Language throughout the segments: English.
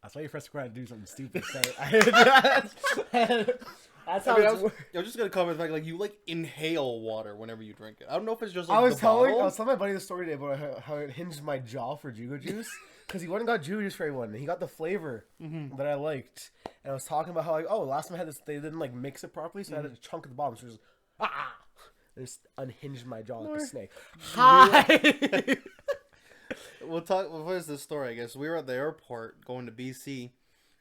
That's why you first required to do something stupid. That's how I it's was just gonna comment the fact like you like inhale water whenever you drink it. I don't know if it's just like I was telling bottle. my buddy the story today about how it hinged my jaw for Jugo Juice because he went and got Jugo Juice for everyone. And he got the flavor that I liked, and I was talking about how like last time I had this they didn't like mix it properly, so I had a chunk at the bottom, so it just it just unhinged my jaw like a snake. Hi. We'll talk. What is this story? I guess we were at the airport going to BC.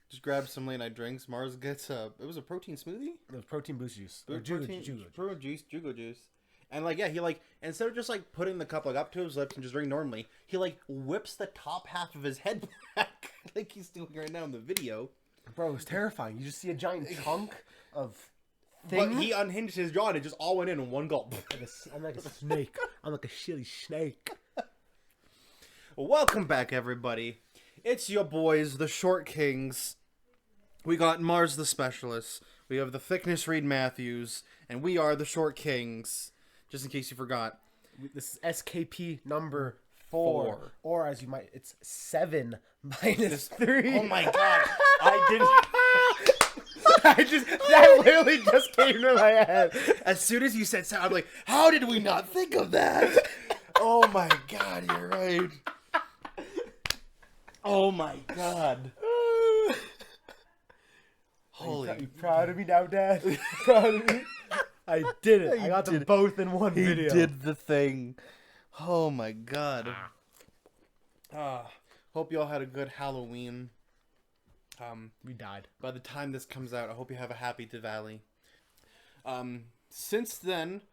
Just grabbed some late night drinks. Mars gets it was a protein smoothie. It was protein boost juice. Jugo juice. And like he like instead of just like putting the cup like up to his lips and just drinking normally, he like whips the top half of his head back like he's doing right now in the video. Bro, it was terrifying. You just see a giant chunk of thing. But he unhinged his jaw and it just all went in one gulp. I'm like a snake. I'm like a shitty snake. Well, welcome back, everybody. It's your boys, the Short Kings. We got Mars the Specialist. We have the Thickness Reed Matthews. And we are the Short Kings. Just in case you forgot. This is SKP number 4. Or as you might, it's 7 minus 3. Oh my god. I didn't. That literally just came to my head. As soon as you said so, I'm like, how did we not think of that? Oh my god, you're right. Oh my god. Holy. Are you proud of me now, Dad? Proud of me? I did it. I got them both in one video. He did the thing. Oh my god. Hope you all had a good Halloween. We died. By the time this comes out, I hope you have a happy Diwali. Since then,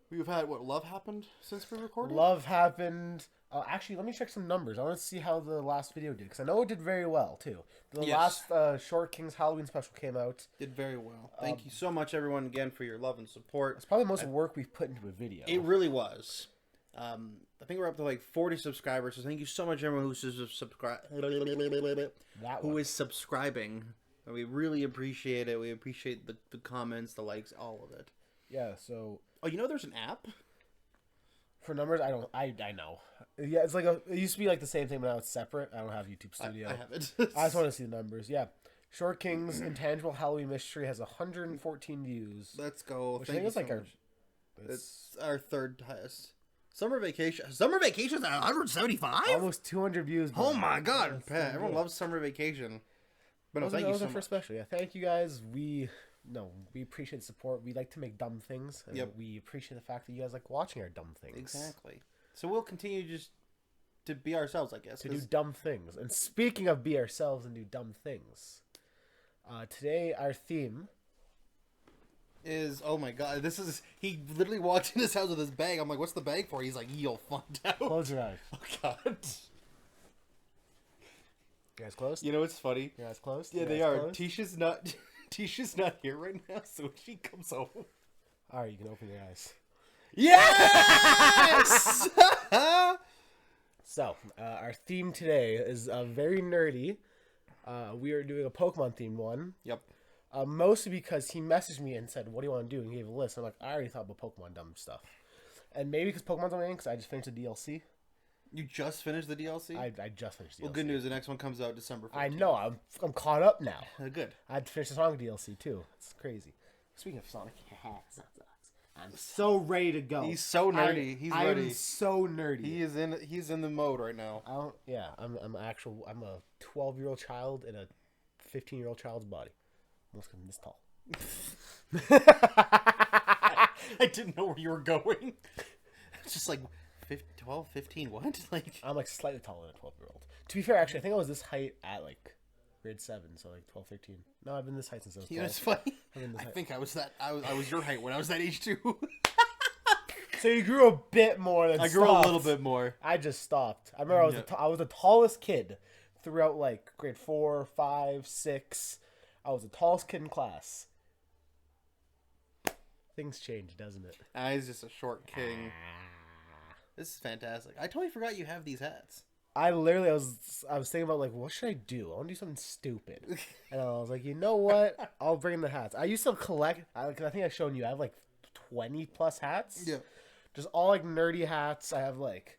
we've had, what, Love happened since we recorded? Love happened. Actually, let me check some numbers. I want to see how the last video did, because I know it did very well, too. The last Short Kings Halloween special came out. Did very well. Thank you so much, everyone, again, for your love and support. It's probably the most work we've put into a video. It really was. I think we're up to like 40 subscribers, so thank you so much, everyone who's subscribing. We really appreciate it. We appreciate the comments, the likes, all of it. Yeah, so... Oh, you know there's an app? For numbers, I know. Yeah, it's like it used to be like the same thing, but now it's separate. I don't have YouTube Studio. I have it. I just want to see the numbers. Yeah. Short Kings Intangible Halloween Mystery has 114 views. Let's go. Which I think it's like it's our third highest. Summer vacation's at 175? Almost 200 views. Oh my god. Everyone loves summer vacation. But no, thank you so much. First special. Yeah, thank you guys. We appreciate the support. We like to make dumb things. And we appreciate the fact that you guys like watching our dumb things. Exactly. So we'll continue just to be ourselves, I guess. To do dumb things. And speaking of be ourselves and do dumb things, today our theme is, oh my god, he literally walked in his house with his bag. I'm like, what's the bag for? He's like, you'll find out. Close your eyes. Oh god. You guys closed? You know what's funny? You guys closed? Yeah, they are. Tisha's not here right now, so when she comes home. Alright, you can open your eyes. Yes! So, our theme today is very nerdy. We are doing a Pokemon themed one. Yep. Mostly because he messaged me and said, what do you want to do? And he gave a list. I'm like, I already thought about Pokemon dumb stuff. And maybe because Pokemon's on my end, because I just finished the DLC. You just finished the DLC? I just finished the DLC. Well, good news. The next one comes out December 14th. I know. I'm caught up now. Good. I had to finish the Sonic DLC, too. It's crazy. Speaking of Sonic, I'm so ready to go. He's so nerdy. He's ready. I'm so nerdy. He's in the mode right now. I'm a 12-year-old child in a 15-year-old child's body. Almost this tall. I didn't know where you were going. It's just like 12, 15, what? Like I'm like slightly taller than a 12-year-old. To be fair, actually, I think I was this height at like grade 7, so like 12, 13. No, I've been this height since I was 12. You know, it's funny. I think I was your height when I was that age too. So you grew a bit more than I grew a little bit more. I just stopped. I remember I was the tallest kid throughout like grade 4, 5, 6. I was the tallest kid in class. Things change, doesn't it? He's just a short king. This is fantastic. I totally forgot you have these hats. I was thinking about like, what should I do? I want to do something stupid. And I was like, you know what? I'll bring the hats. I used to collect, because I think I've shown you, I have like 20 plus hats. Yeah. Just all like nerdy hats. I have like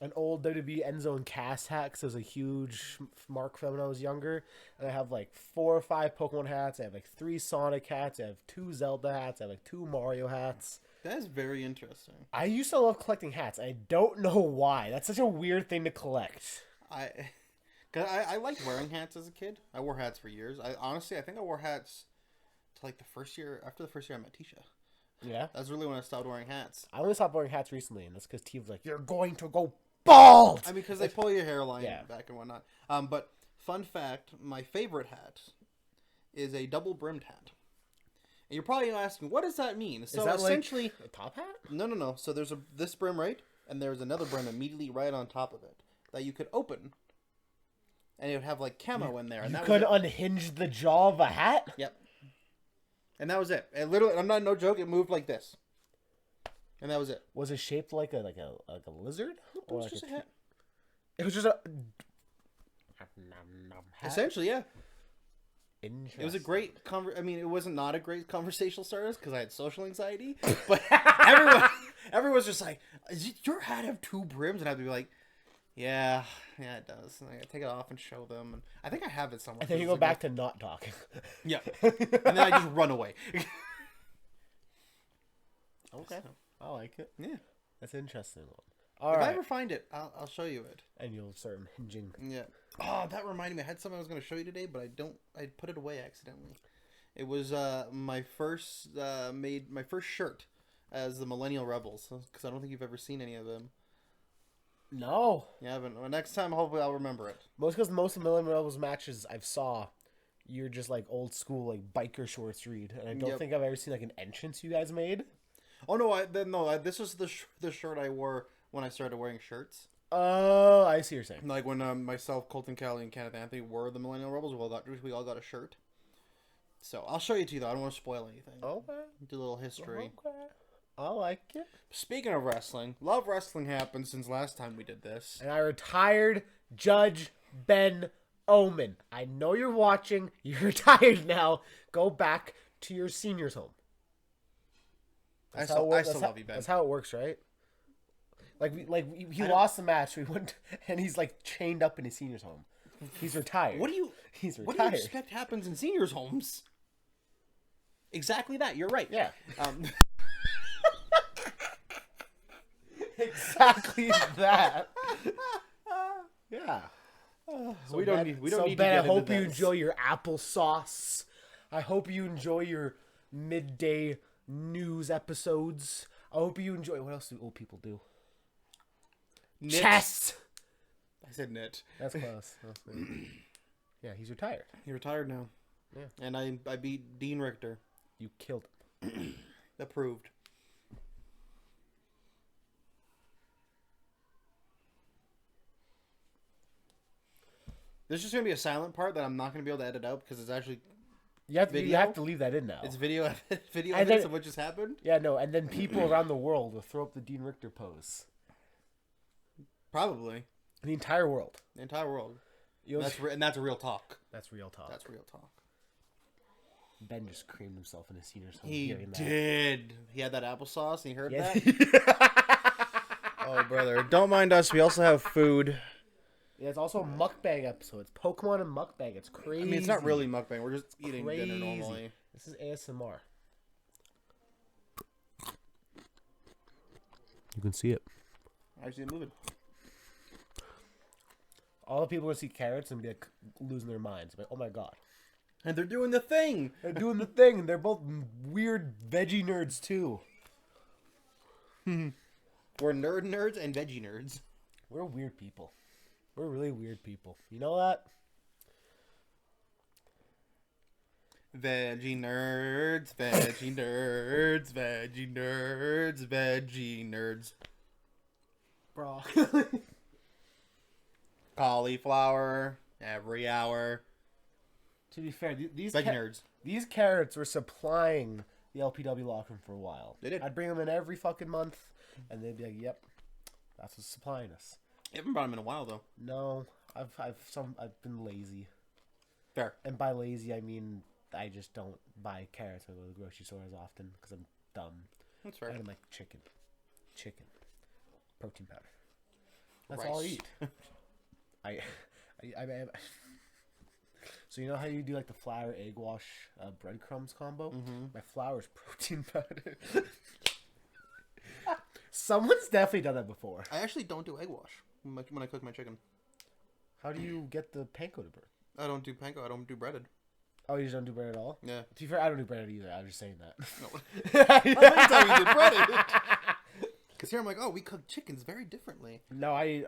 an old WWE End Zone cast hat because it was a huge mark for them when I was younger. And I have like 4 or 5 Pokemon hats. I have like 3 Sonic hats. I have 2 Zelda hats. I have like 2 Mario hats. That is very interesting. I used to love collecting hats. I don't know why. That's such a weird thing to collect. Cause I liked wearing hats as a kid. I wore hats for years. I think I wore hats to like after the first year I met Tisha. Yeah? That's really when I stopped wearing hats. I only stopped wearing hats recently, and that's because T was like, "You're going to go bald!" I mean, because they pull your hairline Yeah. back and whatnot. But fun fact, my favorite hat is a double-brimmed hat. And you're probably asking, what does that mean? So Is that essentially... like a top hat? No. So there's this brim right, and there's another brim immediately right on top of it that you could open. And it would have like camo in there. And You that could was it. unhinge the jaw of a hat? Yep. And that was it. And literally, I'm not no joke. It moved like this, and that was it. Was it shaped like a lizard? It was just a hat. It was just a hat? Essentially, yeah. Interesting. It was a great I mean, it wasn't not a great conversational starter because I had social anxiety. But everyone's just like, "Does your hat have 2 brims?" And I'd be like, "Yeah, it does." And I take it off and show them. And I think I have it somewhere. And then you go back to not talking. Yeah. And then I just run away. Okay. I like it. Yeah. That's an interesting one. If I ever find it, I'll show you it. And you'll start hinging. Yeah. Oh, that reminded me. I had something I was going to show you today, but I put it away accidentally. It was my first shirt as the Millennial Rebels, because I don't think you've ever seen any of them. No. You haven't. Well, next time, hopefully, I'll remember it. Most of the Millennium Rebels matches I've saw, you're just like old school like biker shorts read, and I don't think I've ever seen like an entrance you guys made. Oh no! This was the shirt I wore when I started wearing shirts. Oh, I see what you're saying. Like when myself, Colton Kelly, and Kenneth Anthony were the Millennial Rebels. We all got a shirt. So I'll show you to you though. I don't want to spoil anything. Okay. Do a little history. Okay. I like it. Speaking of wrestling, Love Wrestling happened since last time we did this. And I retired Judge Ben Omen. I know you're watching. You're retired now. Go back to your senior's home. I still love you, Ben. That's how it works, right? He lost the match. We went, and he's like chained up in his senior's home. He's retired. He's retired. What do you expect happens in seniors' homes? Exactly that. You're right. Yeah. Exactly that. Yeah. So we don't need Ben, to I get hope into you this. enjoy your applesauce. I hope you enjoy your midday news episodes. I hope you enjoy. What else do old people do? Knit. Chess. I said knit. That's close. Yeah, he's retired. You're retired now. Yeah. And I beat Dean Richter. You killed him. Approved. There's just gonna be a silent part that I'm not gonna be able to edit out because it's actually You have Video? to leave that in now. it's video And evidence then- of what just happened. Yeah, no, and then people around the world will throw up the Dean Richter pose. Probably The entire world. the entire world. You'll- And that's a real talk. That's real talk. That's real talk. Ben just creamed himself in his senior's home. He hearing that. did. He had that applesauce and he heard Yeah. that. Oh, brother. Don't mind us. We also have food. Yeah, it's also a mukbang episode. It's Pokemon and mukbang. It's crazy. I mean, it's not really mukbang. We're just eating dinner Crazy. normally. This is ASMR. You can see it. I see it moving. All the people will see carrots and be like losing their minds. Like, oh my god. And they're doing the thing. They're doing the thing. And they're both weird veggie nerds too. We're nerds and veggie nerds. We're weird people. We're really weird people. You know that? Veggie nerds, veggie nerds, veggie nerds, veggie nerds. Bro. Cauliflower every hour. To be fair, these Veggie nerds. These carrots were supplying the LPW locker room for a while. They did. I'd bring them in every fucking month, and they'd be like, "Yep, that's what's supplying us." You haven't brought them in a while though. No, I've been lazy, Fair. and by lazy I mean I just don't buy carrots when I go to the grocery store as often because I'm dumb. That's fair. I don't like chicken, protein powder. That's rice. all I eat. I So you know how you do like the flour egg wash breadcrumbs combo? Mm-hmm. My flour is protein powder. Someone's definitely done that before. I actually don't do egg wash when I cook my chicken. How do you get the panko to burn? I don't do panko. I don't do breaded. Oh, you just don't do bread at all? Yeah. To be fair, I don't do bread either. I was just saying that. No. I think you did breaded. Because here I'm like, oh, we cook chickens very differently. No, I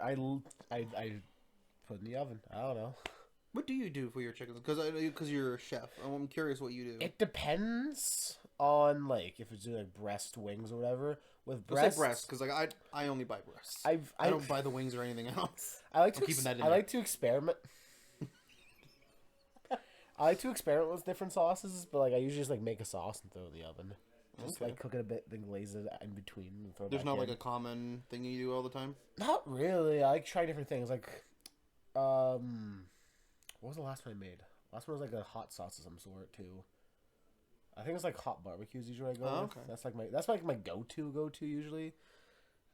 put in the oven. I don't know. What do you do for your chickens? Because you're a chef. I'm curious what you do. It depends on like if it's like breast, wings, or whatever. With breast, breast because like I only buy breasts. I don't buy the wings or anything else. I like to experiment. I like to experiment with different sauces, but like I usually just like make a sauce and throw it in the oven. Just like cook it a bit, then glaze it in between. And throw it There's back not in. like a common thing you do all the time. Not really. I like try different things. Like, what was the last one I made? Last one was like a hot sauce of some sort too. I think it's like hot barbecues usually I go with. Okay. That's like my go-to usually.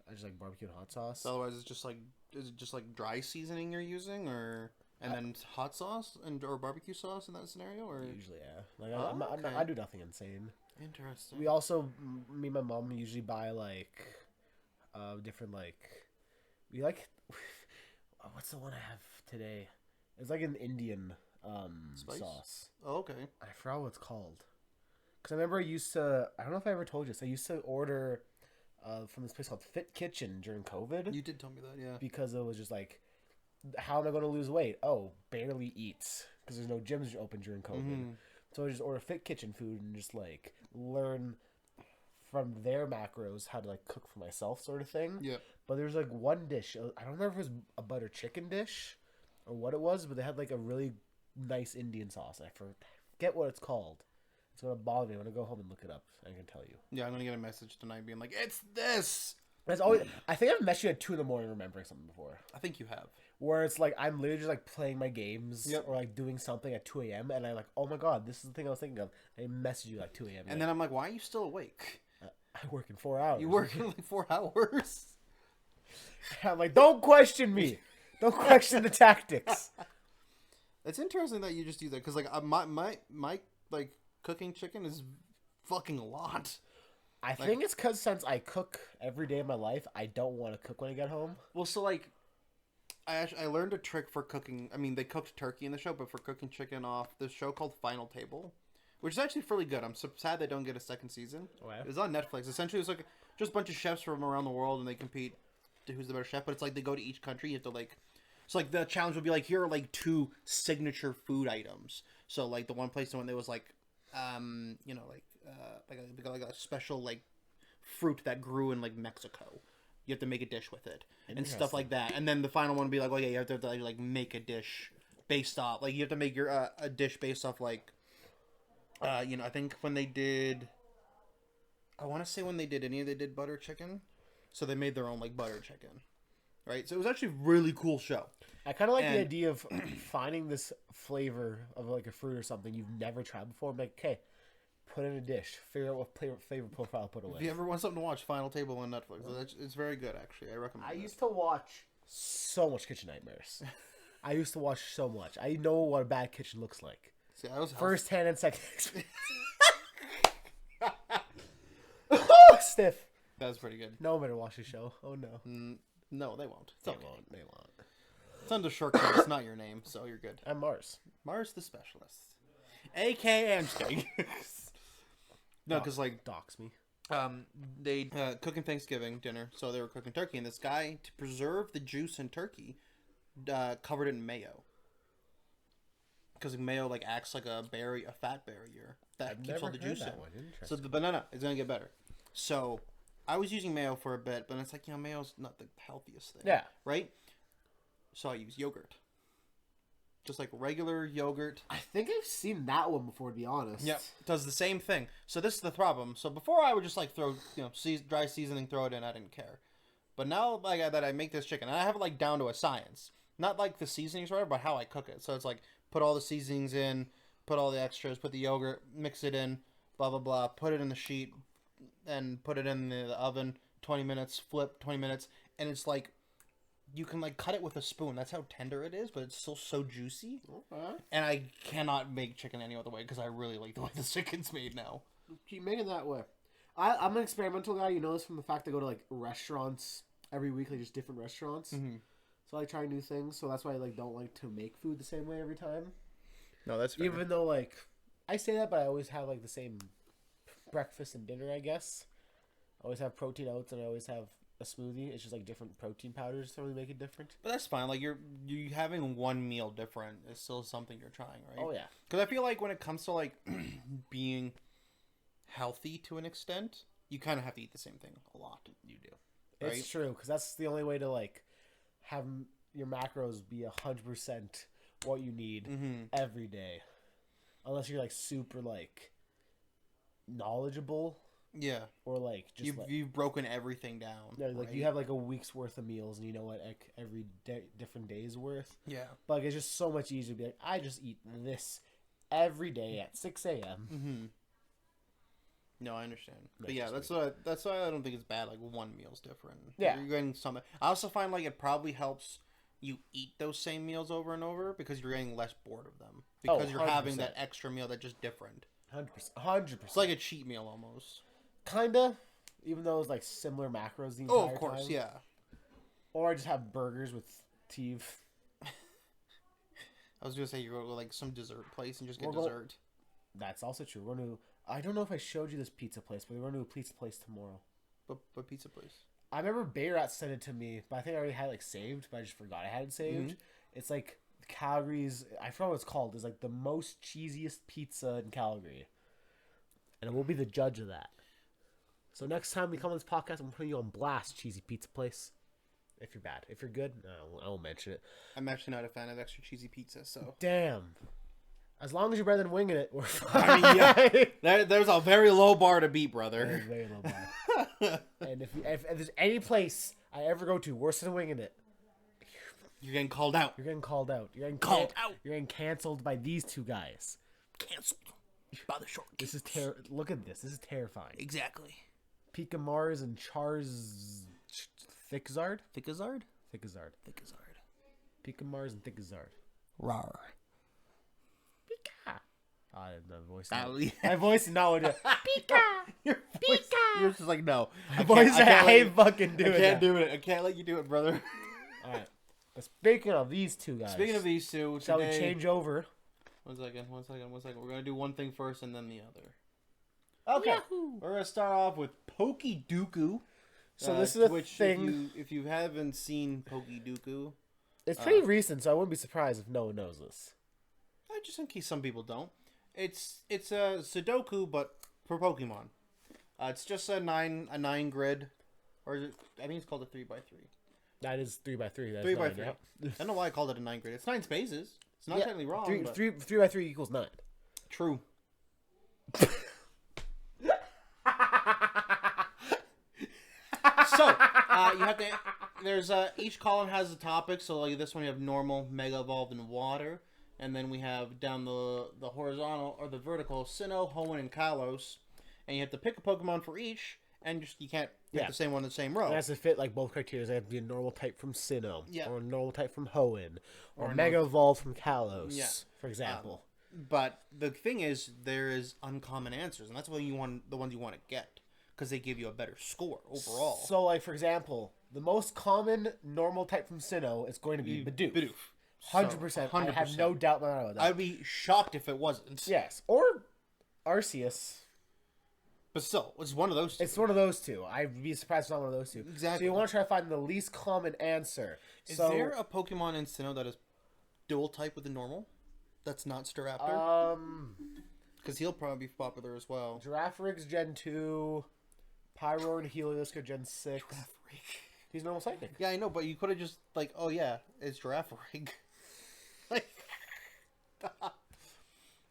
I just like barbecue and hot sauce. Otherwise, is it just like dry seasoning you're using, and then hot sauce or barbecue sauce in that scenario, or Usually, yeah. Like I do nothing insane. Interesting. We also, me and my mom usually buy like, different like, we like, what's the one I have today? It's like an Indian sauce. Oh, okay. I forgot what it's called. Because I remember I don't know if I ever told you this, I used to order from this place called Fit Kitchen during COVID. You did tell me that, yeah. Because it was just like, how am I going to lose weight? Oh, barely eats. Because there's no gyms open during COVID. Mm-hmm. So I just order Fit Kitchen food and just like learn from their macros how to like cook for myself sort of thing. Yeah. But there's like one dish, I don't remember if it was a butter chicken dish or what it was, but they had like a really nice Indian sauce. I forget what it's called. It's going to bother me when I go home and look it up. I can tell you. Yeah, I'm going to get a message tonight being like, it's this! It's always, I think I've messaged you at 2 a.m. remembering something before. I think you have. Where it's like, I'm literally just like playing my games or like doing something at 2 a.m. and I'm like, oh my god, this is the thing I was thinking of. I message you like 2 a.m. And then I'm like, why are you still awake? I work in 4 hours. You work in like 4 hours? I'm like, don't question me. Don't question the tactics. It's interesting that you just do that because like my like cooking chicken is fucking a lot. I think it's because since I cook every day of my life, I don't want to cook when I get home. Well, so like, I learned a trick for cooking. I mean, they cooked turkey in the show, but for cooking chicken off this show called Final Table, which is actually really good. I'm so sad they don't get a second season. Oh, yeah? It's on Netflix. Essentially, it's like just a bunch of chefs from around the world, and they compete to who's the better chef. But it's like they go to each country. You have to like, so like the challenge would be like, here are like 2 signature food items. So like the one place when there was like, you know, like a special like fruit that grew in like Mexico. You have to make a dish with it and stuff like that. And then the final one would be like, oh yeah, you have to like make a dish based off, like you have to make your a dish based off like, you know, I think when they did, I want to say when they did butter chicken, so they made their own like butter chicken, right? So it was actually a really cool show. I kind of like the idea of finding this flavor of like a fruit or something you've never tried before. I'm like, okay, put in a dish. Figure out what flavor profile to put away. If you ever want something to watch, Final Table on Netflix. It's very good, actually. I recommend it. I used to watch so much Kitchen Nightmares. I used to watch so much. I know what a bad kitchen looks like. See, I was first hand and second experience. Stiff. That was pretty good. No one better watch the show. Oh no. No, they won't. They won't. It's under shortcut. It's not your name, so you're good. I'm Mars. Mars the Specialist. A.K.A. I'm just kidding. No, because like dox me. They cooking Thanksgiving dinner, so they were cooking turkey, and this guy, to preserve the juice in turkey, covered it in mayo. Because mayo like acts like a fat barrier that keeps all the juice in. So the banana is gonna get better. So I was using mayo for a bit, but it's like, you know, mayo's not the healthiest thing. Yeah. Right. So I use yogurt. Just like regular yogurt. I think I've seen that one before, to be honest. Yeah, it does the same thing. So this is the problem. So before I would just like throw, you know, dry seasoning, throw it in. I didn't care. But now like that I make this chicken, and I have it like down to a science. Not like the seasonings or whatever, but how I cook it. So it's like put all the seasonings in, put all the extras, put the yogurt, mix it in, blah blah blah. Put it in the sheet, and put it in the oven. 20 minutes. Flip 20 minutes, and it's like you can like cut it with a spoon. That's how tender it is, but it's still so juicy. Okay. And I cannot make chicken any other way because I really like the way the chicken's made now. Keep making that way. I'm an experimental guy. You know this from the fact I go to like restaurants every week, like just different restaurants. Mm-hmm. So I like trying new things. So that's why I like don't like to make food the same way every time. No, that's fair. Even though like I say that, but I always have like the same breakfast and dinner. I guess I always have protein oats and I always have a smoothie. It's just like different protein powders to really make it different. But that's fine. Like you having one meal different is still something you're trying, right? Oh yeah. Because I feel like when it comes to like being healthy to an extent, you kind of have to eat the same thing a lot. You do. Right? It's true because that's the only way to like have your macros be 100% what you need every day, unless you're like super like knowledgeable. Yeah. Or like just you've broken everything down. Yeah, like right? you have like a week's worth of meals and you know what every day, different day's worth. Yeah. But like, it's just so much easier to be like, I just eat this every day at 6 a.m. Mm-hmm. No, I understand. But yeah, that's why I don't think it's bad. Like one meal's different. Yeah. You're getting something. I also find like it probably helps you eat those same meals over and over because you're getting less bored of them because you're having that extra meal that's just different. 100%. It's like a cheat meal almost. Kinda, even though it's like similar macros the entire time. Oh, of course, yeah. Or I just have burgers with Teve. I was gonna say you go to like some dessert place and just get dessert. That's also true. We're going to. I don't know if I showed you this pizza place, but we're going to a pizza place tomorrow. What pizza place? I remember Bayrat sent it to me, but I think I already had it like saved, but I just forgot I had it saved. Mm-hmm. It's like Calgary's. I forgot what it's called. It's like the most cheesiest pizza in Calgary, and we'll be the judge of that. So next time we come on this podcast, I'm putting you on blast, cheesy pizza place. If you're bad. If you're good, no, I won't mention it. I'm actually not a fan of extra cheesy pizza, so... Damn. As long as you're better than winging it, we're fine. I mean, yeah. There's a very low bar to beat, brother. There's a very low bar. And if there's any place I ever go to worse than winging it... You're getting called out. You're getting called out. You're getting called out. You're getting canceled by these two guys. Canceled. By the short This is Look at this. This is terrifying. Exactly. Pika Mars and Char's Thickzard? Thickazard? Thickazard. Thickazard. Pika Mars and Thickazard. Rawr. Pika. The voice. My voice is not what it is. Pika. Pika. You're just like, no. I can't fucking do it. I can't do it. I can't let you do it, brother. Alright. But speaking of these two guys. Speaking of these two, shall we change over? One second. We're going to do one thing first and then the other. Okay. Yahoo! We're going to start off with Pokéduku. So this is a thing. If you haven't seen Pokéduku, it's pretty recent, so I wouldn't be surprised if no one knows this. Just in case some people don't. It's a Sudoku, but for Pokemon. It's just a nine grid, or is it, I think it's called a 3x3. That is 3x3. That's 3x3. Yep. I don't know why I called it a 9 grid. It's 9 spaces. It's not technically wrong. 3x3 equals 9. True. So, you have to... There's each column has a topic. So, like this one, you have normal, mega evolved, and water. And then we have down the horizontal, or the vertical, Sinnoh, Hoenn, and Kalos. And you have to pick a Pokemon for each. And you can't pick the same one in the same row. It has to fit like both criteria. They have to be a normal type from Sinnoh. Yeah. Or a normal type from Hoenn. Or mega evolved from Kalos, for example. But the thing is, there is uncommon answers. And that's what the ones you want to get. Because they give you a better score overall. So, like, for example, the most common normal type from Sinnoh is going to be Bidoof. 100%. I have no doubt about that. I'd be shocked if it wasn't. Yes. Or Arceus. But still, it's one of those two. It's one of those two. I'd be surprised if it's not one of those two. Exactly. So you want to try to find the least common answer. Is there a Pokemon in Sinnoh that is dual type with the normal? That's not Staraptor? Because he'll probably be popular as well. Girafarig Gen 2... Pyroar and Heliolisk are Gen 6. Girafarig. He's normal psychic. Yeah, I know, but you could have just, like, oh yeah, it's Girafarig. Like,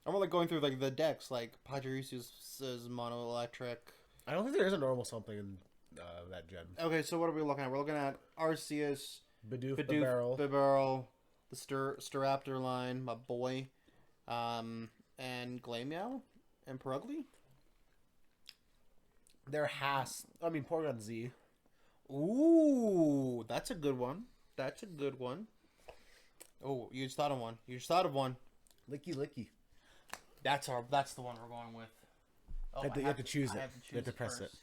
I'm like going through, like, the decks, like, Pachirisu says Mono Electric. I don't think there is a normal something in that gen. Okay, so what are we looking at? We're looking at Arceus, Bidoof, Bibarel, the Staraptor line, my boy, and Glameow, and Purugly. Porygon Z. Ooh, that's a good one. That's a good one. Oh, you just thought of one. You just thought of one. Licky Licky. That's the one we're going with. Oh, You have to choose it. I have to You have to press first.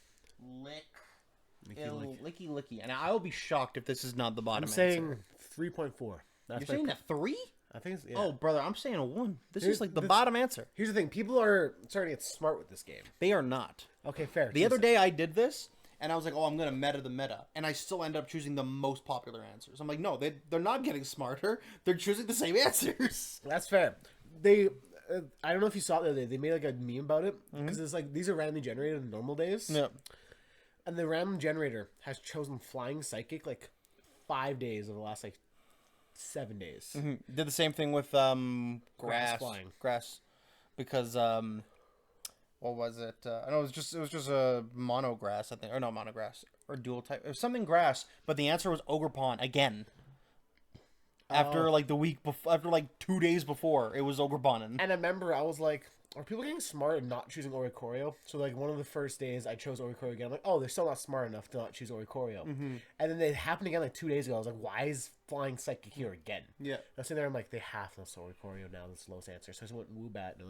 Licky Licky Licky. And I will be shocked if this is not the bottom I'm answer. saying 3.4. You're saying a 3? I think it's, yeah. Oh, brother, I'm saying a 1. This Here's is like the the- bottom answer. Here's the thing. People are starting to get smart with this game. They are not. Okay, fair. The other day I did this, and I was like, oh, I'm going to meta the meta. And I still end up choosing the most popular answers. I'm like, no, they're not getting smarter. They're choosing the same answers. That's fair. They... I don't know if you saw it the other day. They made like a meme about it. Because it's like, these are randomly generated in normal days. Yeah. And the random generator has chosen Flying Psychic like 5 days of the last like 7 days. Mm-hmm. Did the same thing with grass flying. Grass. Because what was it? I know it was just a mono grass, I think. Or no, mono grass. Or dual type. It was something grass, but the answer was Ogre Pawn again. After like the week before, after like 2 days before, it was Ogre Pawn. And I remember I was like, are people getting smart and not choosing Oricorio? So like one of the first days I chose Oricorio again. I'm like, oh, they're still not smart enough to not choose Oricorio. And then it happened again like 2 days ago. I was like, why is Flying Psychic here again? Yeah. I was sitting there, I'm like, they have to know Oricorio now. That's the lowest answer. So I just went Woobat, and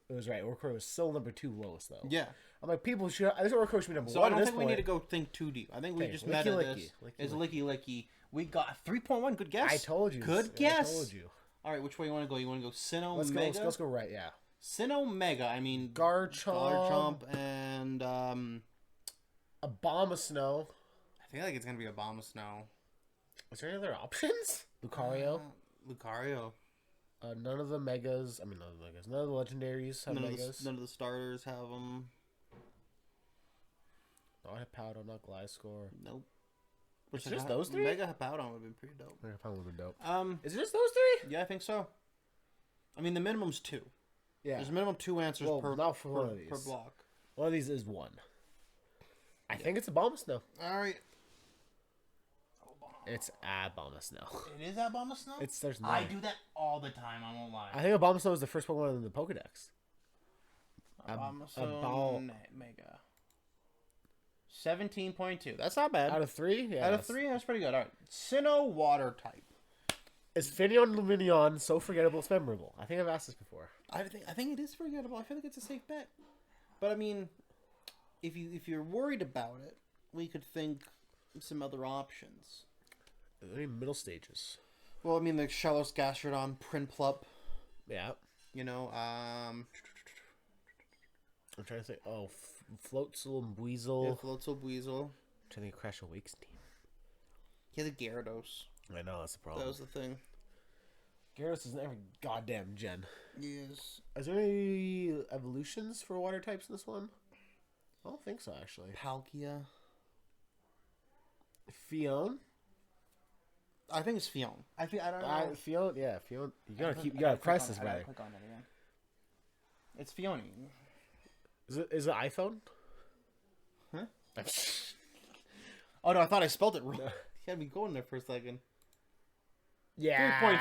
it was right. Oricorio was still number 2 lowest though. Yeah. I'm like, people should. I think Oricorio should be number 1. So I don't at this think we point. need to go think too deep. I think we Okay, just Licky meta Licky. this. Licky It's Licky. Licky Licky. We got 3.1. Good guess. I told you. Good I guess. told you. All right, which way you want to go? You want to go Sinnoh Let's Mega? go. Let's go right. Yeah. Sinnoh Mega. I mean, Garchomp and Abomasnow. I feel like it's gonna be Abomasnow. Is there any other options? Lucario. Lucario. None of the megas. I mean, none of the megas. None of the legendaries have megas. None of the starters have them. Not Hippowdon, not Gliscor. Nope. It's just those 3? Mega Hippowdon would have been pretty dope. Mega Hippowdon would have been dope. Is Is it just those 3? Yeah, I think so. I mean, the minimum's 2. Yeah. There's a minimum 2 answers per not for one of these. per block. One of these is 1. I think it's Abomasnow. All right. It's Abomasnow. It is Abomasnow? There's 9. I do that all the time, I won't lie. I think Abomasnow is the first Pokemon in the Pokedex. Abomasnow Mega. 17.2. That's not bad. Out of 3? Yeah. Out of 3, that's pretty good. All right. Sinnoh Water type. Is Finneon Lumineon so forgettable it's memorable? I think I've asked this before. I think it is forgettable. I feel like it's a safe bet. But I mean, if you're worried about it, we could think some other options. Are there any middle stages? Well, I mean, the Shellos, Gastrodon, Prinplup. Yeah. You know, I'm trying to think. Oh, Floatzel and Weasel. yeah, Floatzel, Buizel. I'm trying to think of Crash Awake's team. He has a Gyarados. I know, that's the problem. That was the thing. Gyarados is in every goddamn gen. Yes. Is there any evolutions for water types in this one? I don't think so, actually. Palkia. Fion? I think it's Fion. I don't know. Fion, yeah, Fion. You gotta press this, brother. Click on it again. It's Fione. Is it iPhone? Huh? Oh no, I thought I spelled it wrong. You had me going there for a second. Yeah. 3.3.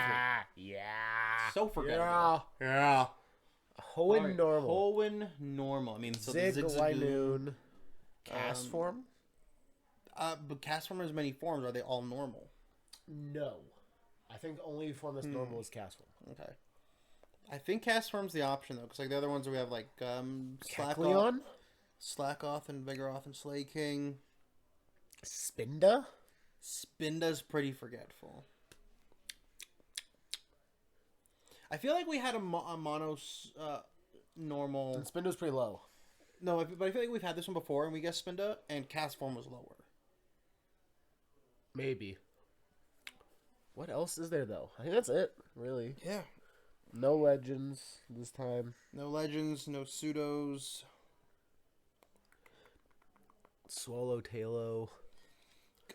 Yeah. So forgettable. Yeah. Hoenn Right. normal. Hoenn normal. I mean, so the Zig, Zigzagoon. Linoon. Cast form? But cast form has many forms. Are they all normal? No. I think only form that's normal is cast form. Okay. I think cast form's the option though, because like the other ones we have like Kecleon? Slackoth and Vigoroth and Slay King. Spinda? Spinda's pretty forgetful. I feel like we had a mono normal. And Spinda's pretty low. No, but I feel like we've had this one before, and we guessed Spinda, and cast form was lower. Maybe. What else is there though? I think that's it, really. Yeah. No legends this time. No legends, no pseudos. Swallowtailo.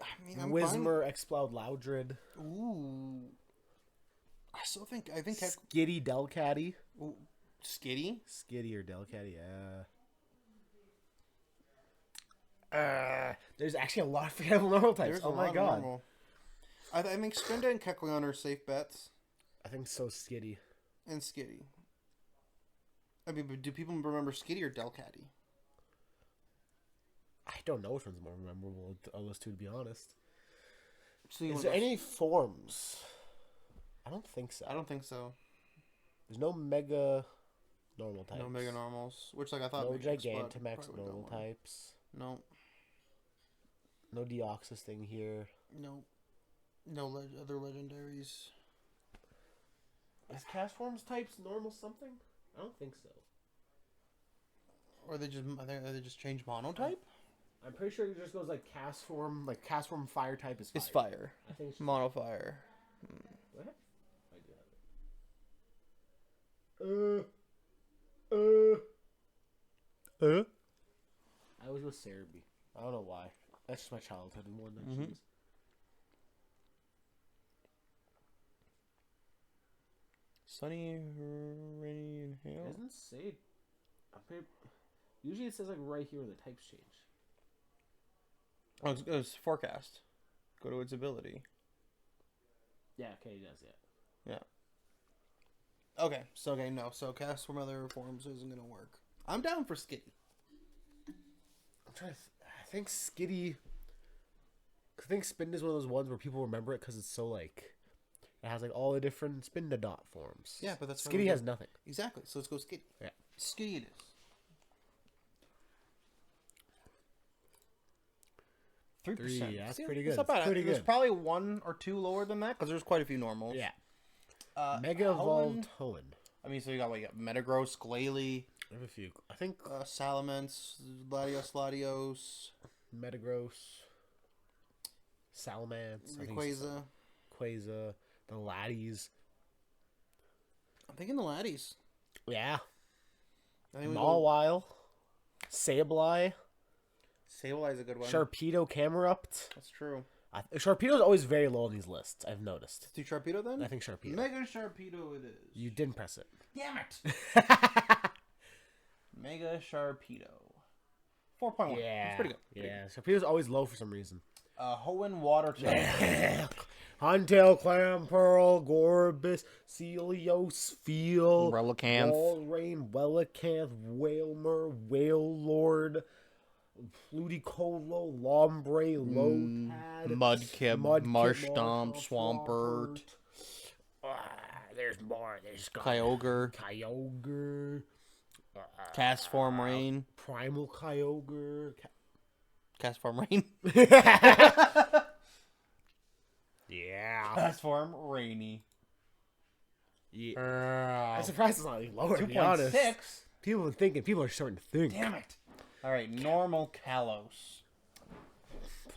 I mean, I'm Whismur, Exploud, Loudred. Ooh. I think Skitty, Delcatty. Ooh, Skitty. Skitty or Delcatty, yeah. There's actually a lot of forgettable normal types. There's Oh a my lot god. of normal. I think Spinda and Kecleon are safe bets. I think so. Skitty. And Skitty. I mean, but do people remember Skitty or Delcatty? I don't know which one's more memorable of those two, to be honest. So Is there any forms? I don't think so. I don't think so. There's no mega normal types. No mega normals. Which, like, I thought. No Gigantamax normal types. No. No Deoxys thing here. No. No other legendaries. Is Castforms types normal something? I don't think so. Or they just change monotype? I'm pretty sure it just goes like Castform. Like Castform fire type is fire. It's fire. I think it's Mono fire. What? I do have it. I was with Cerebi. I don't know why. That's just my childhood more than cheese. Sunny, rainy, and hail. It doesn't say. Usually it says like right here where the types change. Oh, it's forecast. Go to its ability. Yeah, okay, it does, yeah. Yeah. Okay, so cast from other forms isn't gonna work. I'm down for Skitty. I'm trying to. I think Skitty. I think Spin is one of those ones where people remember it because it's so like. It has like all the different Spin-to-Dot forms. Yeah, but that's Skitty has nothing. Exactly. So let's go Skitty. Yeah. Skitty it is. 3%. Yeah, that's pretty good. That's not bad. Pretty There's good. probably 1 or 2 lower than that because there's quite a few normals. Yeah. Mega Evolved Hoenn. I mean, so you got Metagross, Glalie. I have a few. I think Salamence, Latios, Metagross, Salamence, Rayquaza. Quaza, the Laddies. I'm thinking the Laddies. Yeah. I think Mawile, Sableye. Sableye's a good one. Sharpedo, Camerupt. That's true. Sharpedo's always very low on these lists, I've noticed. Do Sharpedo then? I think Sharpedo. Mega Sharpedo it is. You didn't press it. Damn it! Mega Sharpedo. 4.1. Yeah. It's pretty good. Yeah, Sharpedo's always low for some reason. Hoenn Water type. Huntail, Clamperl, Gorbis, Celios, Feel, Relicanth. Walrein, Wellicanth, Wailmer, Wailord, Ludicolo, Lombre, Lotad, Mudkip, Marshtomp, Swampert. There's more. There's Kyogre. Castform Rain. Primal Kyogre. Castform Rain. Yeah. Castform Rainy. Yeah. I'm surprised it's not any lower, to be honest. 2.6. People are starting to think. Damn it. Alright, normal Kalos.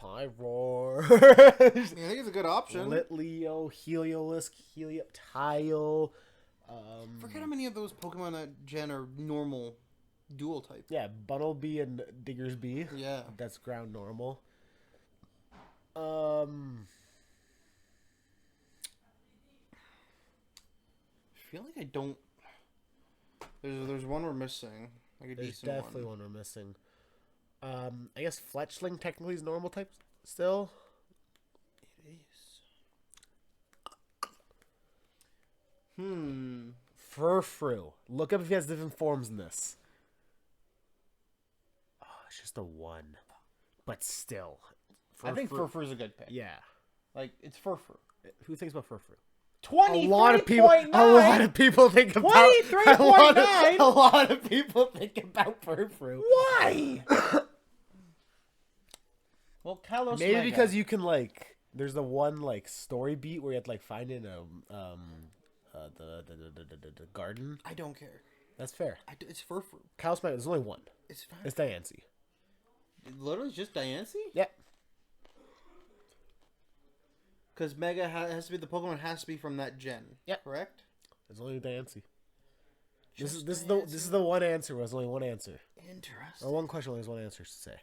Pyroar. I think it's a good option. Litleo, Heliolisk, Helioptile. Forget how many of those Pokemon that gen are normal dual type. Yeah, Bunnelby and Diggersby. Yeah. That's ground normal. I feel like I don't. There's one we're missing. Like a There's decent definitely one we're missing. I guess Fletchling technically is normal type still. It is. Furfrou. Look up if he has different forms in this. Oh, it's just a 1. But still. I think Furfru's a good pick. Yeah. Like, it's Furfru. Who thinks about Furfrou? 23.9. A lot of people think about 23.9. A lot of people think about Furfrou. Why? Well, Kalos Maybe Mega. because you can like. There's the one like story beat where you have to like find in the garden. I don't care. That's fair. It's Furfru. Kalos Mega. There's only one. It's fine. It's Diancie. Literally just Diancie? Yep. Because Mega has to be, the Pokemon has to be from that gen. Yep. Correct? There's only Diancie. This Just is Diancie. this is the one answer. There's only one answer. Interesting. Or one question. Only has one answer to say.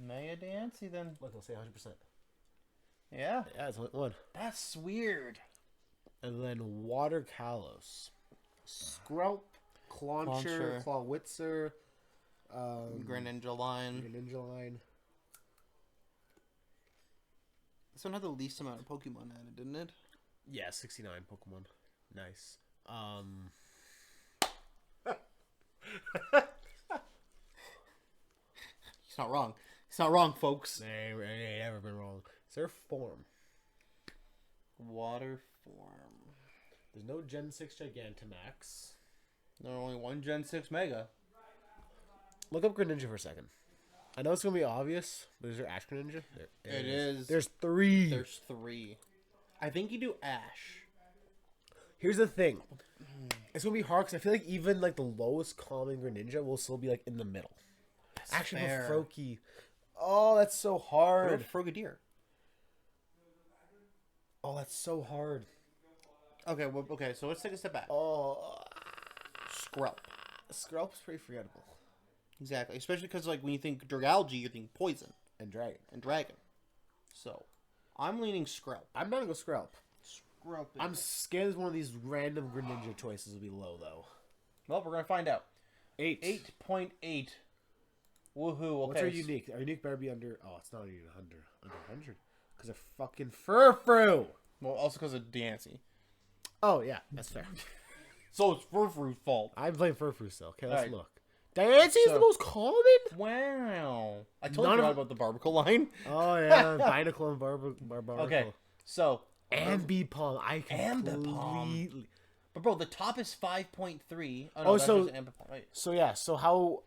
Mega Diancie then. Look, I'll say 100%. Yeah. Yeah, it's only one. That's weird. And then Water Kalos, Skrelp, Clauncher, Clawitzer, Greninja line. Greninja. This one had the least amount of Pokemon added, didn't it? Yeah, 69 Pokemon. Nice. He's not wrong. He's not wrong, folks. Ain't never been wrong. Is there form? Water form. There's no Gen 6 Gigantamax. There's only one Gen 6 Mega. Look up Greninja for a second. I know it's going to be obvious, but is there Ash Greninja? It is. There's 3. There's 3. I think you do Ash. Here's the thing. It's going to be hard because I feel like even like the lowest common Greninja will still be like in the middle. That's Actually, fair. Froakie. Oh, that's so hard. Frogadier. Oh, that's so hard. Okay, well, okay, so let's take a step back. Oh, Skrelp. Skrelp's pretty forgettable. Exactly. Especially because, like, when you think Dragalge, you think Poison And Dragon. and Dragon. So, I'm leaning Skrelp. I'm not going to go Skrelp. Skrelp. I'm scared that one of these random Greninja choices will be low, though. Well, we're going to find out. 8. 8.8. Woohoo. Okay. What's our unique? Our unique better be under... Oh, it's not even under 100. Because of fucking Furfrou. Well, also because of Dancy. Oh, yeah. That's fair. So, it's Furfru's fault. I'm playing Furfrou still. Okay, let's Alright. look. Diancie is the most common? Wow. I totally None forgot of- about the Barbicle line. Oh, yeah. Binacle and Barbicle. Okay, so... Ambipom. I Ambipom. completely... But, bro, the top is 5.3. Oh, no, Oh, that's so- just Ambipom. Wait. So, yeah. So, how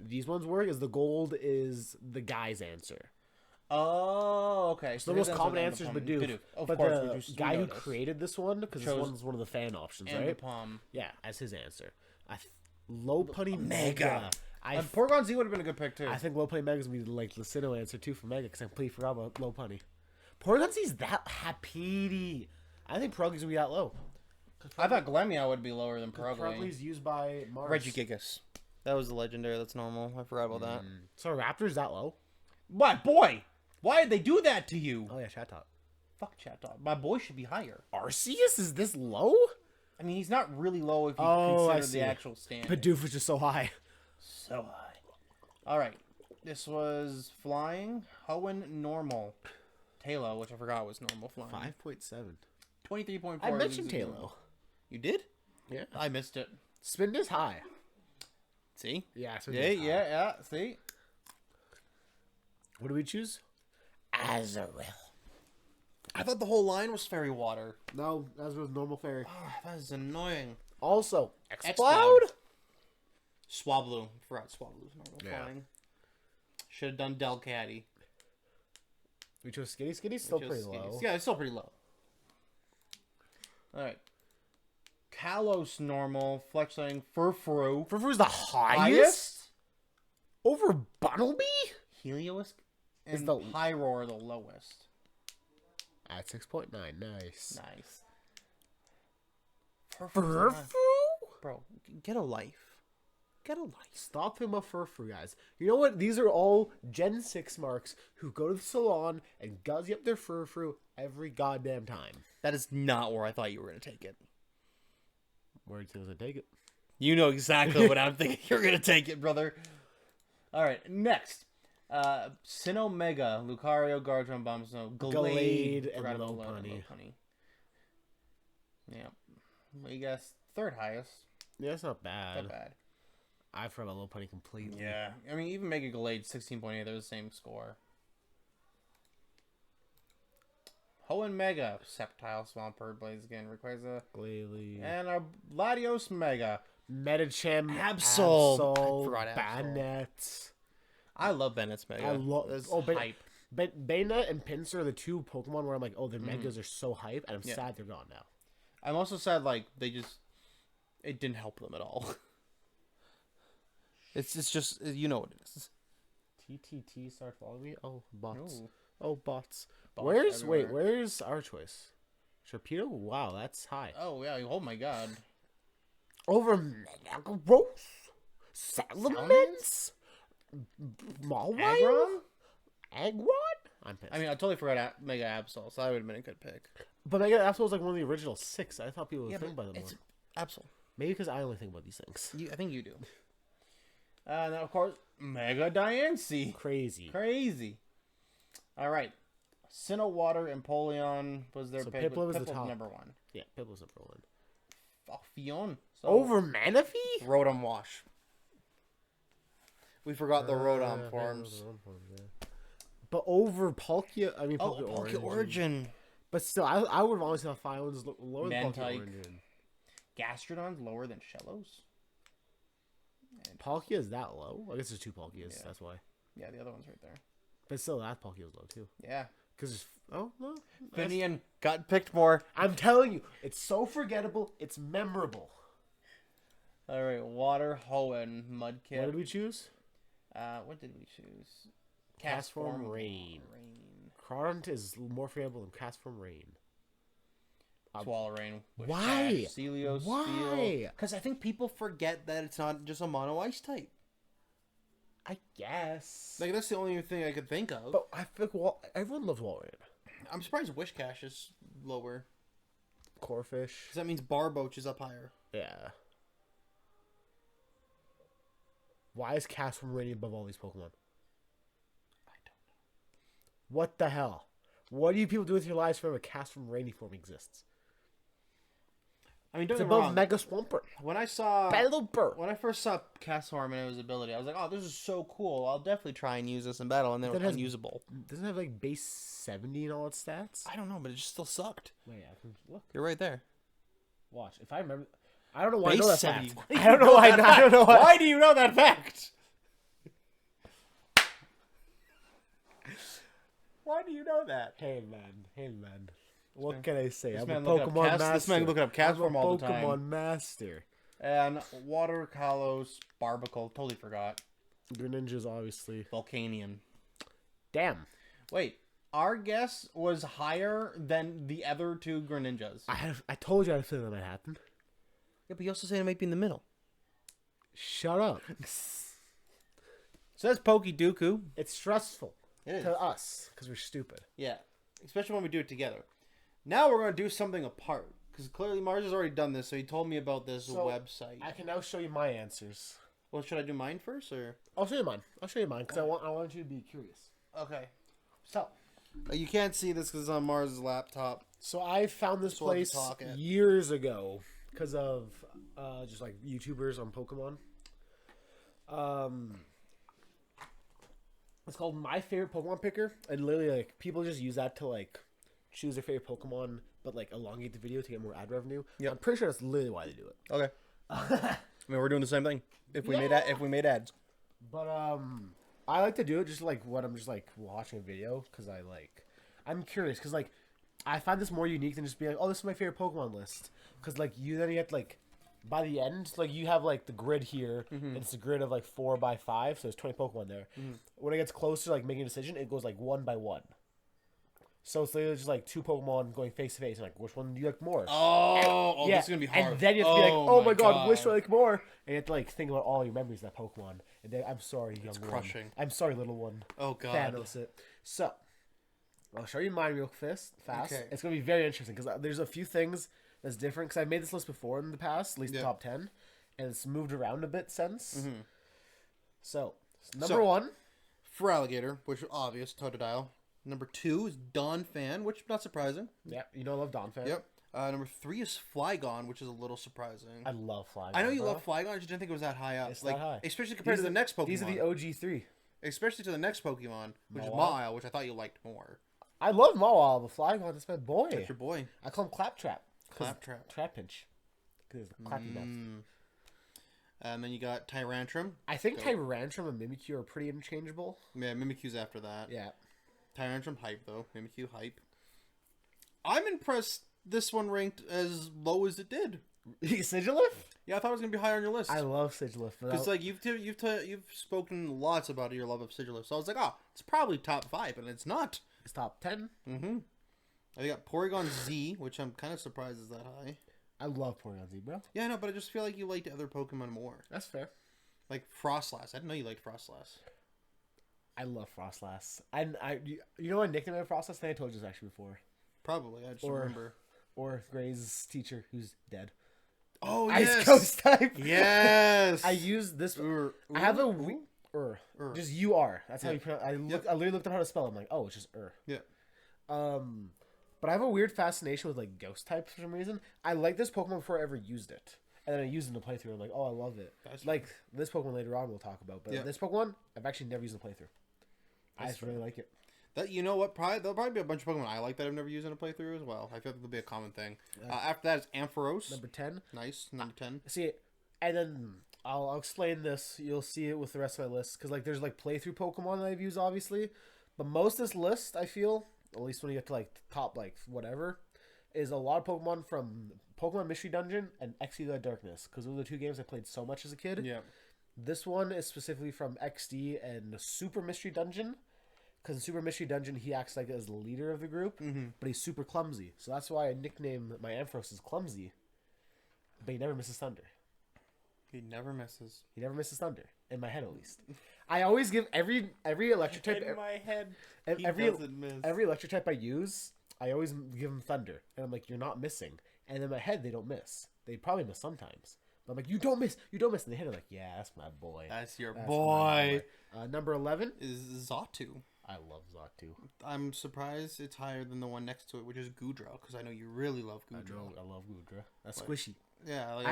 these ones work is the gold is the guy's answer. Oh, okay. So the most common answer is Bidoof. Bidoof. Of But course, the we guy who noticed. created this one, because this Chose one's one of the fan options, right? Ambipom. Yeah, as his answer. Lopunny Mega. Mega. Porygon Z would have been a good pick, too. I think Lopunny Mega is going to be like the Sinnoh answer, too, for Mega, because I completely forgot about Lopunny. Porygon Z's that happy. I think Purugly's going to be that low. I thought Glameow would be lower than Purugly. Purugly's used by Mars. Regigigas. That was the legendary. That's normal. I forgot about that. So Raptor's that low? What, boy? Why did they do that to you? Oh, yeah, Chatot. Fuck Chatot. My boy should be higher. Arceus is this low? I mean, he's not really low if you Oh, I consider see. the actual standard. Bidoof is just so high. So high. All right. This was flying. Hoenn normal. Talo, which I forgot was normal flying. 5.7. 23.4. I mentioned is Talo. You did? Yeah. I missed it. Spin is high. See? Yeah, Spin Yeah, is high. yeah. See? What do we choose? Azurill. I thought the whole line was fairy water. No, Azurill's normal fairy. Oh, that is annoying. Also, Exploud. Exploud. Swablu. Forgot Swablu's normal Yeah. flying. Should have done Delcatty. We chose Skitty. Skitty's still Which pretty is- low. Yeah, it's still pretty low. Alright. Kalos normal. Fletchling. Furfrou. Furfru's the highest? Over Bunnelby? Heliolisk. Is And the- Pyroar the lowest. At 6.9. Nice. Nice. Furfru? Bro, get a life. Get a life. Stop thinking about Furfru, guys. You know what? These are all Gen 6 marks who go to the salon and guzzy up their Furfru every goddamn time. That is not where I thought you were going to take it. Where do you think I take it? You know exactly what I'm thinking. You're going to take it, brother. Alright, next. Sinnoh Mega, Lucario, Garchomp, Bombsnow, Glade, and Forgot about Lopunny. Yeah. Well, you guess third highest. Yeah, that's not bad. Not bad. I forgot about Lopunny completely. Yeah. I mean, even Mega Glade, 16.8, they're the same score. Hoenn Mega, Sceptile, Swampert, Blaziken, Rayquaza, Glalie. and our Latios Mega. Medicham. Absol. Absol. I forgot Absol. Banette. I love Bennett's Mega. I love. That's Oh, hype. Bayonetta and Pinsir are the two Pokemon where I'm like, oh, their Megas are so hype, and I'm Yeah. sad they're gone now. I'm also sad, like, it didn't help them at all. It's just, you know what it is. TTT start following me. Oh, bots. Ooh. Oh, bots. Bots Where's everywhere. where's our choice? Sharpedo? Wow, that's high. Oh, yeah, oh my god. Over Metagross, Salamence, Mawile, Aggron? Aggron. I'm pissed. I mean, I totally forgot Mega Absol, so that would have been a good pick. but Mega Absol was like one of the original 6. I thought people would Yeah, think but about them it's more. Absol. Maybe because I only think about these things. I think you do. And then, of course, Mega Diancie. Crazy. Crazy. All right. Sinnoh Water, Empoleon was their So pick. Piplup but is the Piplup's top. number one. Yeah, Piplu's number one. Fion. So, Over Manaphy? Rotom Wash. We forgot the Rotom forms. But over Palkia, I mean Oh, Palkia Palkia Origin. Origin. But still, I would have always thought Fire-One's lower than Palkia Mantike. Origin. Gastrodon's lower than Shellos. Palkia is that low? I guess there's 2 Palkias, Yeah. that's why. Yeah, the other one's right there. But still, that Palkia was low too. Yeah. Because oh no, Finian got picked more. I'm telling you, it's so forgettable. It's memorable. All right, Water Hoenn Mudkip. What did we choose? What did we choose? Castform Rain. Crawdont is more forgettable than Castform Rain. Swallow-Rain. Why? Celios. Why? Because I think people forget that it's not just a mono ice type. I guess. Like, that's the only thing I could think of. But I feel like everyone loves Walrein. I'm surprised Wishcash is lower. Corfish. Because that means Barboach is up higher. Yeah. Why is Castform Rain above all these Pokemon? I don't know. What the hell? What do you people do with your lives forever? Castform Rainy form exists. I mean, don't It's get me above wrong. Mega Swampert. When I saw... Pelipper. When I first saw Castform and his ability, I was like, oh, this is so cool. I'll definitely try and use this in battle. And then it That was has- unusable. Doesn't it have like base 70 and all its stats? I don't know, but it just still sucked. Wait, I can look. You're right there. Watch. If I remember. I don't know why Base I know that 70. fact. Why do I you don't know know why. that I don't know why. Why do you know that fact? Why do you know that? Hey man. Hey man. What can I say? This I'm man a looking up Pokemon Cast- master. this man looking up Castform I'm a all the time. Pokemon master. And Water Kalos, Barbacle, totally forgot. Greninja's obviously. Volcanion. Damn. Wait, our guess was higher than the other 2 Greninjas. I told you I had a feeling that might happen. Yeah, but you also say it might be in the middle. Shut up. So that's Pokédooku. It's stressful It is. to us because we're stupid. Yeah, especially when we do it together. Now we're going to do something apart. Because clearly Mars has already done this, so he told me about this website. I can now show you my answers. Well, should I do mine first, or? I'll show you mine. Because I want you to be curious. Okay. So You can't see this because it's on Mars' laptop. So I found this So we'll have to place talk it. years ago because of just like YouTubers on Pokemon. It's called My Favorite Pokemon Picker, and literally like people just use that to like choose their favorite Pokemon, but like elongate the video to get more ad revenue. Yep. I'm pretty sure that's literally why they do it. Okay. I mean, we're doing the same thing. If we made ads. But I like to do it just like when I'm just like watching a video because I'm curious because like I find this more unique than just being like, oh, this is my favorite Pokemon list, because like you have to like by the end like you have like the grid here and it's a grid of like 4x5, so there's 20 Pokemon there. When it gets closer to like making a decision, it goes like 1 by 1. So it's literally just like 2 Pokemon going face to face, and like which one do you like more? Oh, Yeah, this is gonna be hard. and then you have to be like, oh my god, which do I like more? And you have to like think about all your memories of that Pokemon. And then I'm sorry, young one. crushing. I'm sorry, little one. Oh god. Thanos it. So, I'll show you mine real fast. Okay. It's gonna be very interesting because there's a few things that's different. Because I made this list before in the past, at least the top 10, and it's moved around a bit since. So, number 1. For Alligator, which is obvious, Totodile. Number 2 is Dawn Fan, which not surprising. Yeah, you know I love Donphan. Yep. Number 3 is Flygon, which is a little surprising. I love Flygon. I know you bro. love Flygon, I just didn't think it was that high up. It's that high. Especially compared to the next Pokemon. These are the OG 3. Especially to the next Pokemon, which is Mawile. Mawile, which I thought you liked more. I love Mawile, but Flygon is my boy. That's your boy. I call him Claptrap. Claptrap. Trap pinch. Because clappy mouth. And then you got Tyrantrum. I think Tyrantrum and Mimikyu are pretty interchangeable. Yeah, Mimikyu's after that. Yeah. Tyrantrum hype, though. Mimikyu hype. I'm impressed this one ranked as low as it did. Sigilif? Yeah, I thought it was going to be higher on your list. I love Sigilif. Because like you've spoken lots about your love of Sigilif, so I was like, oh, it's probably top 5, and it's not. It's top 10. I got Porygon Z, which I'm kind of surprised is that high. I love Porygon Z, bro. Yeah, I know, but I just feel like you liked other Pokemon more. That's fair. Like Frostlass. I didn't know you liked Frostlass. I love Frostlass. You know what nickname I have Frostlass? I think I told you this actually before. Probably, I just don't remember. Or Gray's teacher, who's dead. Oh, Ice yes! Ghost type. Yes! I use this. I have a just UR. That's how you pronounce. I literally looked up how to spell it. I'm like, oh, it's just Yeah. But I have a weird fascination with like ghost types for some reason. I like this Pokemon before I ever used it, and then I used it in the playthrough. I'm like, oh, I love it. That's like this Pokemon later on we'll talk about, but this Pokemon I've actually never used in the playthrough. I just really like it. That you know what? There'll probably be a bunch of Pokemon I like that I've never used in a playthrough as well. I feel like there'll be a common thing. After that is Ampharos. Number 10. Nice, number 10. See, and then I'll explain this. You'll see it with the rest of my list because like there's like playthrough Pokemon that I've used obviously, but most of this list I feel, at least when you get to like top like whatever, is a lot of Pokemon from Pokemon Mystery Dungeon and XD Darkness because those are the two games I played so much as a kid. Yeah. This one is specifically from XD and Super Mystery Dungeon. Because in Super Mystery Dungeon, he acts like as the leader of the group, but he's super clumsy. So that's why I nickname my Ampharos as Clumsy. But he never misses thunder. He never misses. He never misses thunder. In my head, at least. I always give every electric type... In my head, he doesn't miss. Every electric type I use, I always give him thunder. And I'm like, you're not missing. And in my head, they don't miss. They probably miss sometimes. But I'm like, you don't miss. You don't miss. And they hit it like, yeah, that's my boy. That's your boy. Number 11 is Xatu. I love Xatu. I'm surprised it's higher than the one next to it, which is Goodra, because I know you really love Goodra. I love Goodra. That's squishy. Yeah, like,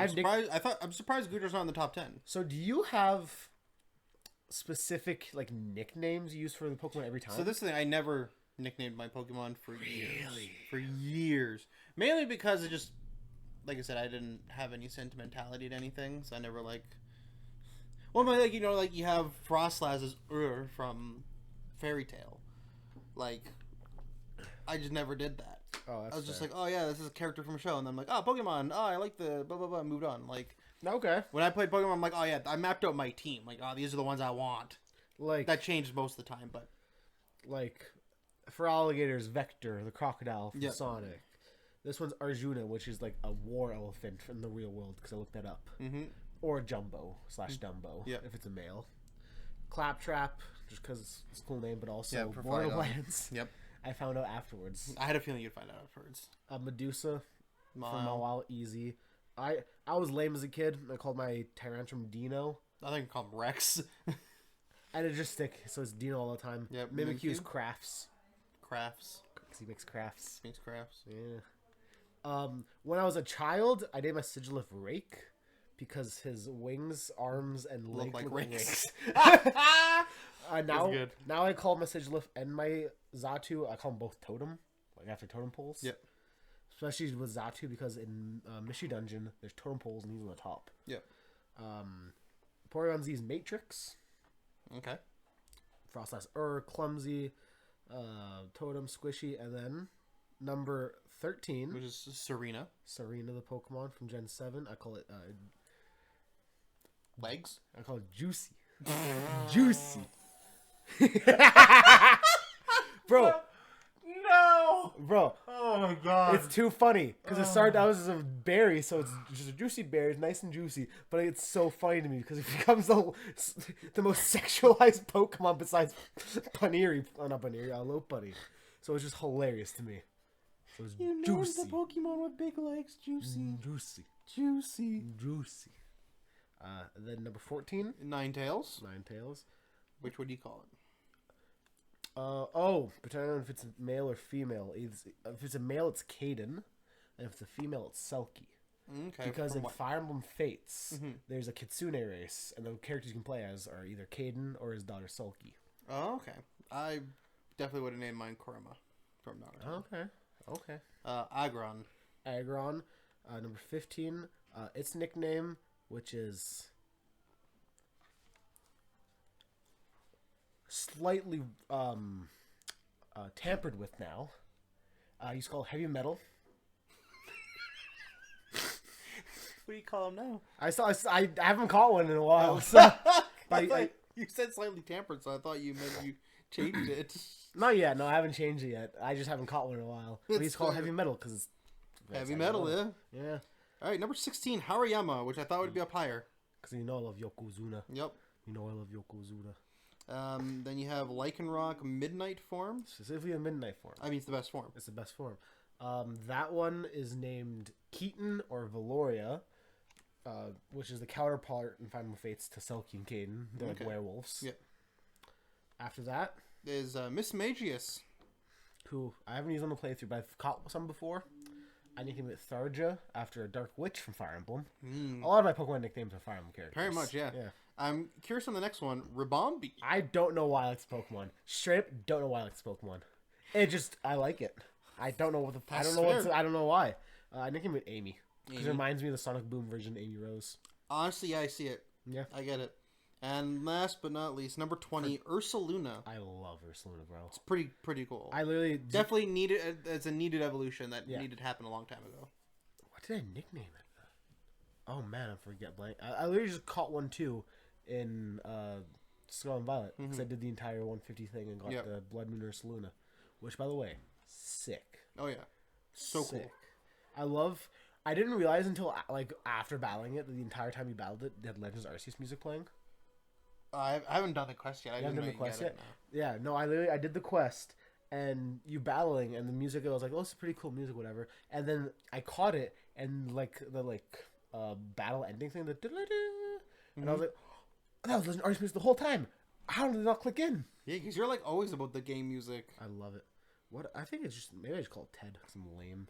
I'm surprised Goodra's not in the top 10. So do you have specific like nicknames you use for the Pokemon every time? So this is the thing, I never nicknamed my Pokemon for years. For years. Mainly because it just, like I said, I didn't have any sentimentality to anything, so I never like... Well, like, you know, like you have Frostlass as from Fairy Tale. Like, I just never did that. Oh, that's I was just fair. like, oh yeah, this is a character from a show, and then I'm like, oh, Pokemon, oh, I like the blah blah blah, moved on. Like, okay. When I played Pokemon, I'm like, oh yeah, I mapped out my team. Like, oh, these are the ones I want. Like that changed most of the time, but like for alligators, Vector, the crocodile from Sonic. This one's Arjuna, which is like a war elephant from the real world because I looked that up. Mm-hmm. Or Jumbo/Dumbo, if it's a male. Claptrap, just because it's a cool name, but also Borderlands. Yep. I found out afterwards. I had a feeling you'd find out afterwards. Medusa, from a while, easy. I was lame as a kid. I called my Tyrantrum Dino. I think I call him Rex. And it just stick, so it's Dino all the time. Yep. Mimikyu is Crafts. Crafts. Because he makes crafts. Makes crafts. Yeah. When I was a child, I named my Sigilif Rake. Because his wings, arms, and legs look like rakes. Now I call my Sigilif and my Xatu, I call them both Totem. Like after Totem Poles. Yep. Especially with Xatu because in Mystery Dungeon, there's Totem Poles and he's on the top. Yep. Porygon Z's Matrix. Okay. Frostlass Clumsy, Totem, Squishy, and then number 13. Which is Serena. Serena, the Pokemon from Gen 7. I call it... Legs? I call it Juicy. Juicy. Bro. No. Bro. Oh my god. It's too funny. Because it started out as a berry, so it's just a juicy berry. It's nice and juicy. But it's so funny to me because it becomes the most sexualized Pokemon besides Paniri. Not Paniri, Lopunny. So it's just hilarious to me. So it's you juicy. named the Pokemon with big legs. Juicy. Juicy. Juicy. Juicy. Then number 14. Ninetales. Ninetales. Which would you call it? Depending on if it's male or female. If it's a male, it's Caden. And if it's a female, it's Selkie. Okay. Because in Fire Emblem Fates, there's a Kitsune race, and the characters you can play as are either Caden or his daughter Selkie. Oh, okay. I definitely would have named mine Kurama from Naruto. Okay. Aggron. Aggron. Number 15. Its nickname, which is slightly tampered with now. He's called Heavy Metal. What do you call him now? I haven't caught one in a while. So, you said slightly tampered, so I thought you meant you changed it. Not yet. No, I haven't changed it yet. I just haven't caught one in a while. But he's called Heavy Metal because it's Heavy Metal, yeah. Yeah. All right, number 16, Hariyama, which I thought would be up higher. Because you know I love Yokozuna. Yep. You know I love Yokozuna. Then you have Lycanroc Midnight form. Specifically a Midnight form. I mean, it's the best form. It's the best form. That one is named Keaton or Valoria, which is the counterpart in Final Fates to Selkie and Caden. They're like werewolves. Yep. After that is Miss Magius, who I haven't used on the playthrough, but I've caught some before. I nicknamed it Tharja after a Dark Witch from Fire Emblem. A lot of my Pokemon nicknames are Fire Emblem characters. Very much, yeah. I'm curious on the next one. Ribombee. I don't know why I like this Pokemon. Straight up, don't know why I like this Pokemon. I like it. I don't know what the. I don't know what. I don't know why. I nicknamed it Amy because it reminds me of the Sonic Boom version, Amy Rose. Honestly, yeah, I see it. Yeah, I get it. And last but not least, number 20, Ursaluna. I love Ursaluna, bro. It's pretty cool. I literally definitely needed. It's a needed evolution that needed to happen a long time ago. What did I nickname it? Oh man, I forget blank. I literally just caught one too in Scarlet and Violet because I did the entire 150 thing and got the Blood Moon Ursaluna, which by the way, sick. Oh yeah, so sick. Cool. I didn't realize until like after battling it that the entire time you battled it, they had Legends Arceus music playing. I haven't done the quest yet. I didn't done the quest yet. Yeah, no, I did the quest and you battling and the music. I was like, oh, this is pretty cool music, whatever. And then I caught it and like the battle ending thing, and I was like, oh, that was Legend Arceus music the whole time. How did it not click in? Yeah, because you're like always about the game music. I love it. What I think it's just maybe I just call it Ted because I'm lame.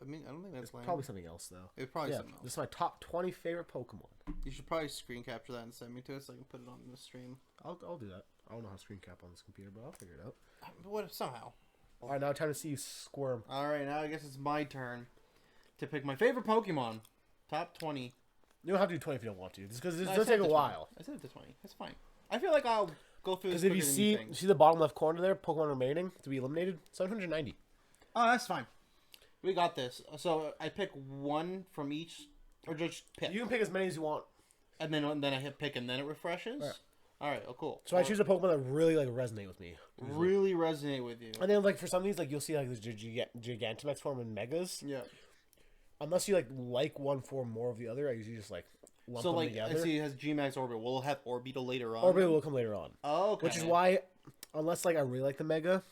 I mean, I don't think that's lame. Probably something else though. It's probably something else. This is my top 20 favorite Pokemon. You should probably screen capture that and send me to it so I can put it on the stream. I'll do that. I don't know how to screen cap on this computer, but I'll figure it out. What if somehow? All right, now time to see you squirm. All right, now I guess it's my turn to pick my favorite Pokemon. Top 20. You don't have to do 20 if you don't want to. Just because this does take a while. 20. I said it to 20. That's fine. I feel like I'll go through this. Because if you see the bottom left corner there, Pokemon remaining to be eliminated, 790. Oh, that's fine. We got this. So I pick one from each, or just pick. You can pick as many as you want, and then I hit pick, and then it refreshes. Right. All right. Oh, cool. So I choose a Pokemon that really resonate with me. Really resonate with you. And then for some of these, you'll see the Gigantamax form and Megas. Yeah. Unless you like one form more of the other, I usually just lump them together. I see it has G-Max Orbital. We'll have Orbital later on. Orbital will come later on. Oh, okay. Which is why, unless I really like the Mega,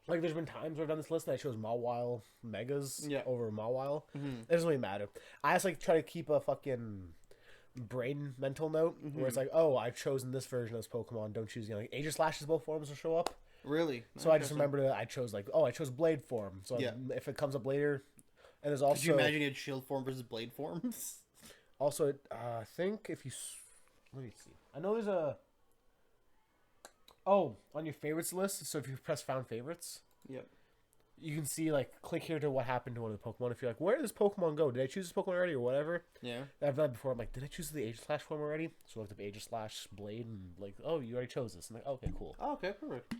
there's been times where I've done this list and I chose Mawile Megas over Mawile. It doesn't really matter. I just try to keep a fucking brain mental note where it's oh, I've chosen this version of this Pokemon. Don't choose Aegislash's both forms will show up. Really? So I just remember that I chose I chose Blade form. So if it comes up later. And there's also. Could you imagine it shield form versus blade forms? Also, I think if you. Let me see. I know there's a. Oh, on your favorites list. So if you press found favorites. Yep. You can see click here to what happened to one of the Pokemon. If you're where did this Pokemon go? Did I choose this Pokemon already or whatever? Yeah. I've done that before. I'm did I choose the Aegislash form already? So I looked up Aegislash Blade and oh, you already chose this. And okay, cool. Oh, okay, perfect. Cool.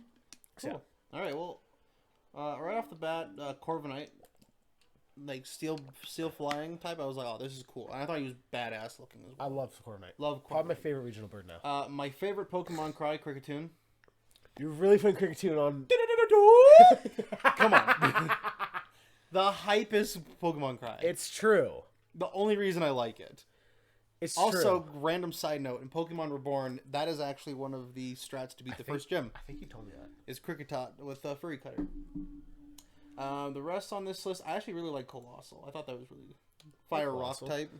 So, yeah. All right. Well, right off the bat, Corviknight. Steel flying type, I was like, oh, this is cool. And I thought he was badass looking as well. I love Corviknight. Love Corviknight. Probably my favorite regional bird now. My favorite Pokemon cry, Kricketune. You're really putting Kricketune on. Come on. The hypest Pokemon cry. It's true. The only reason I like it. It's also, true. random side note, in Pokemon Reborn, that is actually one of the strats to beat the first gym. I think you told me that. Is Kricketot with Furry Cutter. The rest on this list, I actually really like Colossal. I thought that was really fire rock type.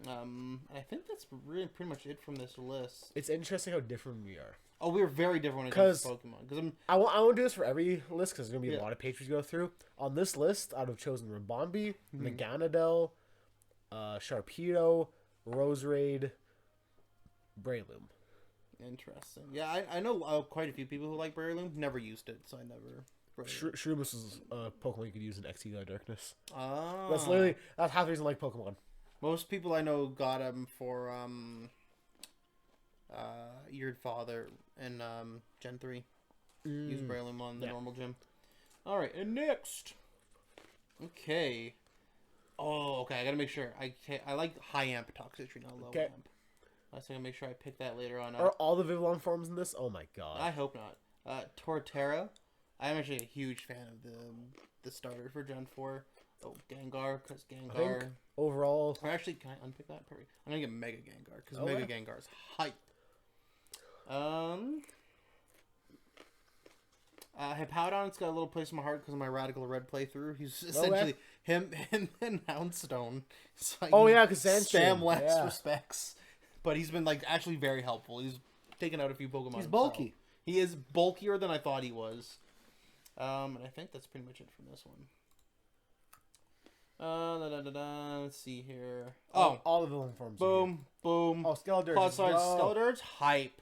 I think that's really pretty much it from this list. It's interesting how different we are. Oh, we're very different when it comes to Pokemon. Because I won't do this for every list because there's gonna be a lot of pages to go through. On this list, I'd have chosen Ribombee, Meganadel, Sharpedo, Roserade, Breloom. Interesting. Yeah, I know quite a few people who like Breloom. Never used it, so I never. Shroomus is a Pokemon you could use in XY Darkness. Oh. That's half the reason I like Pokemon. Most people I know got him for Eared Father and Gen 3. Use Breloom on the normal gym. Alright, and next. Okay. Oh, okay, I gotta make sure. I like high amp Toxicity, not low amp. I gotta make sure I pick that later on. Are all the Vivillon forms in this? Oh my god. I hope not. Torterra. I'm actually a huge fan of the starter for Gen 4. Oh, Gengar, because Gengar. I think overall. Or actually, can I unpick that? Perfect. I'm gonna get Mega Gengar because Mega Gengar is hype. Hippowdon's got a little place in my heart because of my Radical Red playthrough. He's essentially him and Houndstone. Because Sam lacks respects, but he's been actually very helpful. He's taken out a few Pokemon. He's bulky. He is bulkier than I thought he was. And I think that's pretty much it from this one. Let's see here. All the villain forms. Boom, boom. Oh, Skeledirge. Skeledirge, hype.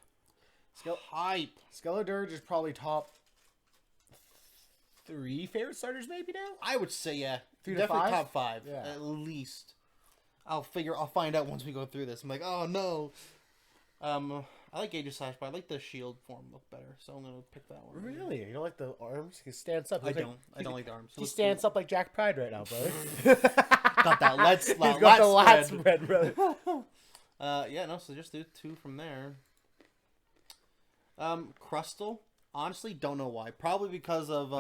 Hype. Skeledirge is probably top 3 favorite starters, maybe now. I would say yeah. 3 to Definitely 5? top 5 Yeah. at least. I'll find out once we go through this. I'm like, oh no. I like Aegis Slash, but I like the shield form look better, so I'm gonna pick that one. Really? You don't like the arms? He stands up. I don't like the arms. He stands up like Jack Pride right now, brother. Got that let's He's got the lat spread, brother. Yeah, no, so just do 2 from there. Crustle. Honestly, don't know why. Probably because of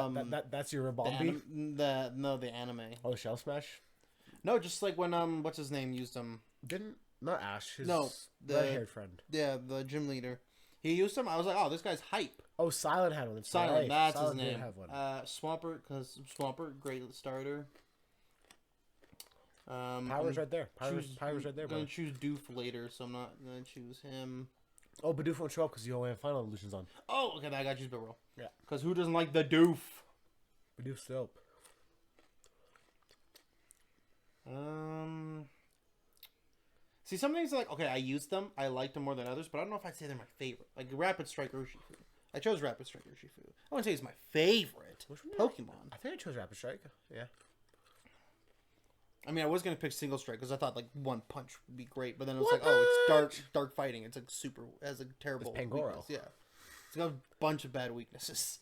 that's your Bombi? the anime. Oh, Shell Smash? No, just like when what's his name used him. Not Ash, his No, red-haired friend. Yeah, the gym leader. He used him. I was like, oh, this guy's hype. Oh, Silent had one. Silent, that's Silent his name. Have one. Swampert, because Swampert, great starter. Power's right there. Power's right there, I'm bro. gonna choose Doof later, so I'm not gonna choose him. Oh, Bidoof won't show up because you only have final illusions on. Oh, okay, then I gotta choose Bill. Yeah. Because who doesn't like the Doof? Bidoof's dope. See, some things like, okay, I used them, I liked them more than others, but I don't know if I'd say they're my favorite. Like Rapid Strike Urshifu. I chose Rapid Strike Urshifu. I wouldn't say it's my favorite Pokemon. I think I chose Rapid Strike. Yeah. I mean, I was gonna pick Single Strike because I thought like one punch would be great, but then it was like, oh, it's dark fighting. It's like super, it has a terrible It's Pangoro. weakness. Yeah, it's got a bunch of bad weaknesses.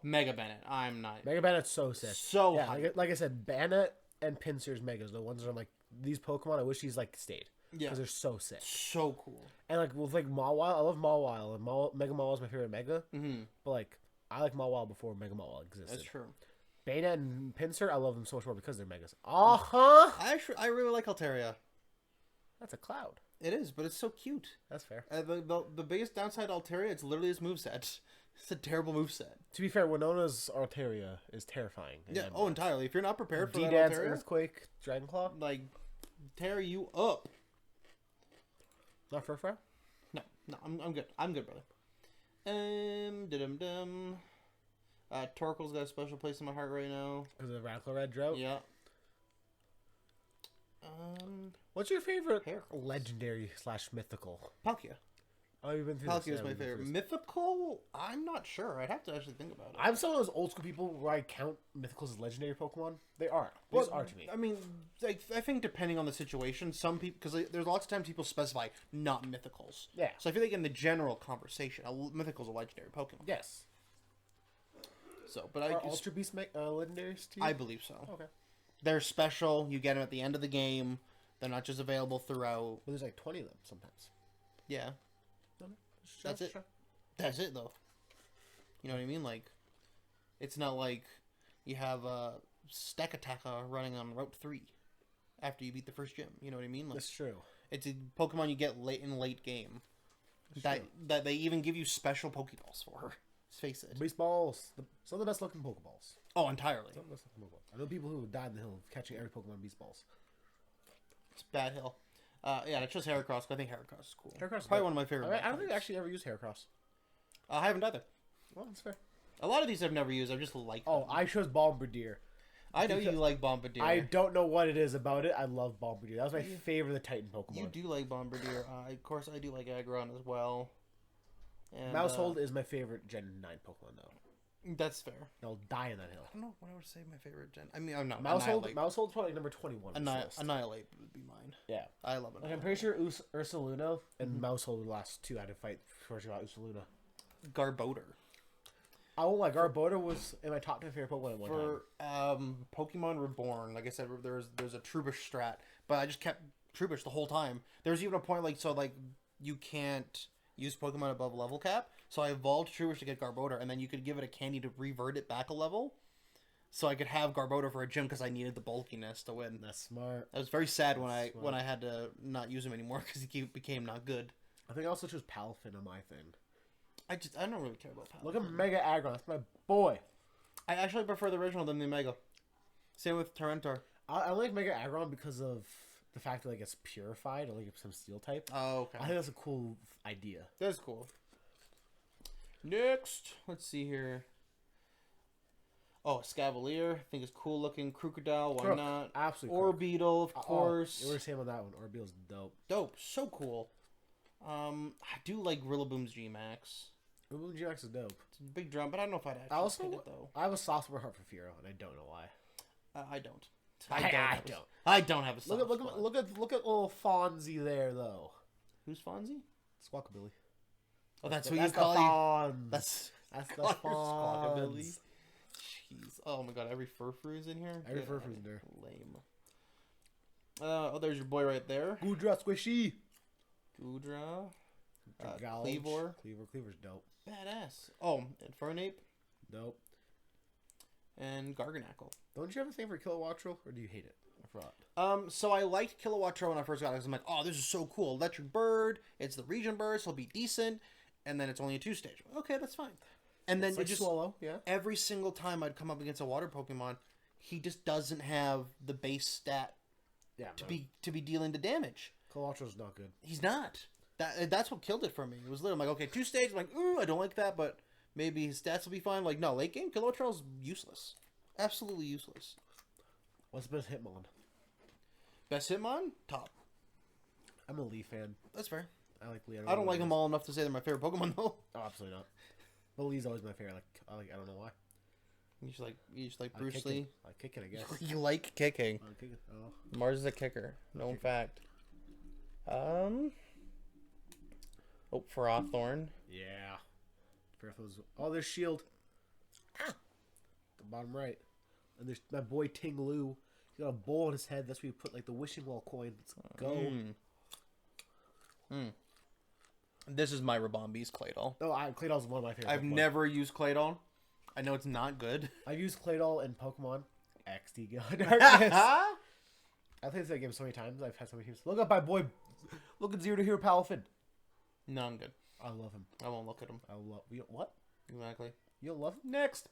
Mega Bennett. I'm not. Mega Bannett's so sick. So yeah, hype. like I said, Bannet and Pinsir's Megas, the ones that I'm like, these Pokemon, I wish these like stayed. Yeah, because they're so sick. So cool. And like with like Mawile, I love Mawile, and Mega Mawile is my favorite Mega. Mm-hmm. But like, I like Mawile before Mega Mawile existed. That's true. Bannet and Pinsir, I love them so much more because they're Megas. Uh-huh! I really like Altaria. That's a cloud. It is, but it's so cute. That's fair. The biggest downside to Altaria, it's literally its moveset. It's a terrible moveset. To be fair, Winona's Altaria is terrifying. Yeah, entirely. If you're not prepared for that D-Dance, Altaria, Earthquake, Dragonclaw? like, tear you up. Not Furfrou? No, I'm good. I'm good, brother. Torkoal's got a special place in my heart right now. Because of the Radical Red Drought? Yeah. What's your favorite legendary / mythical? Palkia. Oh, you've been through Palkia this. is my favorite. Mythical? I'm not sure. I'd have to actually think about it. I'm some of those old school people where I count mythicals as legendary Pokemon. They are. They just are to me. I mean, like, I think depending on the situation, some people, because there's lots of times people specify not mythicals. Yeah. So I feel like in the general conversation, a mythical's a legendary Pokemon. Yes. So, but Are Ultra Beast legendaries to you? I believe so. Okay. They're special. You get them at the end of the game. They're not just available throughout. Well, there's like 20 of them sometimes. Yeah. That's it. That's it, though. You know what I mean? Like, it's not like you have a Stakataka running on Route 3 after you beat the first gym. You know what I mean? Like, That's true. It's a Pokemon you get late game. That they even give you special Pokeballs for. Let's face it. Beast Balls. Some of the best looking Pokeballs. Oh, entirely. Some of the best looking Pokeballs. I know people who died in the hill catching every Pokemon Beast Balls. It's Bad Hill. Yeah, I chose Heracross. I think Heracross is cool. Heracross is probably good. one of my favorite. I don't think I actually ever used Heracross. I haven't either. Well, that's fair. A lot of these I've never used. I've just liked them. Oh, I chose Bombardier. I know you like Bombardier. I don't know what it is about it. I love Bombardier. That was my favorite of the Titan Pokemon. You do like Bombardier. Of course, I do like Aggron as well. And, Mousehold is my favorite Gen 9 Pokemon, though. That's fair. I'll die in that hill. I don't know what I would say my favorite Gen. I mean, I'm not Mousehold's probably like number 21. Annihilate would be mine. Yeah. I love it. Like, I'm pretty sure Ursaluna and Mousehold were the last two I had to fight before she got Ursaluna. Garbodor. I won't lie, Garbodor was in my top 10 favorite Pokemon at one time. Pokemon Reborn, like I said, there's a Trubbish strat, but I just kept Trubbish the whole time. There's even a point like you can't use Pokemon above level cap, so I evolved Trubbish to get Garbodor, and then you could give it a candy to revert it back a level, so I could have Garbodor for a gym because I needed the bulkiness to win. That's smart. I was very sad when I had to not use him anymore because he became not good. I think I also chose Palafin on my thing. I don't really care about Palafin. Look at Mega Aggron. That's my boy. I actually prefer the original than the Mega. Same with Tyranitar. I like Mega Aggron because of the fact that like it's purified and like some steel type. Oh, okay. I think that's a cool idea. That's cool. Next, let's see here. Oh, Scavalier. I think it's cool looking. Crocodile. Why Crook. not? Absolutely. Orbeetle, of course. You were saying on that one. Orbeetle's dope. Dope. So cool. I do like Rillaboom's G-Max. Rillaboom GX is dope. It's a big drum, but I don't know if I'd actually pick it, though. I have a soft spot heart for Fiero, and I don't know why. I don't. I don't have a soft spot. Look at little Fonzie there, though. Who's Fonzie? Squawkabilly. Oh, that's who you call Fonz. That's the Fonz. Jeez. Oh my god, every Furfroo's in here? Every Furfroo's in there. Lame. There's your boy right there. Goodra Squishy. Goodra. Gouge. Cleavor. Cleavor's dope. Badass. Oh, Infernape. Dope. And Garganackle. Don't you have a thing for Kilowattrel, or do you hate it? I forgot. So I liked Kilowattrel when I first got it because I'm like, oh, this is so cool. Electric Bird. It's the region bird, so it'll be decent. And then it's only a 2-stage. Okay, that's fine. And then it's like just Swallow, yeah. every single time I'd come up against a water Pokemon, he just doesn't have the base stat to be dealing the damage. Kilowattrel's not good. He's not. That's what killed it for me. It was literally like, okay, 2-stage. I'm like, ooh, I don't like that, but maybe his stats will be fine. Like, no, late game, Kilowattrel's useless. Absolutely useless. What's the best Hitmon? Best Hitmon? Top. I'm a Lee fan. That's fair. I like Lee. I don't like them all enough to say they're my favorite Pokemon, though. Oh, absolutely not. But Lee's always my favorite. I don't know why. You just like Bruce Lee? I kick it, I guess. You like kicking. I kick it. Oh. Mars is a kicker. Known fact. Oh, Ferrothorn. Yeah. Oh, there's Shield. Ah! The bottom right. And there's my boy Ting Lu. He's got a bowl on his head. That's where you put like the wishing well coin. Let's go. This is my Rabombi's Claydol. Oh, Claydol's one of my favorites. I've never used Claydol. I know it's not good. I've used Claydol in Pokemon XD Darkness. I played that game so many times. I've had so many teams. Look up my boy. Look at Zero to Hero Palafin. No, I'm good. I love him. I won't look at him. What? Exactly. You'll love him? Next.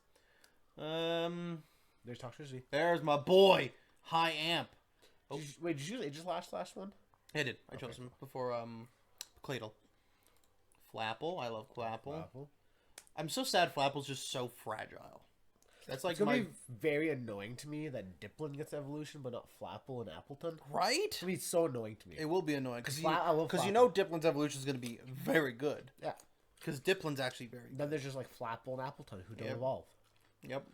There's Toxtricity. There's my boy. High Amp. Oh. Did you use it just last one? I did. I chose him before Claydol. Flapple. I love Flapple. I'm so sad Flapple's just so fragile. That's like it's gonna be very annoying to me that Dipplin gets evolution, but not Flapple and Appleton. Right? It's gonna be so annoying to me. It will be annoying because Because you know Dipplin's evolution is gonna be very good. Yeah. Because Dipplin's actually very good. Then there's just like Flapple and Appleton who don't evolve. Yep.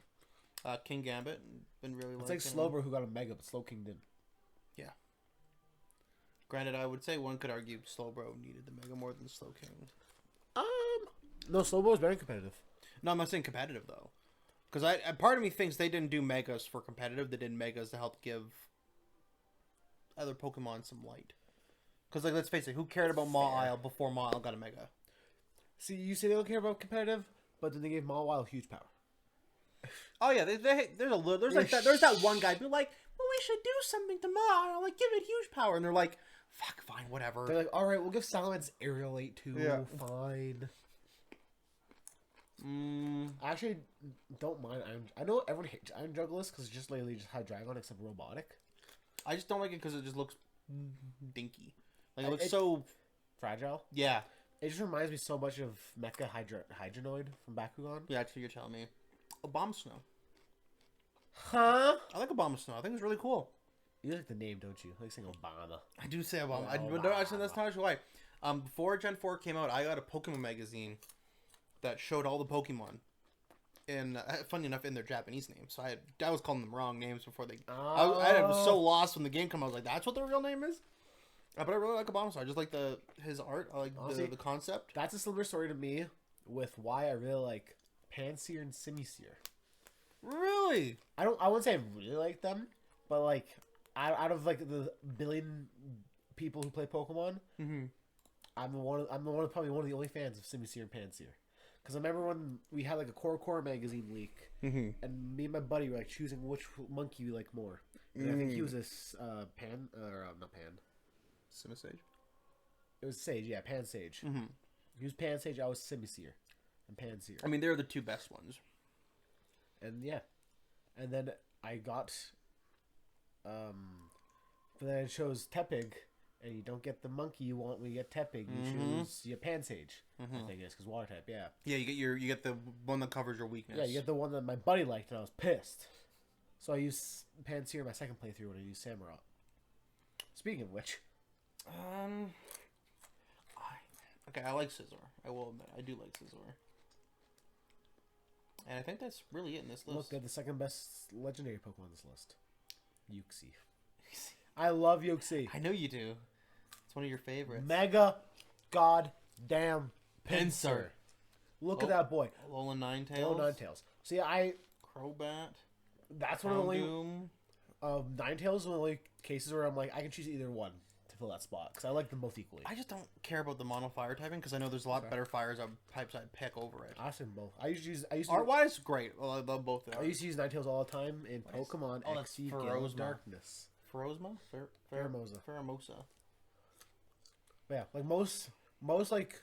King Gambit been really. It's like Slowbro who got a Mega, but Slowking didn't. Yeah. Granted, I would say one could argue Slowbro needed the Mega more than Slowking. No, Slowbro is very competitive. No, I'm not saying competitive though, because part of me thinks they didn't do Megas for competitive. They did Megas to help give other Pokemon some light. Because like, let's face it, who cared about Mawile before Mawile got a Mega? See, you say they don't care about competitive, but then they gave Mawile huge power. Oh yeah, there's that one guy who like, well, we should do something to Mawile, like give it huge power, and they're like, fuck, fine, whatever. They're like, all right, we'll give Salamence Aerialate too. Yeah. Fine. I actually don't mind. I know everyone hates Iron Jugglist because it's just literally just Hydreigon except robotic. I just don't like it because it just looks dinky. Like it looks so fragile. Yeah. It just reminds me so much of Mecha Hydronoid from Bakugan. Yeah, actually, you're telling me. Abomasnow. Huh? I like Abomasnow. I think it's really cool. You like the name, don't you? I like saying Obama. I do say Obama. Actually, that's not actually why. Before Gen 4 came out, I got a Pokemon magazine that showed all the Pokemon. And funny enough, in their Japanese names. So I was calling them wrong names before they... I was so lost when the game came out. I was like, that's what their real name is? But I really like Abomasnow. I just like his art. I like the concept. That's a similar story to me with why I really like Panseer and Simisear. Really? I wouldn't say I really like them, but like out of like the billion people who play Pokemon, I'm probably one of the only fans of Simisear and Panseer. Because I remember when we had like a Core magazine leak, and me and my buddy were like choosing which monkey we like more. And I think he was a not Pan. Simisage? It was Sage, yeah, Pansage. He was Pansage, I was Simisear. And Panseer. I mean, they're the two best ones. And yeah. And then I got... but then it shows Tepig, And you don't get the monkey you want when you get Tepig. You choose your Pansage. I think it is, because water type, yeah. Yeah, you get the one that covers your weakness. Yeah, you get the one that my buddy liked, and I was pissed. So I used Pansear in my second playthrough when I used Samurott. Speaking of which... Okay, I like Scizor. I will admit, I do like Scizor. And I think that's really it in this list. Look, they're the second best legendary Pokemon on this list. Uxie. I love Uxie. I know you do. It's one of your favorites. Mega goddamn Pinsir. Look at that boy. Alolan Ninetales. Alolan Ninetales. See, Crobat. That's one of the only... Ninetales is one of the only cases where I'm like, I can choose either one to fill that spot. Because I like them both equally. I just don't care about the mono fire typing because I know there's a lot better fires types I'd pick over it. I say both. I used to use... Art-wise, great. Well, I love both. I used to use Ninetales all the time in Pokemon XC Gale of Darkness. Pherozma? Pheromosa. But yeah, like most like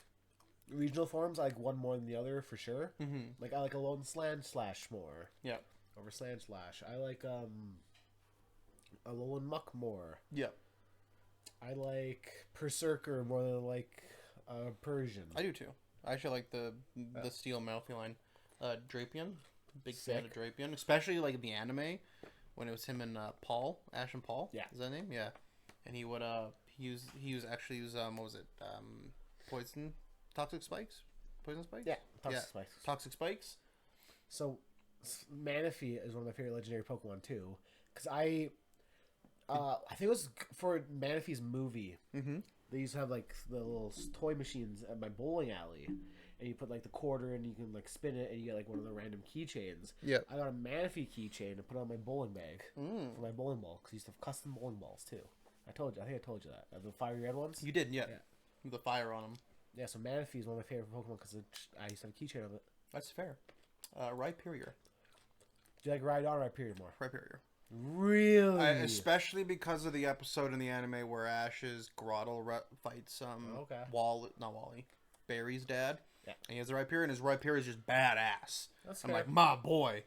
regional forms, I like one more than the other for sure. Like I like Alolan Slash more. Yeah. Over Slash. I like Alolan Muck more. Yeah. I like Berserker more than like Persian. I do too. I actually like the Steel Malphiline. Drapion. Big fan of Drapion. Especially like the anime. When it was him and Paul, Ash and Paul. Yeah. Is that name? Yeah. And he would he actually use what was it? Toxic spikes? Poison spikes? Yeah, Toxic Spikes. Toxic spikes. So Manaphy is one of my favorite legendary Pokemon too. Because I think it was for Manaphy's movie. They used to have like the little toy machines at my bowling alley. And you put like the quarter and you can like spin it and you get like one of the random keychains. Yeah. I got a Manaphy keychain to put on my bowling bag for my bowling ball because I used to have custom bowling balls too. I think I told you that. The fiery red ones. You did, yeah. With the fire on them. Yeah, so Manaphy is one of my favorite Pokemon because I used to have a keychain of it. That's fair. Rhyperior. Do you like Rhydon or Rhyperior more? Rhyperior. Really? Especially because of the episode in the anime where Ash's Grottle fights Barry's dad. Yeah. And he has the Rhyperior, and his Rhyperior is just badass. That's I'm fair. like, my boy.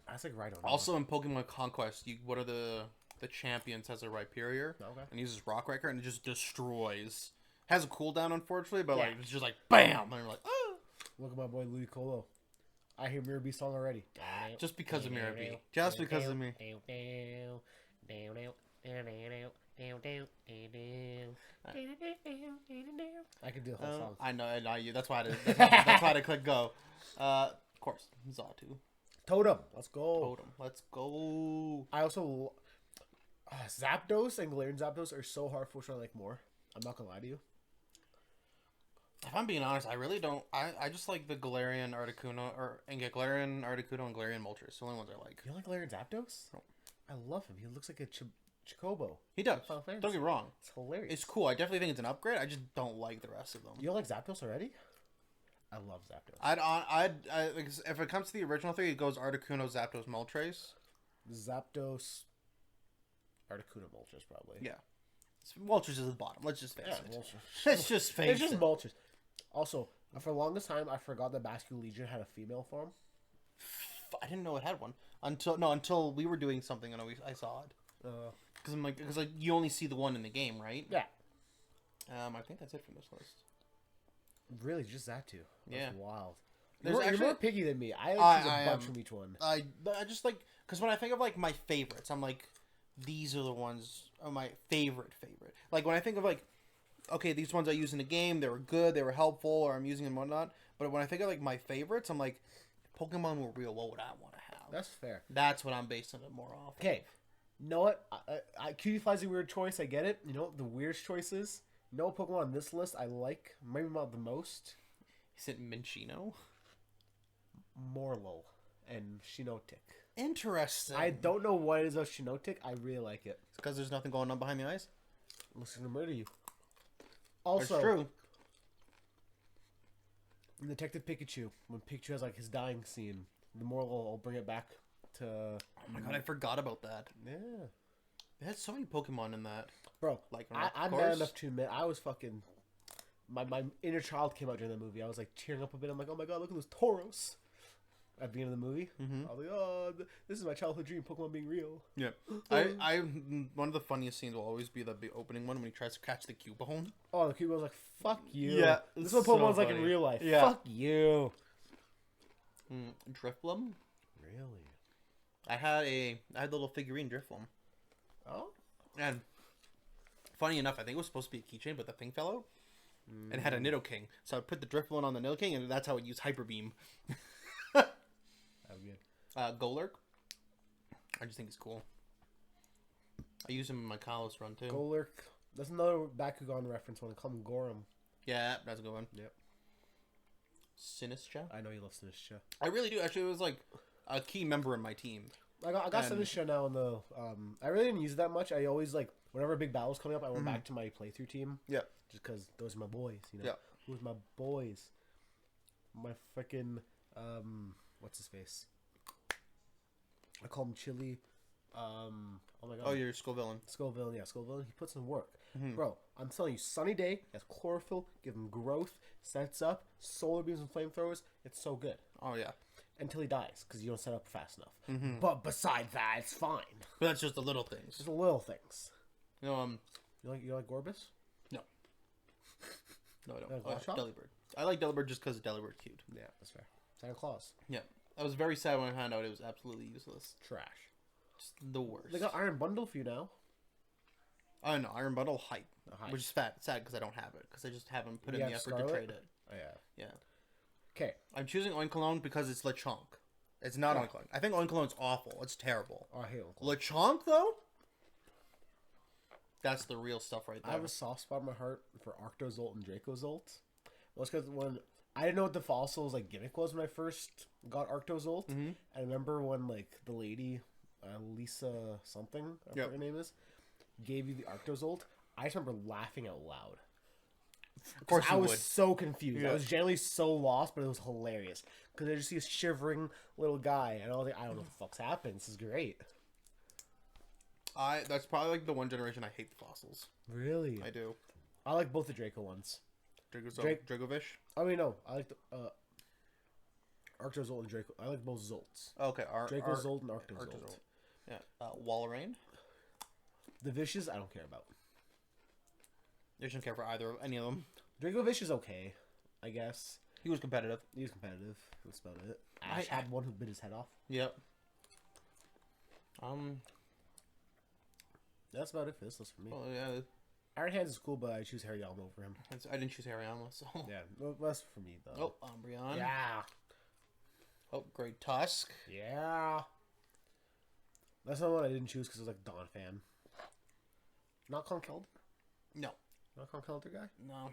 That's like Rhydon. Also in Pokemon Conquest, one of the champions has a Rhyperior. Okay. And he uses Rock Riker, and it just destroys. Has a cooldown, unfortunately, but like it's just like BAM! And you're like, oh! Look at my boy Ludicolo. I hear Mirror B song already. Just because of Mirror B. Just because of me. I can do the whole song. I know you. That's why I click go. Of course, Xatu. Totem. Let's go. Let's go. I also Zapdos and Galarian Zapdos are so hard for which one I like more. I'm not gonna lie to you. If I'm being honest, I really don't. I just like the Galarian Articuno Galarian Articuno and Galarian Moltres. The only ones I like. You don't like Galarian Zapdos? No. I love him. He looks like a Chocobo. He does. Don't get me wrong. It's hilarious. It's cool. I definitely think it's an upgrade. I just don't like the rest of them. You don't like Zapdos already? I love Zapdos. I'd if it comes to the original three, it goes Articuno, Zapdos, Moltres. Zapdos, Articuno, Moltres, probably. Yeah. Moltres is at the bottom. Let's just face it. Moltres. Let's just face it. It's just Moltres. Also, for the longest time, I forgot that Basculin Legion had a female form. I didn't know it had one until we were doing something and I saw it. Because you only see the one in the game, right? Yeah. I think that's it from this list. Really, just that two? That's wild. You're more picky than me. I like a bunch from each one. I just like because when I think of like my favorites, I'm like, these are the ones are my favorite. Like when I think of like, okay, these ones I use in the game, they were good, they were helpful, or I'm using them and whatnot. But when I think of like my favorites, I'm like, Pokemon were real. What would I want to have? That's fair. That's what I'm basing it more off. Okay, you know what? Cutify's a weird choice. I get it. You know what the weirdest choice is? You know what Pokemon on this list I like maybe not the most? Is it Minchino? Morlul and Shinotic. Interesting. I don't know what it is about Shinotic. I really like it. It's because there's nothing going on behind the eyes? Looks gonna murder you. Also, that's true. In Detective Pikachu, when Pikachu has like his dying scene, the Morlul will bring it back to... Oh my god, I forgot about that. Yeah. They had so many Pokemon in that. Bro, I'm man enough to admit, I was fucking... My inner child came out during the movie. I was like tearing up a bit. I'm like, oh my god, look at those Tauros. at the end of the movie. Mm-hmm. I was like, oh, this is my childhood dream, Pokemon being real. Yeah. I one of the funniest scenes will always be the big opening one when he tries to catch the Cubone. Oh, the Cubo's like, fuck you. Yeah, This is what so Pokemon's like in funny. real life. Yeah. Fuck you. Drifblim? Really? I had the little figurine Drifblim. Oh? And funny enough, I think it was supposed to be a keychain, but the thing fell out. And it had a Nidoking. So I put the Drifblim on the Nidoking, and that's how it used Hyper Beam. That'd be good. Golurk. I just think it's cool. I use him in my Kalos run, too. Golurk. That's another Bakugan reference when I call him Gorum. Yeah, that's a good one. Yep. Sinistra? I know you love Sinistra. I really do. Actually, it was like a key member in my team. I got Sinistra now in the... I really didn't use it that much. I always, like, whenever a big battle's coming up, I went back to my playthrough team. Yeah. Just because those are my boys, you know? Yeah. Who's my boys? My freaking... what's his face? I call him Chili. Oh my god. Oh, you're Scoville. Scoville, yeah, Scoville. He puts in work. Mm-hmm. Bro, I'm telling you, sunny day, he has chlorophyll, give him growth, sets up, solar beams and flamethrowers. It's so good. Oh, yeah. Until he dies, because you don't set up fast enough. Mm-hmm. But besides that, it's fine. But that's just the little things. Just the little things. You know, You like Gorbis? No, I don't. Glashop? Delibird. I like Delibird just because Delibird's cute. Yeah, that's fair. Santa Claus. Yeah. I was very sad when I found out it was absolutely useless. Trash. Just the worst. They got Iron Bundle for you now. Oh, no. Iron Bundle hype. Hype. Which is sad because I don't have it. Because I just haven't put in You the have effort to Scarlet? trade it. Oh, yeah. Yeah. Okay. I'm choosing Oinkologne because it's Lechonk. It's not Yeah. Oinkologne. I think Oinkologne's awful. It's terrible. Oh, I hate Uncle. Lechonk, though? That's the real stuff right there. I have a soft spot in my heart for Arctozolt and Dracozolt. Well, it's because when I didn't know what the fossils like gimmick was when I first got Arctozolt. Mhm. I remember when like the lady, Lisa something, I forget her name is, gave you the Arctozolt. I just remember laughing out loud. Of course I you was would. so confused. Yeah. I was generally so lost, but it was hilarious because I just see a shivering little guy, and I was like, I don't know what the fuck's happening. This is great. That's probably like the one generation I hate the fossils. Really? I do. I like both the Draco ones. Dragovish? I mean, no, I like the Arctozolt and Draco. I like both Zolts. Okay, Dracozolt and Arctozolt. Yeah. Walrein? The Vicious, I don't care about. You shouldn't care for any of them. Dracovish is okay, I guess. He was competitive. He was competitive. That's about it. Ash had one who bit his head off. Yep. That's about it for this list for me. Well, yeah. Iron Hands is cool, but I choose Hariyama over him. I didn't choose Hariyama, so. Yeah, well, that's for me, though. Oh, Umbreon. Yeah. Oh, Great Tusk. Yeah. That's not one I didn't choose because I was like Dawn fan. Not Conkeldurr? No. Not Conkeldurr guy? No.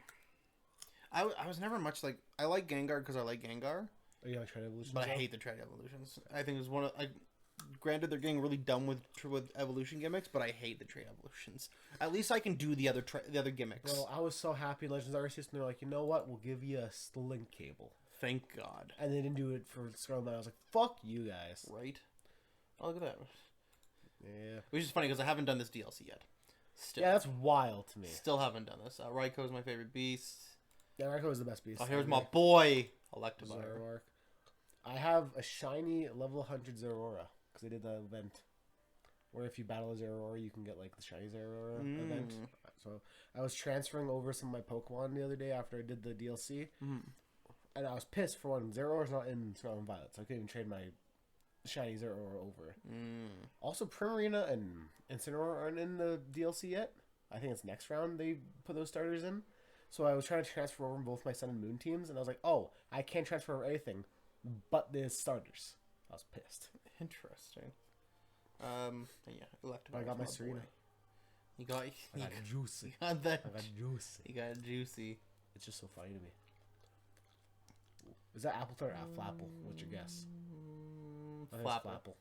I was never much like... I like Gengar because I like Gengar. Oh, you like Trade Evolutions? But I hate the trade evolutions. I think it's one of... Granted, they're getting really dumb with evolution gimmicks, but I hate the trade evolutions. At least I can do the other gimmicks. Bro, I was so happy in Legends Arceus, and they're like, you know what? We'll give you a link cable. Thank God. And they didn't do it for Scarlet Knight. I was like, fuck you guys. Right? Oh, look at that. Yeah. Which is funny because I haven't done this DLC yet. Still. Yeah, that's wild to me. Still haven't done this. Raikou is my favorite beast. Yeah, Raikou is the best beast. Oh, here's my boy, Electivire. Zoroark. I have a shiny level 100 Zeraora because they did the event where if you battle a Zeraora, you can get like the shiny Zeraora event. So I was transferring over some of my Pokemon the other day after I did the DLC, and I was pissed for one. Zeraora's not in Scarlet and Violet, so I couldn't even trade my shiny Zeraora over. Also, Primarina and Incineroar aren't in the DLC yet. I think it's next round they put those starters in. So I was trying to transfer over both my Sun and Moon teams, and I was like, oh, I can't transfer over anything but the starters. I was pissed. Interesting. Yeah, Electivire. I got my Serena. You got juicy. You got that. I got juicy. You got juicy. It's just so funny to me. Is that Appletun or Flapple? What's your guess? I think it's Flapple. Flapple.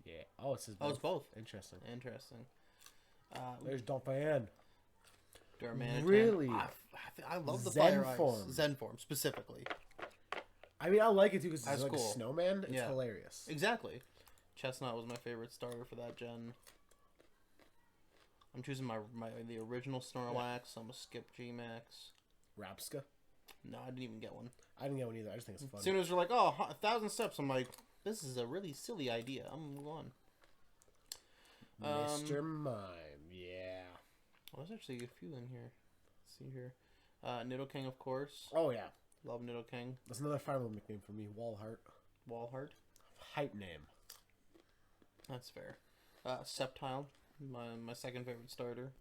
Yeah. Oh, it says both. Oh, it's both. Interesting. Interesting. There's Donphan. Darmanitan. Really? I love the Zen Fire Ice. form. Zen form, specifically. I mean, I like it too because it's That's like cool. a snowman. It's Yeah. hilarious. Exactly. Chestnut was my favorite starter for that gen. I'm choosing the original Snorlax. I'm gonna skip G-Max. Rapska. No, I didn't even get one. I didn't get one either. I just think it's fun. As soon as you're like, oh, 1,000 steps, I'm like, this is a really silly idea. I'm going. Mr. Mime, yeah. Well, there's actually a few in here. Let's see here. Nidoking, of course. Oh, yeah. Love Nidoking. That's another Fire Emblem nickname for me. Wallheart. Wallheart. Hype name. That's fair. Sceptile. My second favorite starter.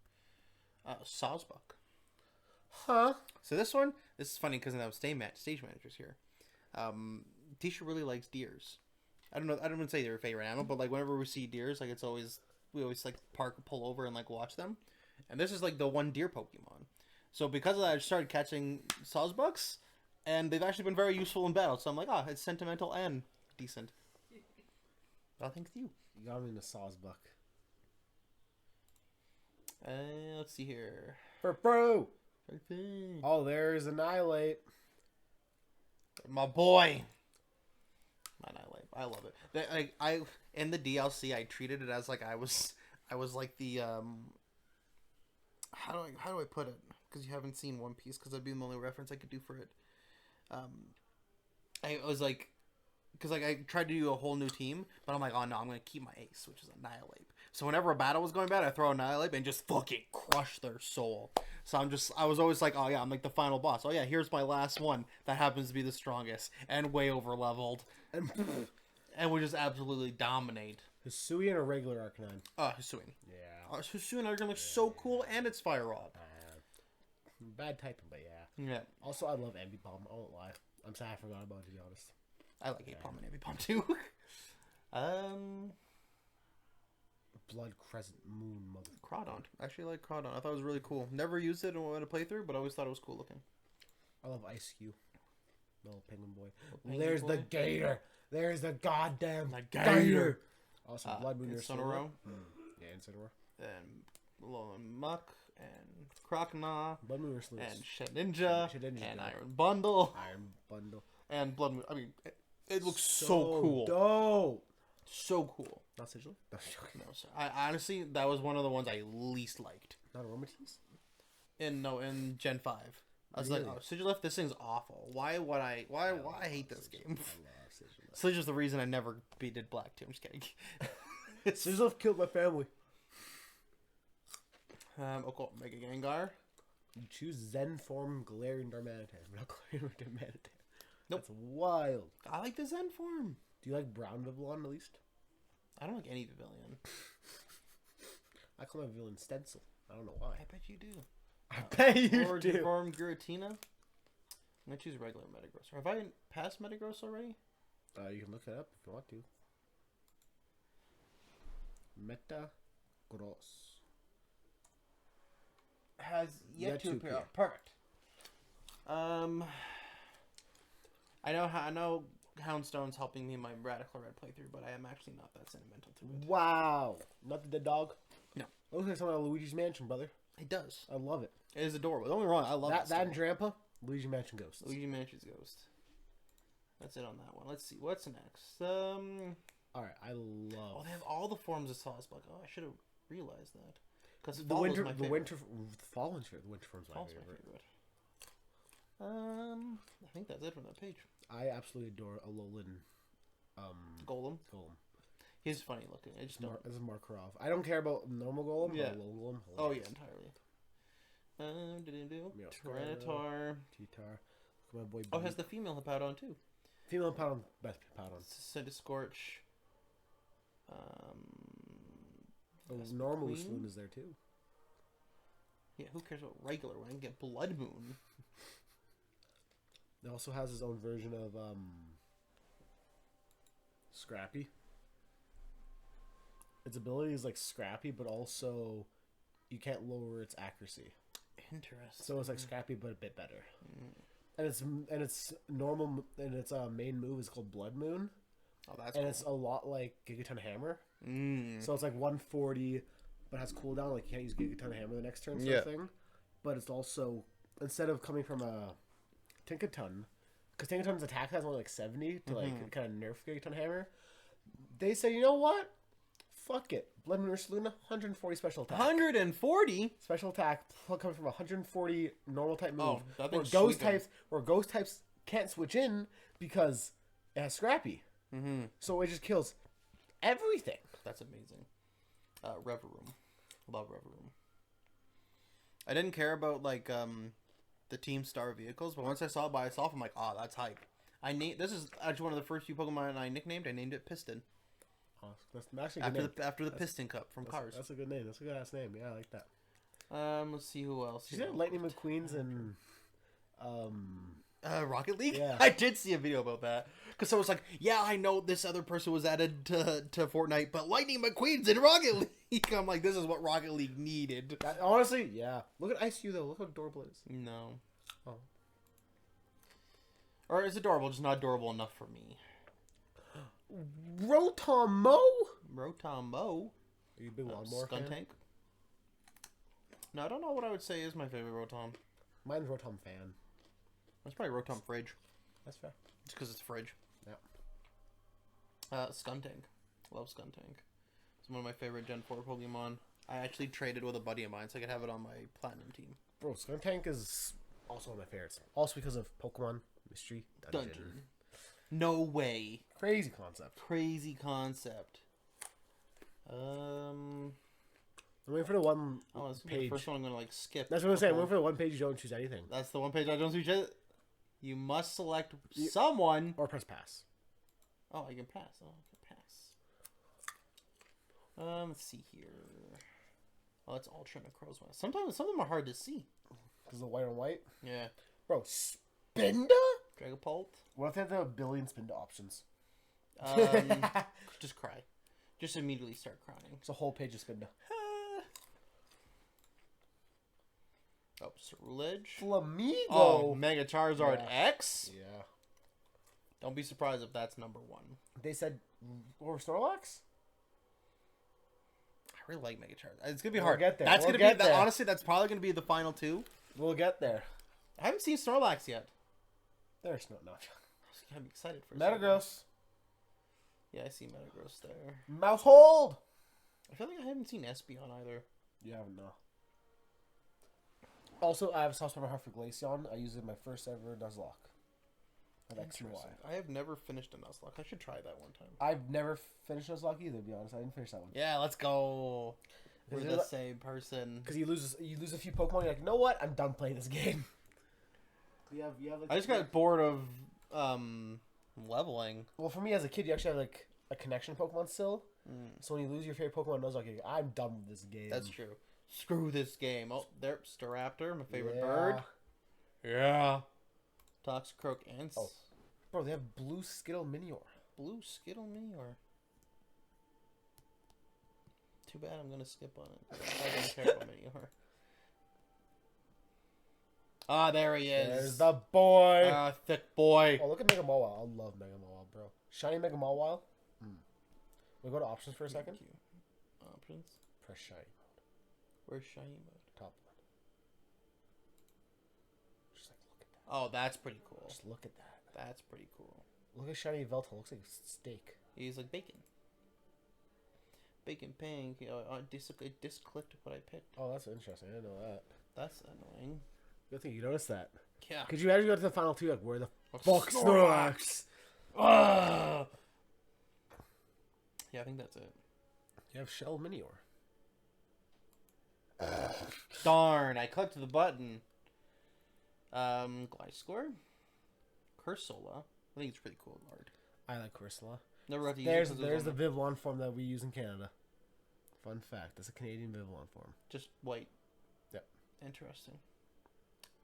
Sawsbuck. Huh? So this is funny because I have stage managers here. Tisha really likes deers. I don't want to say they're her favorite animal, but like whenever we see deers, like we always like pull over and like watch them. And this is like the one deer Pokemon. So because of that, I started catching Sawsbucks, and they've actually been very useful in battle. So I'm like, it's sentimental and decent. Well, thanks to you. You got me in the Sawsbuck. Let's see here. Bro. Oh, there's Annihilate. My boy. Annihilate. I love it. I in the DLC, I treated it as like I was like the how do I put it? Because you haven't seen One Piece, because that'd be the only reference I could do for it. I was like, because like I tried to do a whole new team, but I'm like, oh no, I'm gonna keep my ace, which is Annihilate. So whenever a battle was going bad, I throw Annihilate and just fucking crush their soul. So I was always like, oh yeah, I'm like the final boss. Oh yeah, here's my last one that happens to be the strongest and way over leveled, and we just absolutely dominate. Hisui and a regular Arcanine. Hisuian. Yeah. Hisuian Arcanine looks so cool, and it's Fire Rod. Bad typing, but yeah. Yeah. Also, I love Ambipom. I won't lie. I'm sad I forgot about it, to be honest. I like Apom and Ambipom too. Blood Crescent Moon, mother. Crawdon. Actually, I like Crawdon. I thought it was really cool. Never used it in a playthrough, but I always thought it was cool looking. I love Ice Cube. Little penguin boy. Penguin There's boy. the gator. There's the goddamn gator. Also, Blood Moon. Incineroar. Yeah, Incineroar. And Muck. And Croconaw. Blood Moon or Sleuth. And Shedinja. Shedinja's And good. Iron Bundle. Iron Bundle. And Blood Moon. I mean, it looks so cool. Dope. So cool. Not Sigil? No, I'm joking. No, sir. I honestly, that was one of the ones I least liked. Not Aromatisse? In Gen 5. I was Really? like, Sigilif, this thing's awful. Why I hate this game? I love Sigil. Sigil's the reason I never did Black 2. I'm just kidding. Sigil killed my family. Okay, Mega Gengar. You choose Zen form Galarian Darmanitan. Not Galarian Darmanitan. Nope. That's wild. I like the Zen form. Do you like Brown Vivillon at least? I don't like any Pavilion. I call my Vivillon Stencil. I don't know why. I bet you do. I bet you Origin do. form Giratina. I'm gonna choose regular Metagross. Have I passed Metagross already? You can look it up if you want to. Metagross. Has yet to appear. appear. Perfect. I know Houndstone's helping me in my Radical Red playthrough, but I am actually not that sentimental to it. Wow. Not the dead dog? No. Looks like something out of Luigi's Mansion, brother. It does. I love it. It is adorable. Don't get me wrong, I love That and still. Drampa, Luigi Mansion Ghosts. Luigi Mansion's Ghost. That's it on that one. Let's see. What's next? Alright, I love... Oh, they have all the forms of Sawsbuck. Oh, I should have realized that. Because the winter fall one's here. The winter form's my Fall's my favorite. favorite. I think that's it from that page. I absolutely adore Alolan Golem. Golem. He's funny looking. I just don't. This is Markarov. I don't care about normal Golem, Yeah. but Alolan Golem. Oh yeah, entirely. Tyranitar. T-Tar. Look at my boy. Oh, has the female Hippowdon too. Female Hippowdon, best Hippowdon. Scorch. Normal Queen? Swoon is there too. Yeah, who cares about regular when I can get Blood Moon? It also has his own version of Scrappy. Its ability is like Scrappy, but also you can't lower its accuracy. Interesting. So it's like Scrappy, but a bit better. And its normal and its main move is called Blood Moon. Oh, that's and cool. it's a lot like Gigaton Hammer. Mm. So it's like 140, but has cooldown. Like you can't use Gigaton Hammer the next turn, sort of thing. But it's also instead of coming from a Tinkaton, because Tinkaton's attack has only like 70 to like kind of nerf Gigaton Hammer. They say, you know what? Fuck it. Blood Moon Ursaluna, 140 special attack. 140? Special attack coming from 140 normal type move. Oh, that where thing's ghost types can't switch in because it has Scrappy. Mm-hmm. So it just kills everything. That's amazing. Reverum. Love Reverum. I didn't care about like the Team Star vehicles, but once I saw it by itself, I'm like, oh, that's hype. This is actually one of the first few Pokemon I nicknamed. I named it Piston. Oh, that's actually a good name. After the Piston Cup from Cars. That's a good name. That's a good ass name. Yeah, I like that. Let's see who else. Did you see Lightning McQueen's and Rocket League? Yeah. I did see a video about that. Because someone was like, yeah, I know this other person was added to Fortnite, but Lightning McQueen's in Rocket League. I'm like, this is what Rocket League needed. Honestly, yeah. Look at ICU, though. Look how adorable it is. No. Oh. Or is adorable, just not adorable enough for me. Rotom-Mo? Rotom-Mo? Are you a big lawnmower fan? Skuntank? No, I don't know what I would say is my favorite Rotom. Mine's Rotom fan. That's probably Rotom Fridge. That's fair. Just because it's Fridge. Yeah. Skuntank. Love Skuntank. It's one of my favorite Gen 4 Pokemon. I actually traded with a buddy of mine so I could have it on my Platinum team. Bro, Skuntank is also one of my favorites. Also because of Pokemon Mystery Dungeon. No way. Crazy concept. Crazy concept. I'm waiting for the one this page. The first one I'm going to like skip. That's what I'm saying. I'm waiting for the one page you don't choose anything. That's the one page I don't choose anything. You must select someone. Or press pass. Oh, I can pass. Oh, I can pass. Let's see here. Oh, that's Ultra Necrozma. Sometimes some of them are hard to see. Because the white on white? Yeah. Bro, Spinda? Dragapult? What if they have a billion Spinda options? Just cry. Just immediately start crying. It's a whole page of Spinda. Oh, Ceruledge. Flamigo. Oh, Mega Charizard X? Yeah. Don't be surprised if that's number 1. They said, or Snorlax? I really like Mega Charizard. It's going to be hard. Get there. That's going to be, honestly, that's probably going to be the final 2. We'll get there. I haven't seen Snorlax yet. There's no. I'm excited for Metagross. Yeah, I see Metagross there. Mousehold. I feel like I haven't seen Espeon either. You haven't, no. Also, I have a soft spot in my heart for Glaceon. I used it in my first ever Nuzlocke. I have never finished a Nuzlocke. I should try that one time. I've never finished Nuzlocke either, to be honest. I didn't finish that one. Yeah, let's go. We're the same person. Because you lose a few Pokemon, you're like, you know what? I'm done playing this game. You have like, I just got bored of leveling. Well, for me as a kid, you actually have like a connection Pokemon still. So when you lose your favorite Pokemon Nuzlocke, you're like, I'm done with this game. That's true. Screw this game. Oh, there, Staraptor, my favorite bird. Yeah. Toxicroak Ants. Oh. Bro, they have Blue Skittle Minior. Blue Skittle Minior. Too bad I'm going to skip on it. I don't care about Minior. Ah, there he is. There's the boy. Ah, thick boy. Oh, look at Mega Mawile. I love Mega Mawile, bro. Shiny Mega Mawile. We go to options for a second. Thank you. Options. Press shiny. Where's shiny mode? Top one. Just like look at that. Oh, that's pretty cool. Just look at that. That's pretty cool. Look at shiny Velton. Looks like steak. He's like bacon. Bacon pink. It disclicked what I picked. Oh, that's interesting. I didn't know that. That's annoying. Good thing you noticed that. Yeah. Could you imagine go to the final 2? Like, where the fuck Snorlax? Ugh. Yeah, I think that's it. You have Shell Minior. Darn, I clicked the button. Gliscor? Cursola. I think it's pretty cool art. I like Corsola. Never got to use it. There's the Vivillon form that we use in Canada. Fun fact. That's a Canadian Vivillon form. Just white. Yep. Interesting.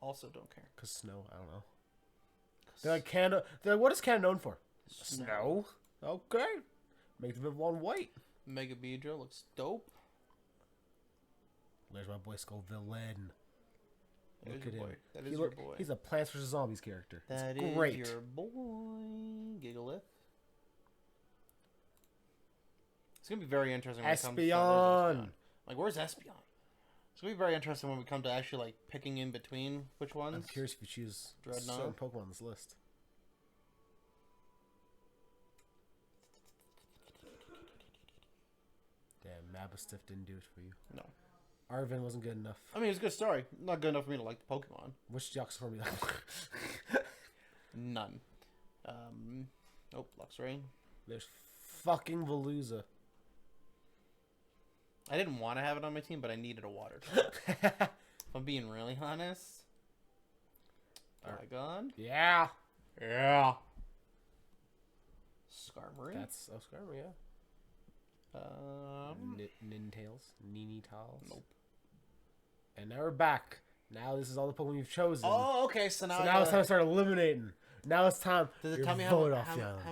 Also don't care. Because snow, I don't know. They're like Canada. They're like, what is Canada known for? Snow. Okay. Make the Vivillon white. Mega Beedrill looks dope. There's my boy Scovillain. Look at him. That is your boy. He's a Plants vs. Zombies character. That is great. Your boy. Gigalith. It's going to be very interesting when it comes to Espeon. Like, where's Espeon? It's going to be very interesting when we come to actually, like, picking in between which ones. I'm curious if you choose Dreadnought. certain Pokemon on this list. Mabastiff didn't do it for you. No. Arvin wasn't good enough. I mean, it's a good story. Not good enough for me to like the Pokemon. Which Deoxys form you like? None. Oh, Luxray. There's fucking Veluza. I didn't want to have it on my team, but I needed a water type. If I'm being really honest. Dragon. Yeah. Yeah. Skarmory. That's Skarmory, yeah. Ninetales. Ninetales. Nope. And now we're back. Now this is all the Pokemon you've chosen. Oh, okay. So now it's time to start eliminating. Now it's time. Does it tell me how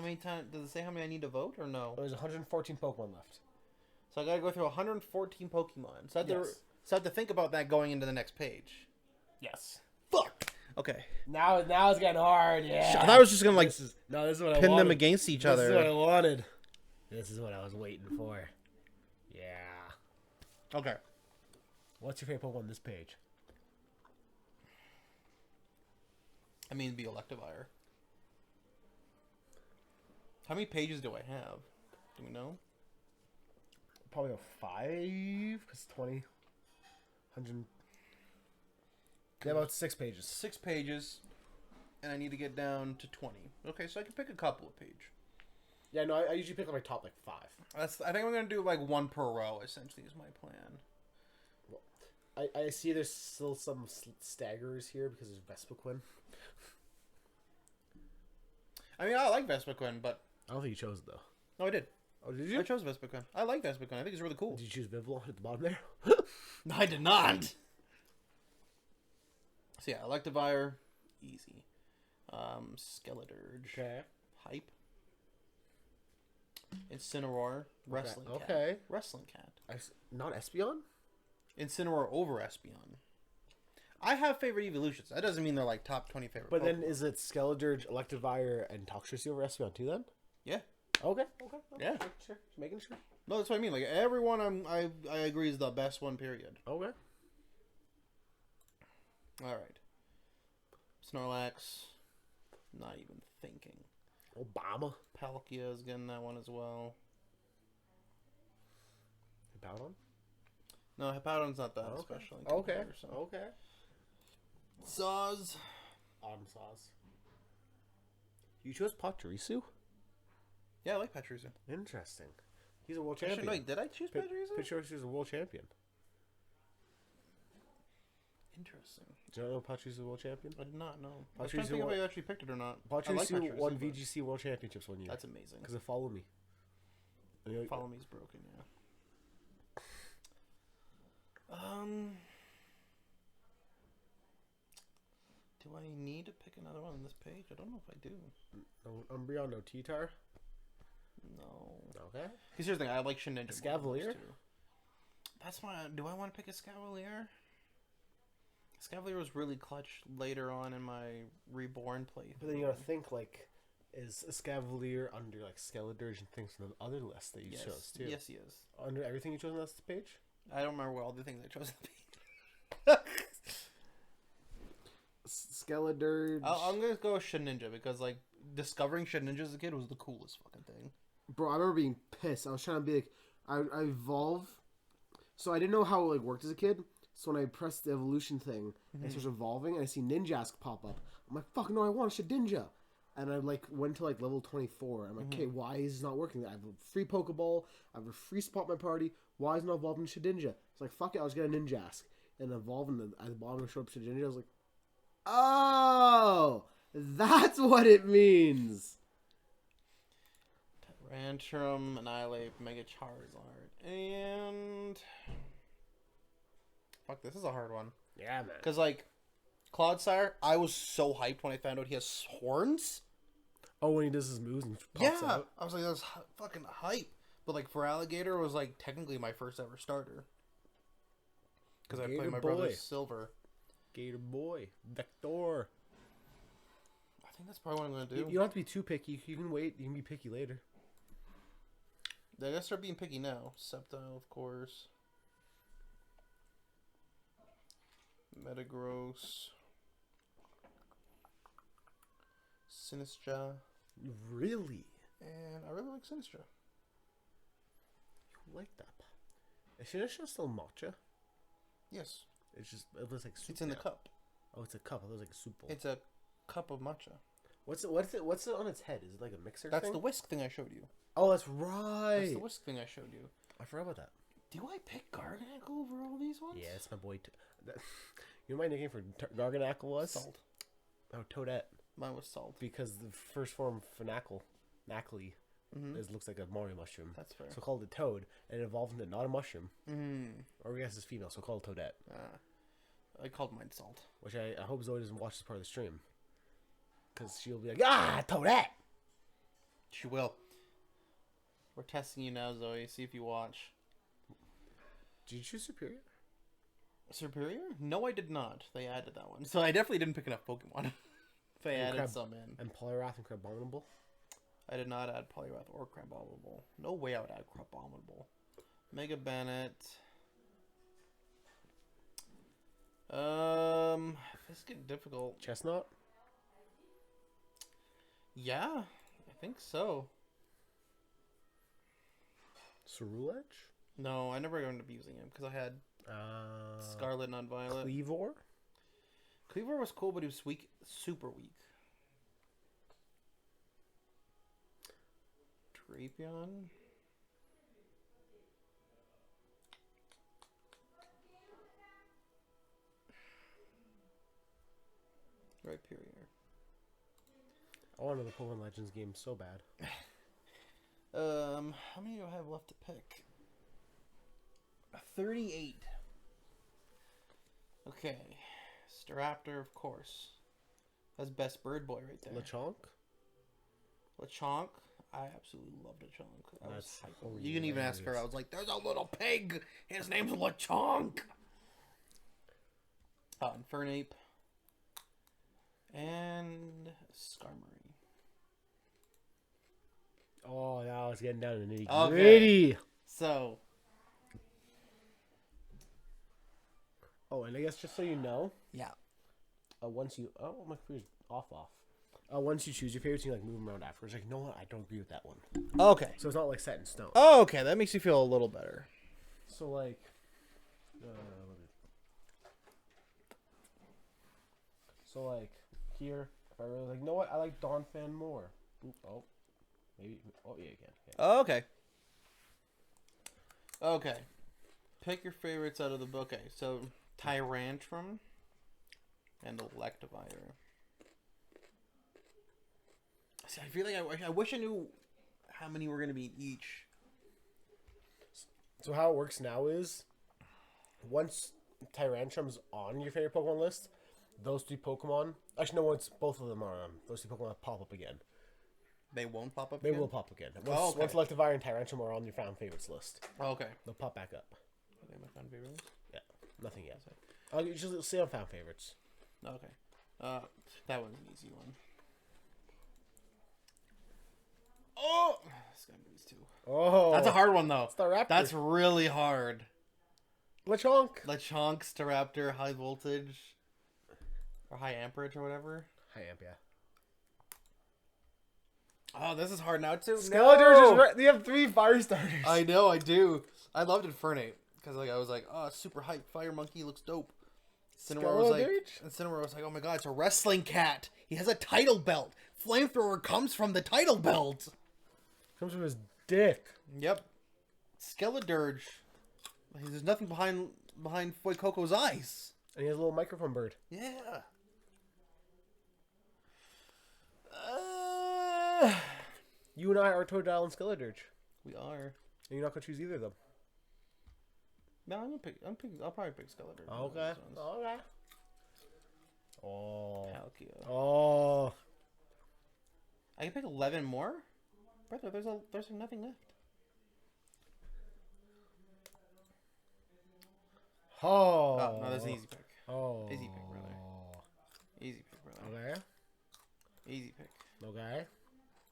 many times? Does it say how many I need to vote or no? There's 114 Pokemon left. So I gotta go through 114 Pokemon. So I have to think about that going into the next page. Yes. Fuck. Okay. Now it's getting hard. Yeah. I thought I was just gonna like this is what pin I them against each other. This is what I wanted. This is what I was waiting for. Yeah. Okay. What's your favorite Pokemon on this page? I mean, it'd be Electivire. How many pages do I have? Do we know? Probably a 5, because 20. 100. Yeah, about 6 pages. 6 pages, and I need to get down to 20. Okay, so I can pick a couple of page. Yeah, no, I usually pick up my top, 5. I think I'm going to do, one per row, essentially, is my plan. I see there's still some staggerers here because there's Vespiquen. I mean, I like Vespiquen, but... I don't think you chose it, though. No, I did. Oh, did you? I chose Vespiquen. I like Vespiquen. I think it's really cool. Did you choose Vivillon at the bottom there? No, I did not. So, yeah, Electivire, easy. Skeledirge. Okay. Hype. Incineroar, Wrestling Cat. Okay. Wrestling Cat. Not Espeon? Incineroar over Espeon. I have favorite evolutions. That doesn't mean they're top 20 favorite But Pokemon. then is it Skeledirge, Electivire, and Toxtricity over Espeon too then? Yeah. Okay. Yeah. Sure. Just making sure. No, that's what I mean. Everyone I agree is the best one, period. Okay. Alright. Snorlax. Not even thinking. Obama. Palkia is getting that one as well. Hippowdon? No, Hippowdon's not that special. Okay. So. Okay. Saws. Autumn Saws. You chose Pachirisu? Yeah, I like Pachirisu. Interesting. He's a world champion. Wait, did I choose Pachirisu? Pachirisu is a world champion. Interesting. Do you know Pachirisu is a world champion? I did not know. I was trying to think if I actually picked it or not. Pachirisu won VGC World Championships one year. That's amazing. Because it followed me. Follow me's broken, yeah. Do I need to pick another one on this page? I don't know if I do. No Umbreon, no T-Tar? No. Okay. Because here's the thing, I like Shedinja. Scavalier? That's why. Do I want to pick a Scavalier? Scavalier was really clutch later on in my Reborn playthrough. But then you gotta think, is Scavalier under, Skeledirge and things from the other list that you chose, too? Yes, he is. Under everything you chose on this page? I don't remember what all the things I chose on the page. Skeledirge. I'm gonna go with Shedinja because discovering Shedinja as a kid was the coolest fucking thing. Bro, I remember being pissed. I was trying to be I evolve. So I didn't know how it worked as a kid. So when I pressed the evolution thing, and it starts evolving, and I see Ninjask pop up. I'm like, fuck no, I want a Shedinja. And I went to level 24. I'm like, okay, why is this not working? I have a free Pokeball. I have a free spot in my party. Why is it not evolving to Shedinja? It's like, fuck it, I'll just get a Ninjask. And evolving at the bottom show up Shedinja. I was like, oh, that's what it means. Tyrantrum, Annihilate, Mega Charizard, and fuck, this is a hard one. Yeah, man. Because Clodsire, I was so hyped when I found out he has horns. Oh, when he does his moves and pops out. I was like, that's fucking hype. But for Alligator, it was technically my first ever starter. Because I played my brother's Silver. Gator Boy. Vector. I think that's probably what I'm going to do. You don't have to be too picky. You can wait. You can be picky later. I gotta start being picky now. Sceptile, of course. Metagross. Sinistra. Really? And I really like Sinistra. You like that? Is Shinichiro still matcha? Yes. It looks like soup. It's in the now. cup. Oh, it's a cup. It looks like a soup bowl. It's a cup of matcha. What's it on its head? Is it like a mixer That's thing? the whisk thing I showed you. Oh, that's right. That's the whisk thing I showed you. I forgot about that. Do I pick Garganacl over all these ones? Yeah, it's my boy. You know what my nickname for Garganacl was? Salt. Oh, Toadette. Mine was Salt. Because the first form, Finacly, looks like a Mario mushroom. That's fair. So called a toad, and it evolved into not a mushroom. Or I guess it's female, so called Toadette. I called mine Salt. Which I hope Zoe doesn't watch this part of the stream. Because she'll be like, Toadette! She will. We're testing you now, Zoe. See if you watch. Did you choose Superior? Superior? No, I did not. They added that one. So I definitely didn't pick enough Pokemon. They added some in. And Poliwrath and Crabominable? I did not add Poliwrath or Crabominable. No way I would add Crabominable. Mega Bennett. This is getting difficult. Chestnut? Yeah, I think so. Cerulege? No, I never ended up using him because I had Scarlet, not Violet. Cleavor? Cleavor was cool, but he was weak, super weak. Drapion. Rhyperior. I want another Pokemon Legends game so bad. How many do I have left to pick? 38. Okay. Staraptor, of course. That's best bird boy right there. Lechonk? Lechonk. I absolutely loved Lechonk. I was That's hyped. You can even ask her. I was like, there's a little pig. His name's Lechonk. Infernape. And Skarmory. Oh, now it's getting down to the nitty Okay. gritty. So. Oh, and I guess just so you know. Yeah. Once you... Oh, my computer's off. Once you choose your favorites, you can, like, move them around afterwards. Like, you know what? I don't agree with that one. Okay. So it's not, like, set in stone. Oh, okay. That makes you feel a little better. So, like... here, if I really like, you know what? I like Donphan more. Oop, oh. Maybe... Oh, yeah, again. Okay. Oh, okay. Okay. Pick your favorites out of the book. Okay, so Tyrantrum and Electivire. See, I feel like I wish I knew how many were going to be in each. So how it works now is, once Tyrantrum's on your favorite Pokemon list, those three Pokemon... Actually, no, once both of them are on, those two Pokemon pop up again. They won't pop up They again? will pop again. Once Electivire and Tyrantrum are on your found favorites list. Oh, okay. They'll pop back up. Are they my found favorites? Yeah, nothing yet. I'll usually see on found favorites. Okay. That one's an easy one. Oh! Skymovies too. Oh! That's a hard one, though. Staraptor. That's really hard. Lechonk. Lechonk, Staraptor, High Voltage, or High Amperage, or whatever. High Amp, yeah. Oh, this is hard now, too. Skeletor, they have 3 fire starters. I know, I do. I loved Infernape. Because I was like, oh, super hype. Fire Monkey looks dope. Cinnamorough was like, oh my god, it's a wrestling cat. He has a title belt. Flamethrower comes from the title belt. Comes from his dick. Yep. Skeledirge. There's nothing behind Fuecoco's eyes. And he has a little microphone bird. Yeah. You and I are Totodile and Skeledirge. We are. And you're not going to choose either of them. No, I'll probably pick Skeledirge. Okay. Okay. Oh. Palkia. Oh. I can pick 11 more? Brother, there's nothing left. Oh. Oh, no, that's an easy pick. Oh. Easy pick, brother. Easy pick, brother. Okay. Easy pick. Okay.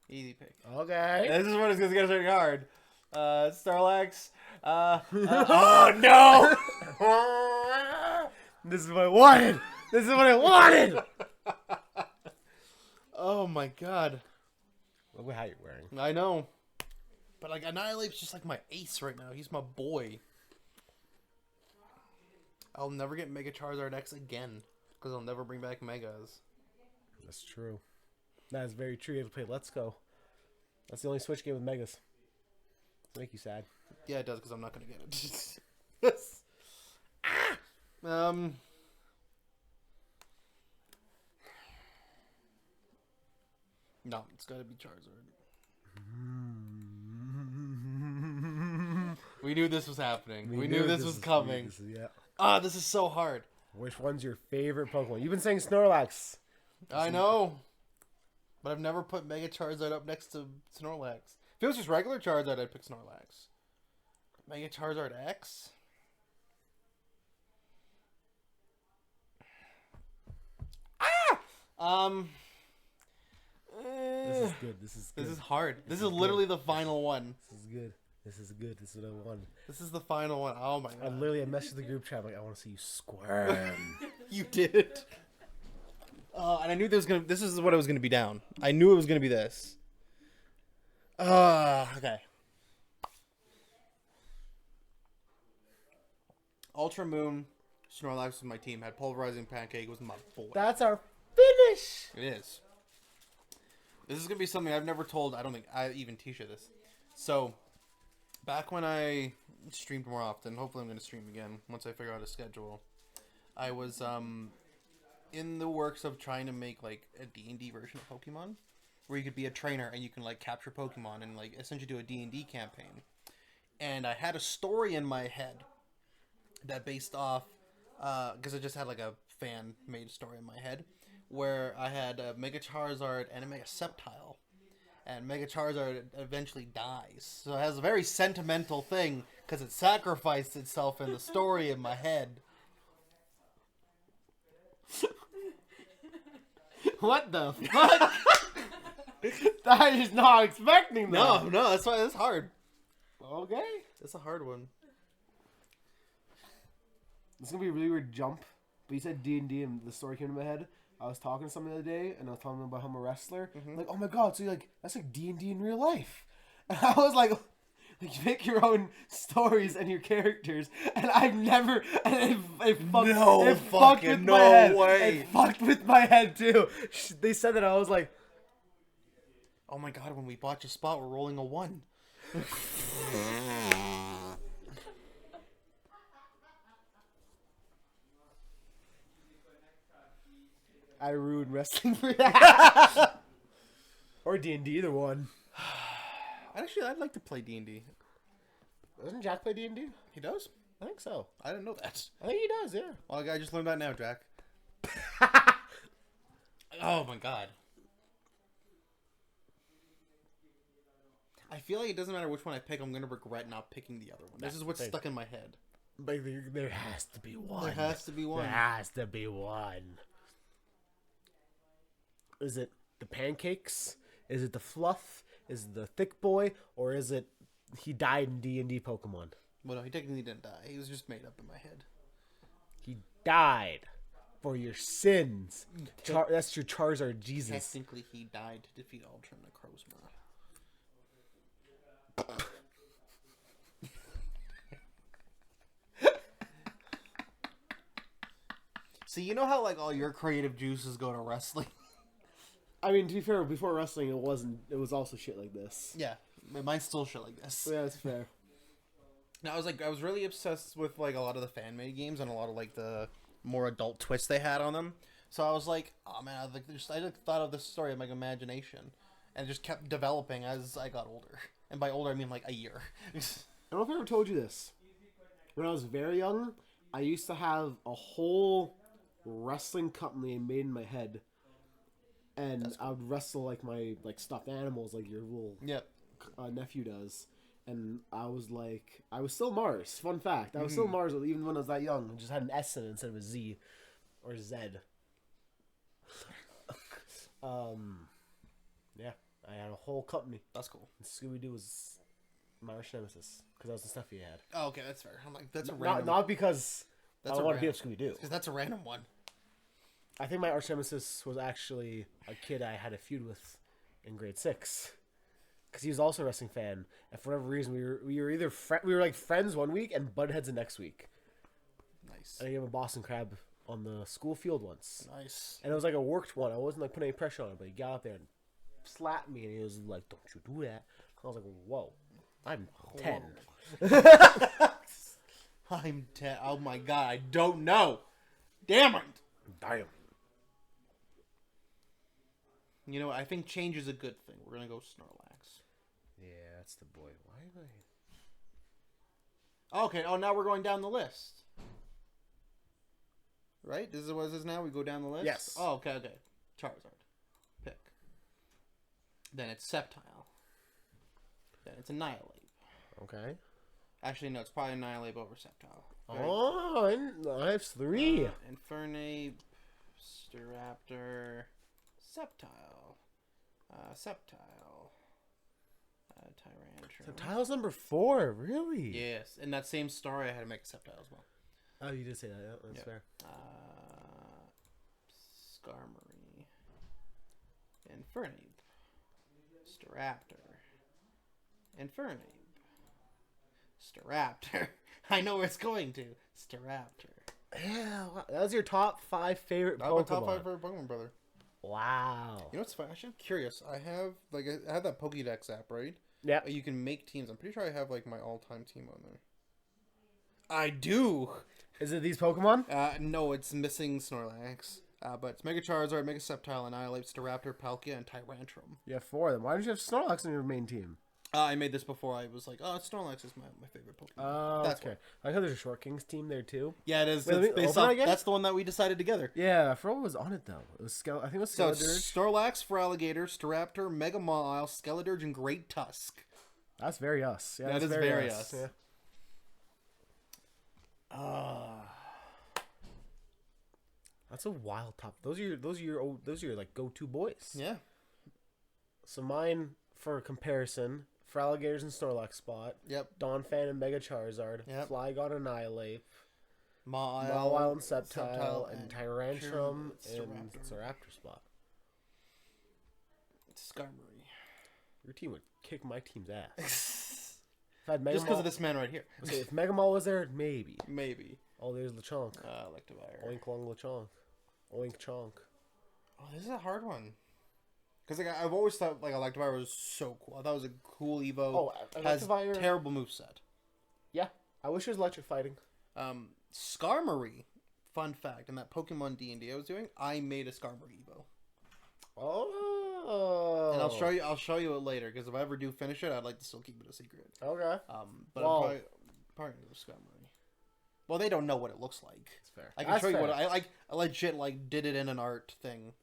Easy pick. Okay. This is what it's going to get hard. Starlax. Oh, no! This is what I wanted. This is what I wanted. Oh, my God. Look what hat you're wearing. I know. But, like, Annihilate's just like my ace right now. He's my boy. I'll never get Mega Charizard X again because I'll never bring back Megas. That's true. That is very true. You have to play Let's Go. That's the only Switch game with Megas. It'll make you sad. Yeah, it does because I'm not gonna get it. Yes. No, it's gotta be Charizard. We knew this was happening. We knew this was coming. Yeah. This is so hard. Which one's your favorite Pokemon? You've been saying Snorlax. I know. But I've never put Mega Charizard up next to Snorlax. If it was just regular Charizard, I'd pick Snorlax. Mega Charizard X? This is good. This is good. This is hard. This is literally the final one. This is good. This is good. This is what I want. This is the final one. Oh my god. I messaged the group chat like, I want to see you squirm. You did. And I knew this is what it was gonna be down. I knew it was gonna be this. Okay. Ultra Moon, Snorlax was my team. Had Pulverizing Pancake was my boy. That's our finish. It is. This is gonna be something I've never told. I don't think I even Tisha this. So, back when I streamed more often, hopefully I'm gonna stream again once I figure out a schedule. I was in the works of trying to make like a D&D version of Pokemon, where you could be a trainer and you can like capture Pokemon and like essentially do a D&D campaign. And I had a story in my head that based off because I just had like a fan made story in my head where I had a Mega Charizard and a Mega Sceptile, and Mega Charizard eventually dies. So it has a very sentimental thing because it sacrificed itself in the story in my head. What the fuck? I was not expecting that. No, that's why it's hard. Okay. It's a hard one. This is gonna be a really weird jump. But you said D&D and the story came to my head. I was talking to someone the other day and I was telling them about how I'm a wrestler. Like, oh my god, so you're like, that's like D&D in real life. And I was like you make your own stories and your characters, and I've never, and it fucked with my head. It fucked with my head too. They said that I was like, oh my god, when we botch a spot, we're rolling a 1. I ruined wrestling for that. Or D&D, either one. Actually, I'd like to play D&D. Doesn't Jack play D&D? He does? I think so. I didn't know that. I think he does, yeah. Well, I just learned that now, Jack. Oh my god. I feel like it doesn't matter which one I pick, I'm going to regret not picking the other one. This is what's stuck in my head. But there has to be one. There has to be one. There has to be one. Is it the pancakes? Is it the fluff? Is it the thick boy? Or is it he died in D&D Pokemon? Well, no, he technically didn't die. He was just made up in my head. He died for your sins. That's your Charizard Jesus. Technically, he died to defeat Ultra Necrozma. See, you know how like all your creative juices go to wrestling? I mean, to be fair, before wrestling, it wasn't. It was also shit like this. Yeah, mine's still shit like this. Yeah, that's fair. Now, I was really obsessed with like a lot of the fan made games and a lot of like the more adult twists they had on them. So I was like, oh man, I thought of this story in my imagination, and it just kept developing as I got older. And by older, I mean like a year. I don't know if I ever told you this. When I was very young, I used to have a whole wrestling company made in my head, and cool. I would wrestle like my stuffed animals, like your little nephew does. And I was still Mars. Fun fact, I was still Mars even when I was that young. I just had an S in it instead of a Z or Z. Yeah, I had a whole company. That's cool. And Scooby-Doo was my arch nemesis because that was the stuff he had. Oh, okay, that's fair. I'm like, that's a random. Not because I don't want to be up Scooby-Doo. Because that's a random one. I think my arch nemesis was actually a kid I had a feud with in grade 6. Because he was also a wrestling fan, and for whatever reason, we were either we were like friends one week and buttheads the next week. Nice. And I gave him a Boston Crab on the school field once. Nice. And it was like a worked one. I wasn't like putting any pressure on it, but he got out there and slapped me, and he was like, "Don't you do that." I was like, "Whoa, I'm 10." I'm 10. Oh my god, I don't know. Damn it. Damn. You know what? I think change is a good thing. We're gonna go Snorlax. Yeah, that's the boy. Why am Okay. Oh, now we're going down the list. Right? This is what it is now. We go down the list. Yes. Oh, okay. Okay. Charizard. Pick. Then it's Sceptile. Then it's Annihilate. Okay. Actually, no. It's probably Annihilate over Sceptile. Oh, I have 3. Infernape, Staraptor, Sceptile, Tyrantrum. So tile's number 4, really? Yes, in that same story, I had to make a Sceptile as well. Oh, you did say that. Yeah, that's fair. Skarmory, Infernape, Staraptor, Staraptor. I know where it's going to. Staraptor. Yeah, wow. That was your top 5 favorite Pokemon. That was my top 5 favorite Pokemon, brother. Wow. You know what's funny? Actually, I'm curious. I have that Pokédex app, right? Yeah. You can make teams. I'm pretty sure I have like my all-time team on there. I do. Is it these Pokemon? No, it's missing Snorlax. But it's Mega Charizard, Mega Sceptile, Annihilate, Staraptor, Palkia, and Tyrantrum. You have 4 of them. Why did you have Snorlax on your main team? I made this before. I was like, oh, Snorlax is my favorite Pokemon. Oh, That's okay. why. I like how there's a Short Kings team there too. Yeah, it is. Wait, It's based off, again? that's the one that we decided together. Yeah, I forgot what was on it though. It was I think it was So it's Skeledirge. Snorlax, Feraligatr, Staraptor, Mega Mawile, Skeledirge, and Great Tusk. That's very us. Yeah, That that's is very us. Yeah. That's a wild top. Those are your like go-to boys. Yeah. So mine, for comparison, Feraligatrs and Snorlax spot. Yep. Donphan and Mega Charizard. Yep. Flygon, Annihilate. Mawile, and Sceptile, and Tyrantrum and Staraptor. Staraptor spot. Skarmory. Your team would kick my team's ass. If I had Mega Just because Mall- of this man right here. So if Mega Mall was there, maybe. Maybe. Oh, there's Lechonk. Electivire. Oink Long Lechonk. Oink Chonk. Oh, this is a hard one. Because like, I've always thought like Electivire was so cool. I thought it was a cool Evo. Oh, has Electivire. terrible moveset. Yeah, I wish it was electric fighting. Skarmory. Fun fact: in that Pokemon D&D I was doing, I made a Skarmory Evo. Oh. And I'll show you it later because if I ever do finish it, I'd like to still keep it a secret. Okay. But Well- I'm probably gonna go Skarmory. Well, they don't know what it looks like. That's fair. I can That's show you fair. what I legit like did it in an art thing,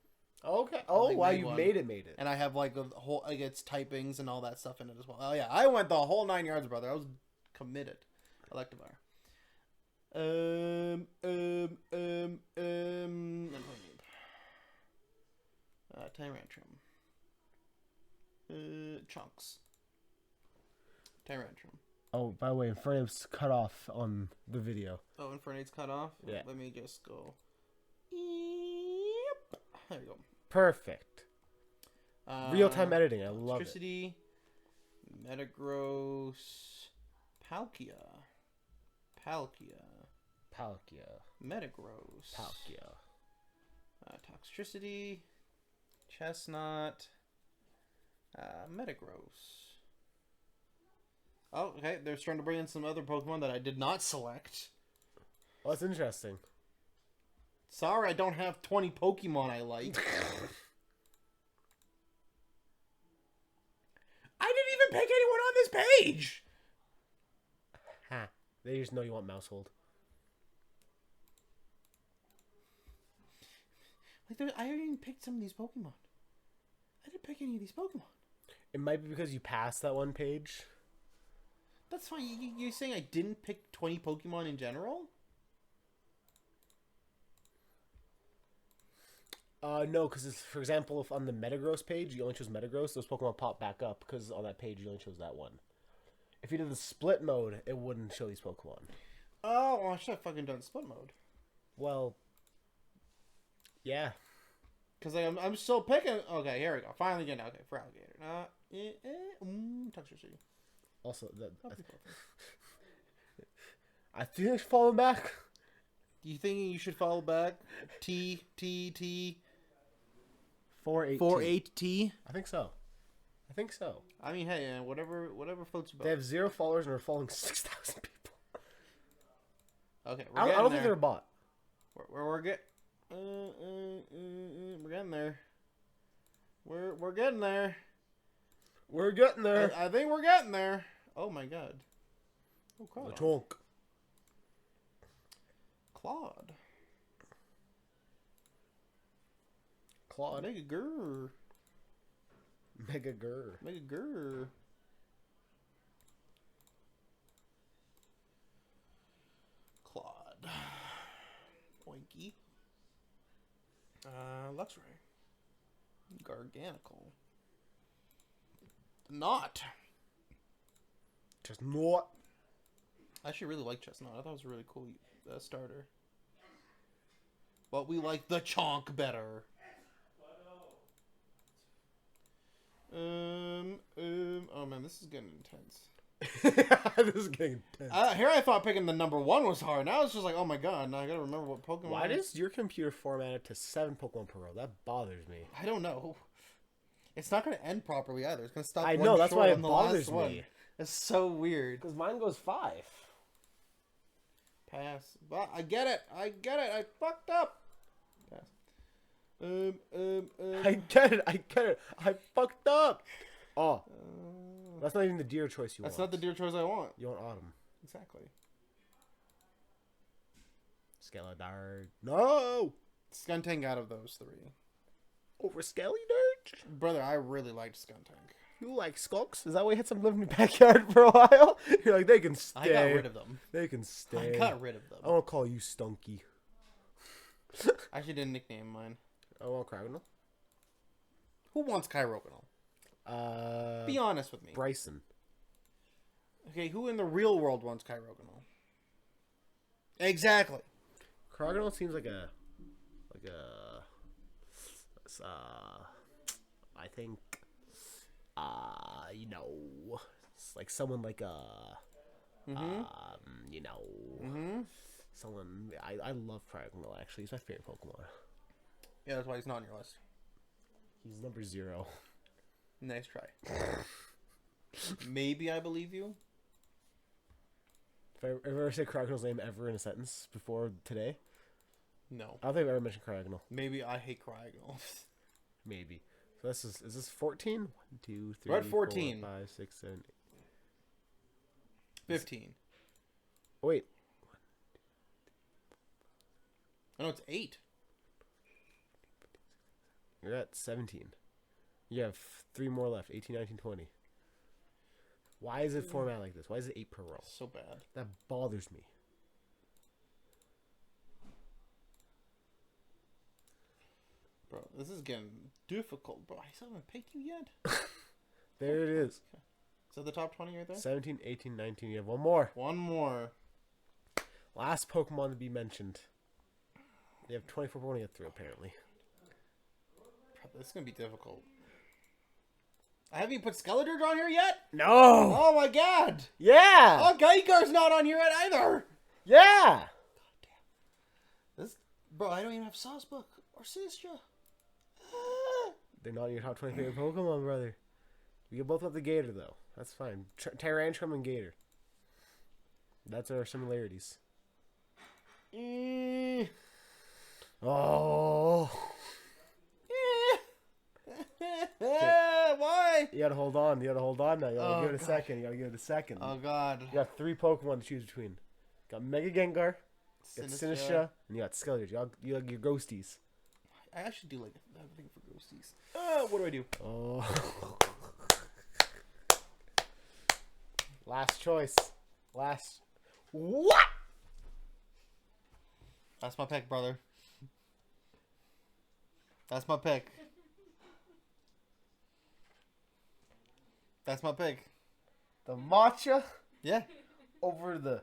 Okay. Oh, Like, wow, made you one. made it. and I have like the whole like its typings and all that stuff in it as well. Oh yeah, I went the whole 9 yards, brother. I was committed. Electivire. Tyrantrum. Chunks. Tyrantrum. Oh, by the way, Infernape's cut off on the video. Oh, Infernate's cut off? Yeah. Let me just go. Yep. There we go. Perfect. Real-time editing. I love it. Electricity. Metagross. Palkia. Metagross. Palkia. Toxtricity. Chestnut. Metagross. Oh, okay. They're starting to bring in some other Pokemon that I did not select. Oh, that's interesting. Sorry, I don't have 20 Pokemon I like. I didn't even pick anyone on this page! Ha. They just know you want Mousehold. Like, I already picked some of these Pokemon. I didn't pick any of these Pokemon. It might be because you passed that one page. That's fine. You're saying I didn't pick 20 Pokemon in general? No, because for example, if on the Metagross page you only chose Metagross, those Pokemon pop back up because on that page you only chose that one. If you did the split mode, it wouldn't show these Pokemon. Oh, well, I should have fucking done split mode. Well, yeah. Because I'm still picking... Okay, here we go. Finally getting... Okay, for Alligator. Toxtricity. Also, I feel like falling back. You thinking you should follow back? T 4-8. 48T. I think so. I mean, hey, whatever floats your boat. They have 0 followers and are following 6,000 people. Okay, I don't think they're a bot. We're getting there. We're getting there. We're getting there. I think we're getting there. Oh my god. Oh, The chunk. Claude. Mega Grr. Mega Grr. Mega Grr. Claude. Oinky. Luxray. Garganical. Not. Just not. I actually really like Chestnut. I thought it was a really cool starter. But we like the Chonk better. Oh man, this is getting intense. This is getting intense. Here I thought picking the number 1 was hard. Now it's just like, oh my god, now I gotta remember what Pokemon. Why does your computer format it to 7 Pokemon per row? That bothers me. I don't know. It's not gonna end properly either. It's gonna stop. I know, that's why it bothers one. me. It's so weird. Because mine goes 5. Pass. But I get it. I fucked up. Pass. I get it. I fucked up. Oh. That's not even the deer choice you want. That's not the deer choice I want. You want Autumn. Exactly. Skeledard. No! Skuntank out of those 3. Over Skelly-Dirt? Brother, I really liked Skuntank. You like skunks? Is that why you had some live in your backyard for a while? You're like, they can stay. I got rid of them. They can stay. I got rid of them. I want to call you Stunky. I actually didn't nickname mine. I want Cryogonal. Who wants Kyrogonal? Be honest with me. Bryson. Okay, who in the real world wants Kyrogonal? Exactly. Cryogonal seems like a I think it's like someone like someone I love Cryogonal actually. He's my favorite Pokemon. Yeah, that's why he's not on your list. He's number 0. Nice try. Maybe I believe you. If I ever say Cryogonal's name ever in a sentence before today, No. I don't think I've ever mentioned Cryogonal. Maybe I hate Cryogonal. Maybe. So is this 14? 1, 2, 3, We're at 14. 4, 5, 6, 7, 8. 15. Oh, wait. I know it's 8. You're at 17. You have 3 more left. 18, 19, 20. Why is it format like this? Why is it 8 per row? So bad. That bothers me. Bro, this is getting difficult. Bro, I still haven't picked you yet. There it is. Okay. Is that the top 20 right there? 17, 18, 19. You have one more. One more. Last Pokemon to be mentioned. You have 24 Pokemon to get through, apparently. Bro, this is going to be difficult. I haven't even put Skeletor on here yet? No! Oh my god! Yeah! Oh, Geiger's not on here yet either! Yeah! God damn. This, bro, I don't even have Sawsbuck or Sistra. They're not in your top 20 favorite Pokemon, brother. We both have the Gator, though. That's fine. Tyrantrum and Gator. That's our similarities. Oh. Why? You gotta hold on. You gotta hold on now. You gotta give it a second. You gotta give it a second. Oh god. You got 3 Pokemon to choose between. You got Mega Gengar, you got Sinistra, and you got Skeletor. You got your Ghosties. I actually do like that thing for Ghosties. What do I do? Oh. Last choice. Last. What? That's my pick, brother. That's my pick. That's my pick. The Matcha Yeah. over the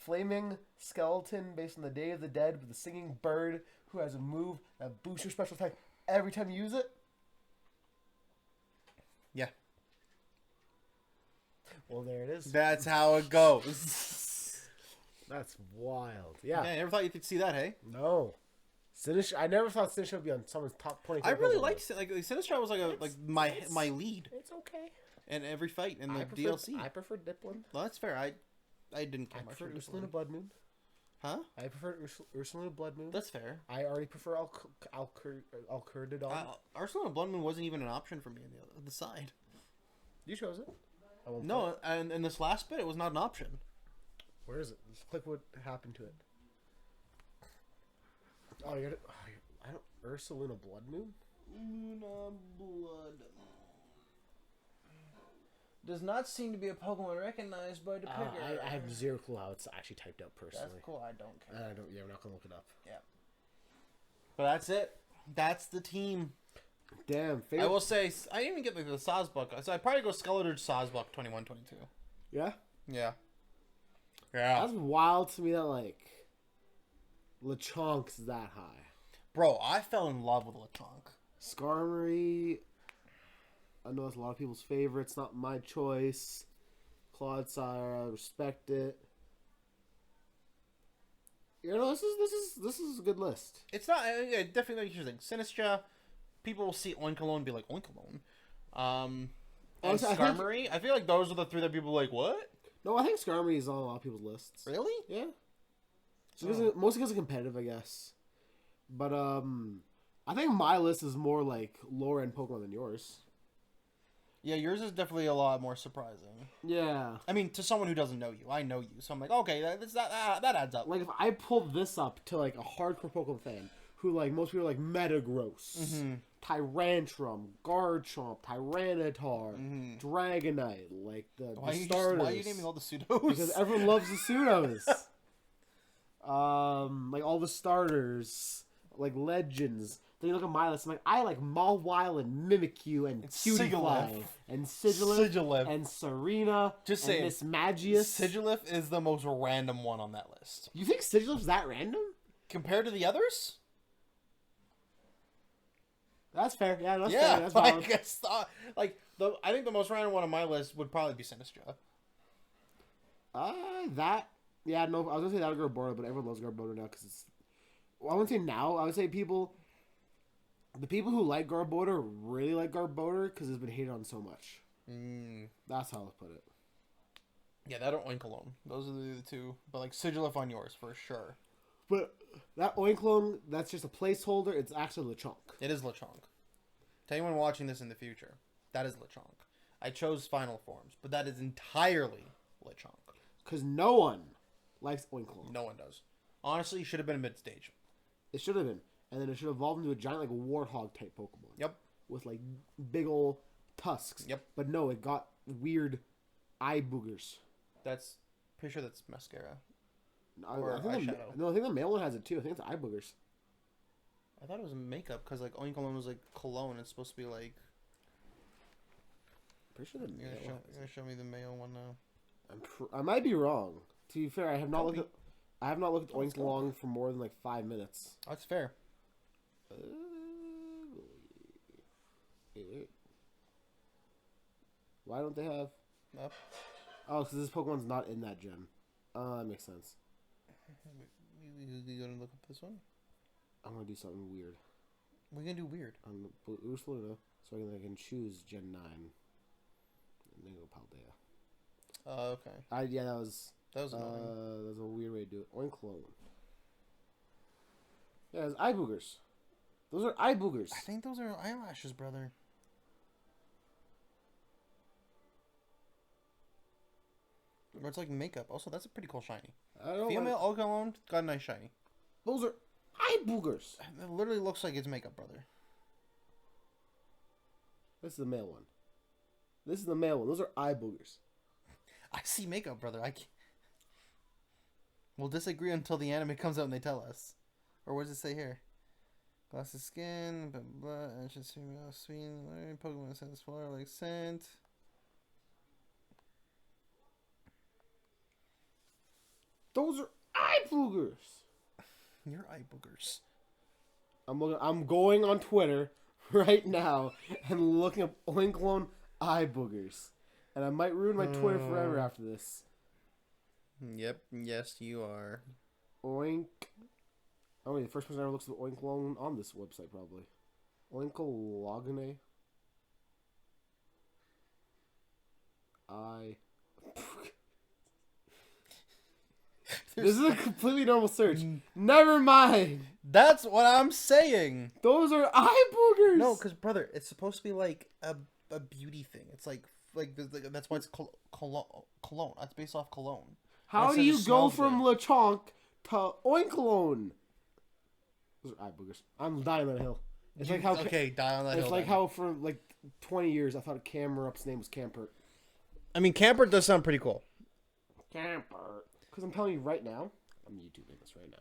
flaming skeleton based on the Day of the Dead with the singing bird who has a move that boosts your special attack every time you use it. Yeah. Well, there it is. That's how it goes. That's wild. Yeah. I never thought you could see that, hey? No. Sinistcha, I never thought Sinistcha would be on someone's top 20. I really liked Sinistcha was my lead It's okay. in every fight in the DLC. I prefer Diplin. Well, that's fair. I didn't care I much prefer for Ursaluna Diplin. Bloodmoon. Huh? I prefer Ursaluna Bloodmoon. That's fair. I already prefer Alcurdidon. Arsenal and Bloodmoon wasn't even an option for me on the side. You chose it. No, and in this last bit, it was not an option. Where is it? Just click what happened to it. Oh, you got it. I don't. Ursaluna Bloodmoon? Luna Blood. Does not seem to be a Pokemon recognized by the picker. I have zero clue how it's actually typed out personally. That's cool. I don't care. I don't. Yeah, we're not gonna look it up. Yeah. But that's it. That's the team. Damn. I will say, I didn't even get the Sawsbuck. So I'd probably go Skeletor Sawsbuck 21-22. Yeah. Yeah. That's wild to me that like Lechonk's that high. Bro, I fell in love with Lechonk. Skarmory. I know it's a lot of people's favorite. It's not my choice. Clodsire, I respect it. You know, this is a good list. It's not definitely interesting. Sinistcha, people will see Oinkologne and be like Oinkologne. And Skarmory, I feel like those are the three that people are like, what? No, I think Skarmory is on a lot of people's lists. Really? Yeah. Mostly because of competitive, I guess. But I think my list is more like lower end Pokemon than yours. Yeah, yours is definitely a lot more surprising. Yeah. I mean, to someone who doesn't know you, I know you, so I'm like, okay, that adds up. Like if I pulled this up to like a hardcore Pokemon fan, who like most people are like Metagross, Tyrantrum, Garchomp, Tyranitar, Dragonite, like the starters. Why are you naming all the pseudos? Because everyone loves the pseudos. Like all the starters, like legends. Then you look at my list, I'm like, I like Mawile and Mimikyu and Cutiefly and Sigilyph and Serena. Just and saying, Miss Magius. Sigilyph is the most random one on that list. You think Sigilyph's that random? Compared to the others? That's fair. Yeah, that's fair. That's valid. I think the most random one on my list would probably be Sinistcha. Yeah, no, I was gonna say that would Garbodor, but everyone loves Garbodor now because it's. Well, I wouldn't say now. I would say the people who like Garbodor really like Garbodor because it's been hated on so much. That's how I'll put it. Yeah, that or Oinkologne. Those are the two. But like Sigilyph on yours for sure. But that Oinkologne, that's just a placeholder. It's actually Lechonk. It is Lechonk. To anyone watching this in the future, that is Lechonk. I chose final forms, but that is entirely Lechonk. Because no one likes Oinkologne. No one does. Honestly, it should have been a mid-stage. It should have been. And then it should evolve into a giant, like, warthog-type Pokemon. Yep. With, like, big ol' tusks. Yep. But no, it got weird eye boogers. Pretty sure that's mascara. I think the male one has it, too. I think it's eye boogers. I thought it was makeup, because, like, Oinkologne was, like, cologne. It's supposed to be, like... Pretty sure the male You're gonna show me the male one now. I might be wrong. To be fair, I have not looked at Oinkologne for more than, like, 5 minutes. That's fair. Wait. Why don't they have... Up. Oh, because this Pokemon's not in that gen. That makes sense. You gonna look up this one? I'm gonna do something weird. We're gonna do weird. I'm Ursaluna, so I can choose Gen 9. And then go Paldea. Oh, okay. Yeah, that was annoying. that was a weird way to do it. Oinkologne. Yeah, it's eye boogers. Those are eye boogers. I think those are eyelashes, brother. Or it's like makeup. Also, that's a pretty cool shiny. Female Oinkologne got a nice shiny. Those are eye boogers. It literally looks like it's makeup, brother. This is the male one. This is the male one. Those are eye boogers. I see makeup, brother. I can't... We'll disagree until the anime comes out and they tell us. Or what does it say here? Glassy skin, blah blah, anxious female, sweet, Pokemon scent, flower like scent. Those are eye boogers. Your eye boogers. I'm going on Twitter right now and looking up Oinkologne eye boogers, and I might ruin my Twitter forever after this. Yep. Yes, you are. Oink. Oh, wait, the first person that ever looks at Oink Loan on this website, probably. Oinkologne. This is a completely normal search. Never mind. That's what I'm saying. Those are eye boogers. No, because brother, it's supposed to be like a beauty thing. It's like that's why it's cologne. That's based off cologne. How It do says you it go smells from good. Lechonk to Oinkologne? Those are eye boogers. I'm dying on a hill. It's like how okay, die on that it's hill. like then. how for like 20 years I thought Camrup's name was Campert. I mean, camper does sound pretty cool. Campert. Because I'm telling you right now, I'm YouTubing this right now.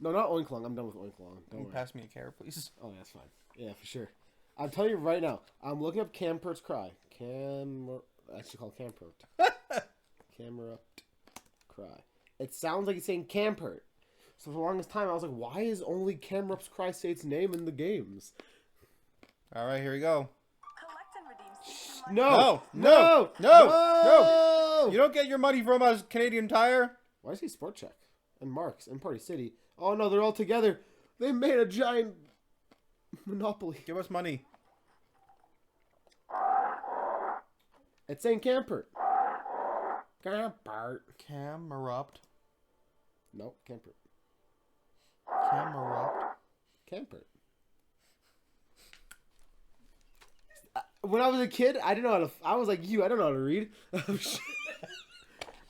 No, not Oinklong. I'm done with Oinklong. Can you pass me a carrot, please? Oh, that's fine. Yeah, for sure. I'm telling you right now. I'm looking up Campert's Cry. Actually called Campert. Camerupt Cry. It sounds like it's saying Campert. So for the longest time, I was like, why is only Camrupt's Cry say its name in the games? All right, here we go. Collect and redeem season No! No! No! No! You don't get your money from us, Canadian Tire. Why is he Sport Check? And Marks and Party City. Oh no, they're all together. They made a giant monopoly. Give us money. It's saying Campert. Campert. Camerupt. No, Campert. Camerupt. Campert. When I was a kid, I didn't know how to. I was like you. I don't know how to read.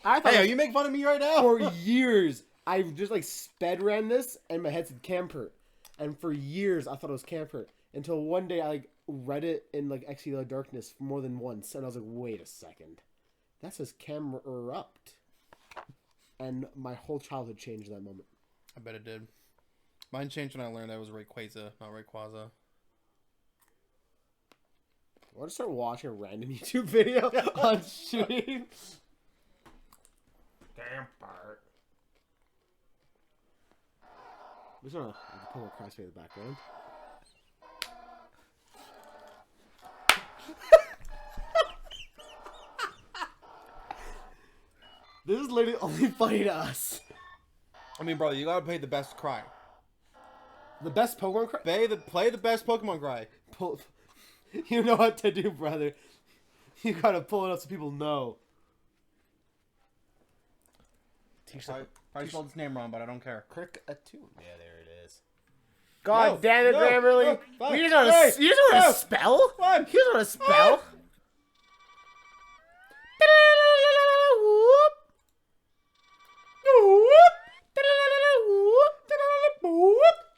I thought Hey, are you making fun of me right now? for years I just like sped ran this, and my head said Campert, and for years I thought it was Campert until one day I like read it in like Exhale Darkness more than once, and I was like, wait a second, that says Camerupt, and my whole childhood changed that moment. I bet it did. Mine changed when I learned that it was Rayquaza, not Rayquaza. I want to start watching a random YouTube video on shooting. Campert. I'm just gonna put a crossfade in the background. This is literally only funny to us. I mean, brother, you gotta play the best cry. The best Pokemon cry. Play the best Pokemon cry. You know what to do, brother. You gotta pull it up so people know. Probably spelled his name wrong, but I don't care. Crick a tune. Yeah, there it is. God damn it, Grammarly! You just want to spell? Fine. You just want to spell?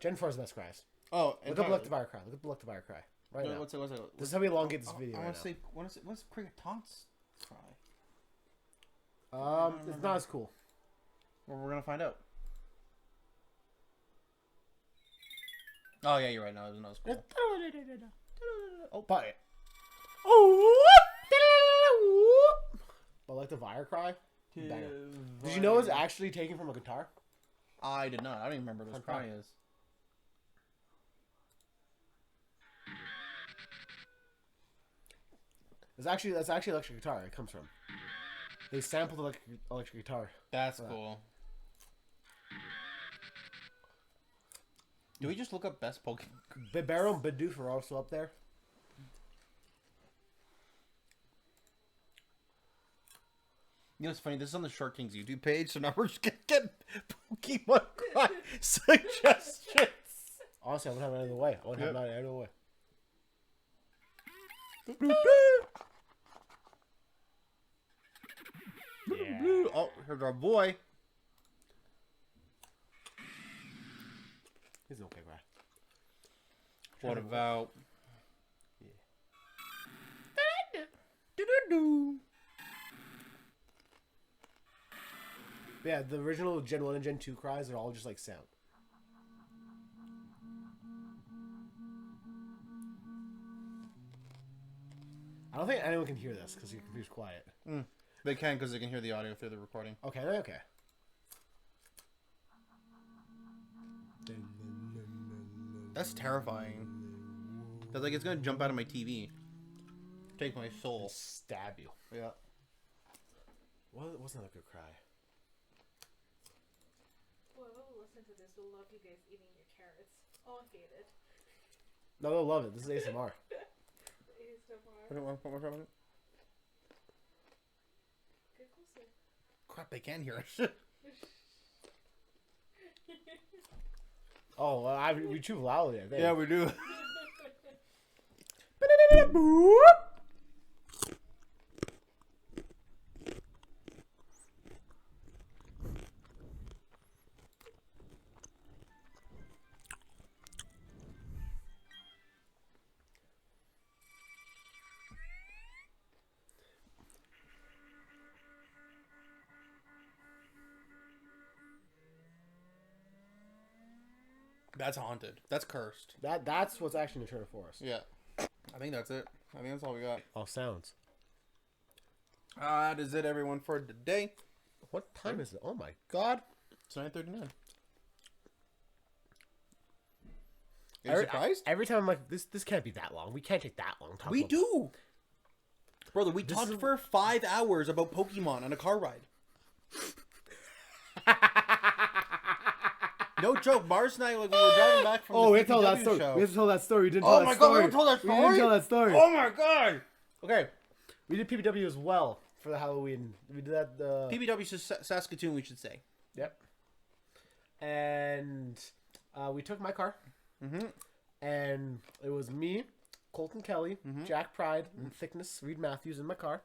Gen 4 is the best cries. Oh, Look up Electivire Cry. Look up Electivire Cry. Right now. What's it? This is how we elongate this video I right want to say, what's Cricketaunt's cry? now. It's not as cool. Well, we're gonna find out. Oh yeah, you're right. No, it's not as cool. Oh, but Electivire Cry? Banger. Did you know it's actually taken from a guitar? I did not. I don't even remember what this cry is. That's actually electric guitar. It comes from. They sampled electric guitar. That's cool. Do we just look up best Pokemon? Bibarel and Bidoof are also up there. You know what's funny? This is on the Short Kings YouTube page, so now we're just gonna get Pokemon cry suggestions. Honestly, I wouldn't have it either way. I wouldn't have it either way. Yeah. Oh, here's our boy. He's an okay guy. What about? Yeah, the original Gen 1 and Gen 2 cries are all just like sound. I don't think anyone can hear this because your computer's quiet. They can because they can hear the audio through the recording. Okay, okay. That's terrifying. That's like it's gonna jump out of my TV. Take my soul. Stab you. Yeah. What wasn't that a good cry? Whoever will listen to this will love you guys eating your carrots. Oh, I hate it. No, they'll love it. This is ASMR. ASMR. Get closer. Crap, they can hear us. Oh, well, we chew loudly, I think. Yeah, we do. That's haunted. That's cursed. That's what's actually in the Eternal Forest. Yeah. I think that's it. I think that's all we got. All sounds. That is it, everyone, for today. What time is it? Oh my god. It's 9:39. Are you surprised? Every time I'm like, this can't be that long. We can't take that long. We do. Brother, we talked for 5 hours about Pokemon on a car ride. No joke. Mars and I, like, we were driving back from we the have to tell that PPW story. show. We have to tell that story. We didn't tell Oh that my story. god, we haven't told that story? We didn't tell that story. Oh my god. Okay. We did PPW as well for the Halloween. We did that. PPW Saskatoon, we should say. Yep. And we took my car. Mm-hmm. And it was me, Colton Kelly, Jack Pride, and Thickness, Reed Matthews in my car.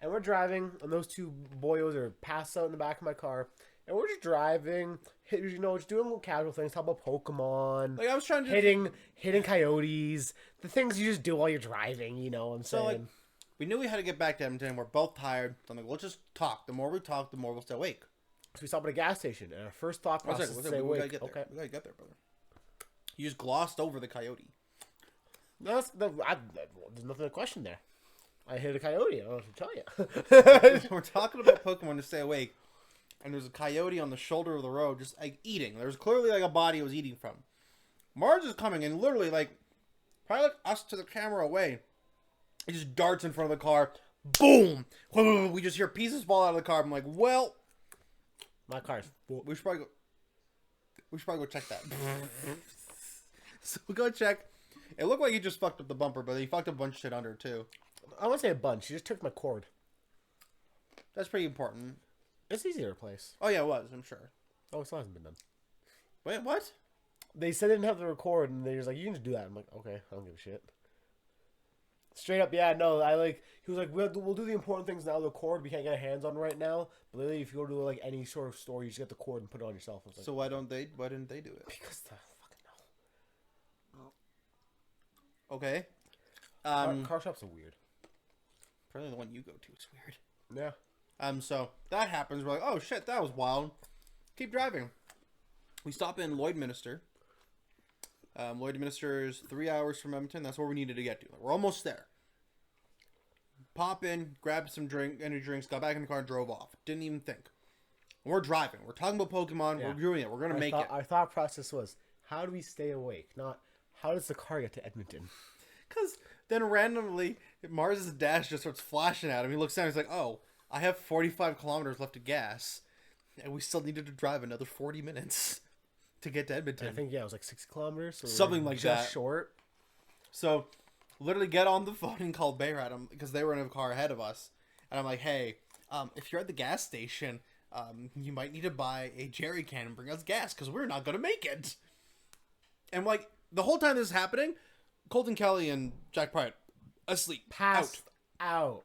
And we're driving, and those two boyos are passed out in the back of my car. And we're just driving, just doing little casual things. Talk about Pokemon. Like, I was trying to... Hitting coyotes. The things you just do while you're driving, you know what I'm saying? So, like, we knew we had to get back to Edmonton. We're both tired. So I'm like, let's just talk. The more we talk, the more we'll stay awake. So we stopped at a gas station, and our first thought process is to stay we awake. gotta get there. Okay. We gotta get there, brother. You just glossed over the coyote. No, there's nothing to question there. I hit a coyote. I don't know what to tell you. We're talking about Pokemon to stay awake, and there's a coyote on the shoulder of the road just, like, eating. There's clearly, like, a body it was eating from. Mars is coming, and literally, like, probably like us to the camera away. It just darts in front of the car. Boom! We just hear pieces fall out of the car. I'm like, well... My car's full. We should probably go check that. So we go check. It looked like he just fucked up the bumper, but he fucked up a bunch of shit under it, too. I won't say a bunch. She just took my cord. That's pretty important. It's easy to replace. Oh, yeah, it was, I'm sure. Oh, it still hasn't been done. Wait, what? They said they didn't have the record, and they're just like, you can just do that. I'm like, okay, I don't give a shit. Straight up, yeah, no, he was like, we'll do the important things now, the cord we can't get our hands on right now, but literally, if you go to, like, any sort of store, you just get the cord and put it on yourself. Like, So why didn't they do it? because the fucking no. Okay. Car shops are weird. Probably the one you go to is weird. Yeah. So that happens. We're like, oh shit, that was wild. Keep driving. We stop in Lloydminster. Lloydminster is 3 hours from Edmonton. That's where we needed to get to. We're almost there. Pop in, grab some energy drinks, got back in the car, and drove off. Didn't even think. We're driving. We're talking about Pokemon. Yeah. We're doing it. We're gonna make it. Our thought process was, how do we stay awake? Not, how does the car get to Edmonton? Because then randomly, Mars' dash just starts flashing at him. He looks down. He's like, oh, I have 45 kilometers left of gas. And we still needed to drive another 40 minutes to get to Edmonton. I think, it was like 6 kilometers. So Something like just that. short. So, literally get on the phone and call Bayrat because they were in a car ahead of us. And I'm like, hey, if you're at the gas station, you might need to buy a jerry can and bring us gas because we're not going to make it. And, like, the whole time this is happening, Colton Kelly and Jack Pride asleep. Passed out.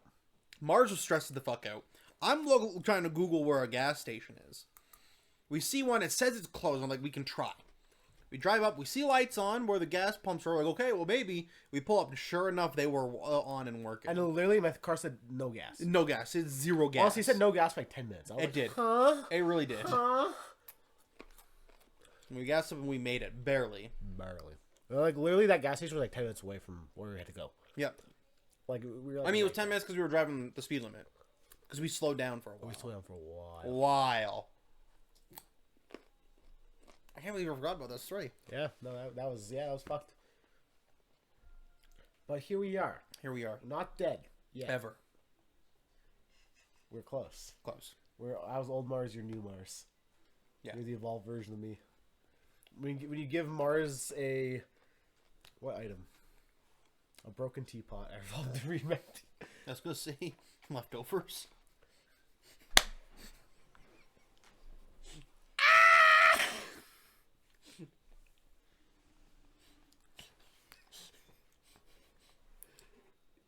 Mars was stressed the fuck out. I'm trying to Google where a gas station is. We see one. It says it's closed. I'm like, we can try. We drive up. We see lights on where the gas pumps are. We're like, okay, well, maybe. We pull up. And sure enough, they were on and working. And literally, my car said no gas. No gas. It's zero gas. Honestly, it said no gas for like 10 minutes. I was It like, did. Huh? It really did. Huh? We gassed up and we made it. Barely. Barely. Like, literally, that gas station was like 10 minutes away from where we had to go. Yep. Like, we were like, I mean, it was 10 minutes because we were driving the speed limit. Because we slowed down for a while. We slowed down for a while. I can't believe I forgot about that story. Yeah, no, that was fucked. But here we are. Here we are. Not dead yet. Ever. We're close. Close. I was old Mars, you're new Mars. Yeah. You're the evolved version of me. When you give Mars a... What item? A broken teapot. I evolved to read Matthew. I was going to say leftovers.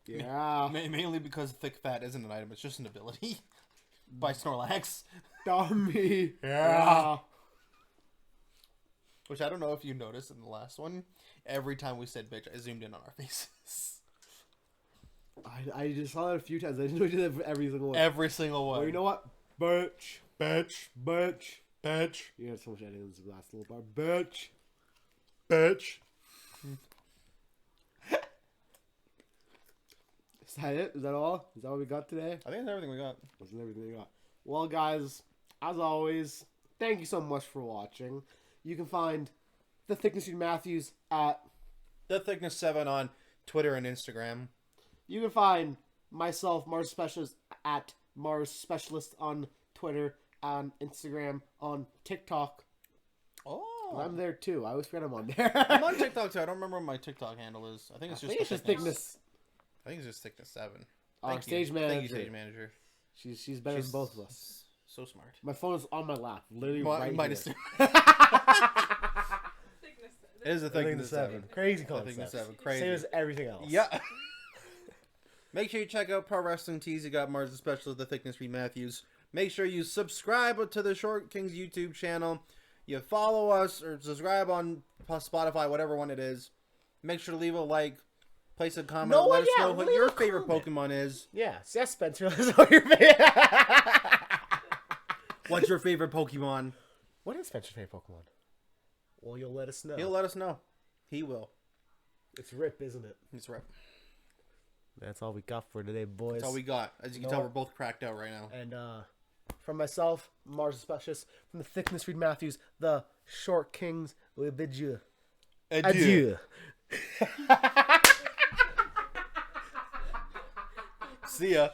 Yeah. Mainly because thick fat isn't an item, it's just an ability. By Snorlax. Dummy. Yeah. Which I don't know if you noticed in the last one. Every time we said bitch, I zoomed in on our faces. I just saw that a few times. I didn't know you did that for every single one. Every single one. Well, you know what? Bitch. Bitch. Bitch. Bitch. You had so much editing in this last little part. Bitch. Bitch. Is that it? Is that all? Is that what we got today? I think that's everything we got. That's everything we got. Well, guys, as always, thank you so much for watching. You can find the Thickness Reed Matthews at... The Thickness 7 on Twitter and Instagram. You can find myself, Mars Specialist, at Mars Specialist on Twitter, on Instagram, on TikTok. Oh. I'm there too. I always forget I'm on there. I'm on TikTok too. I don't remember what my TikTok handle is. I think it's just Thickness. I think it's just Thickness 7. Our stage manager. Thank you, stage manager. She's better than both of us. So smart. My phone is on my lap, literally right here. Thickness. It is a Thickness 7. Crazy The concept. Thickness 7. Crazy. Same as everything else. Yeah. Make sure you check out Pro Wrestling Tees. You got Mars the Specialist, the Thickness Reed Matthews. Make sure you subscribe to the Short Kings YouTube channel. You follow us or subscribe on Spotify, whatever one it is. Make sure to leave a like, place a comment, let us know what your favorite Pokemon is. Yeah, yes, Spencer. That's what your favorite. What's your favorite Pokemon? What is Spencer's favorite Pokemon? Well, you'll let us know. He'll let us know. He will. It's Rip, isn't it? He's right. That's all we got for today, boys. That's all we got. As you can tell, we're both cracked out right now. And from myself, Mars the Specialist, from the Thickness Reed Matthews, the Short Kings, we bid you adieu. See ya.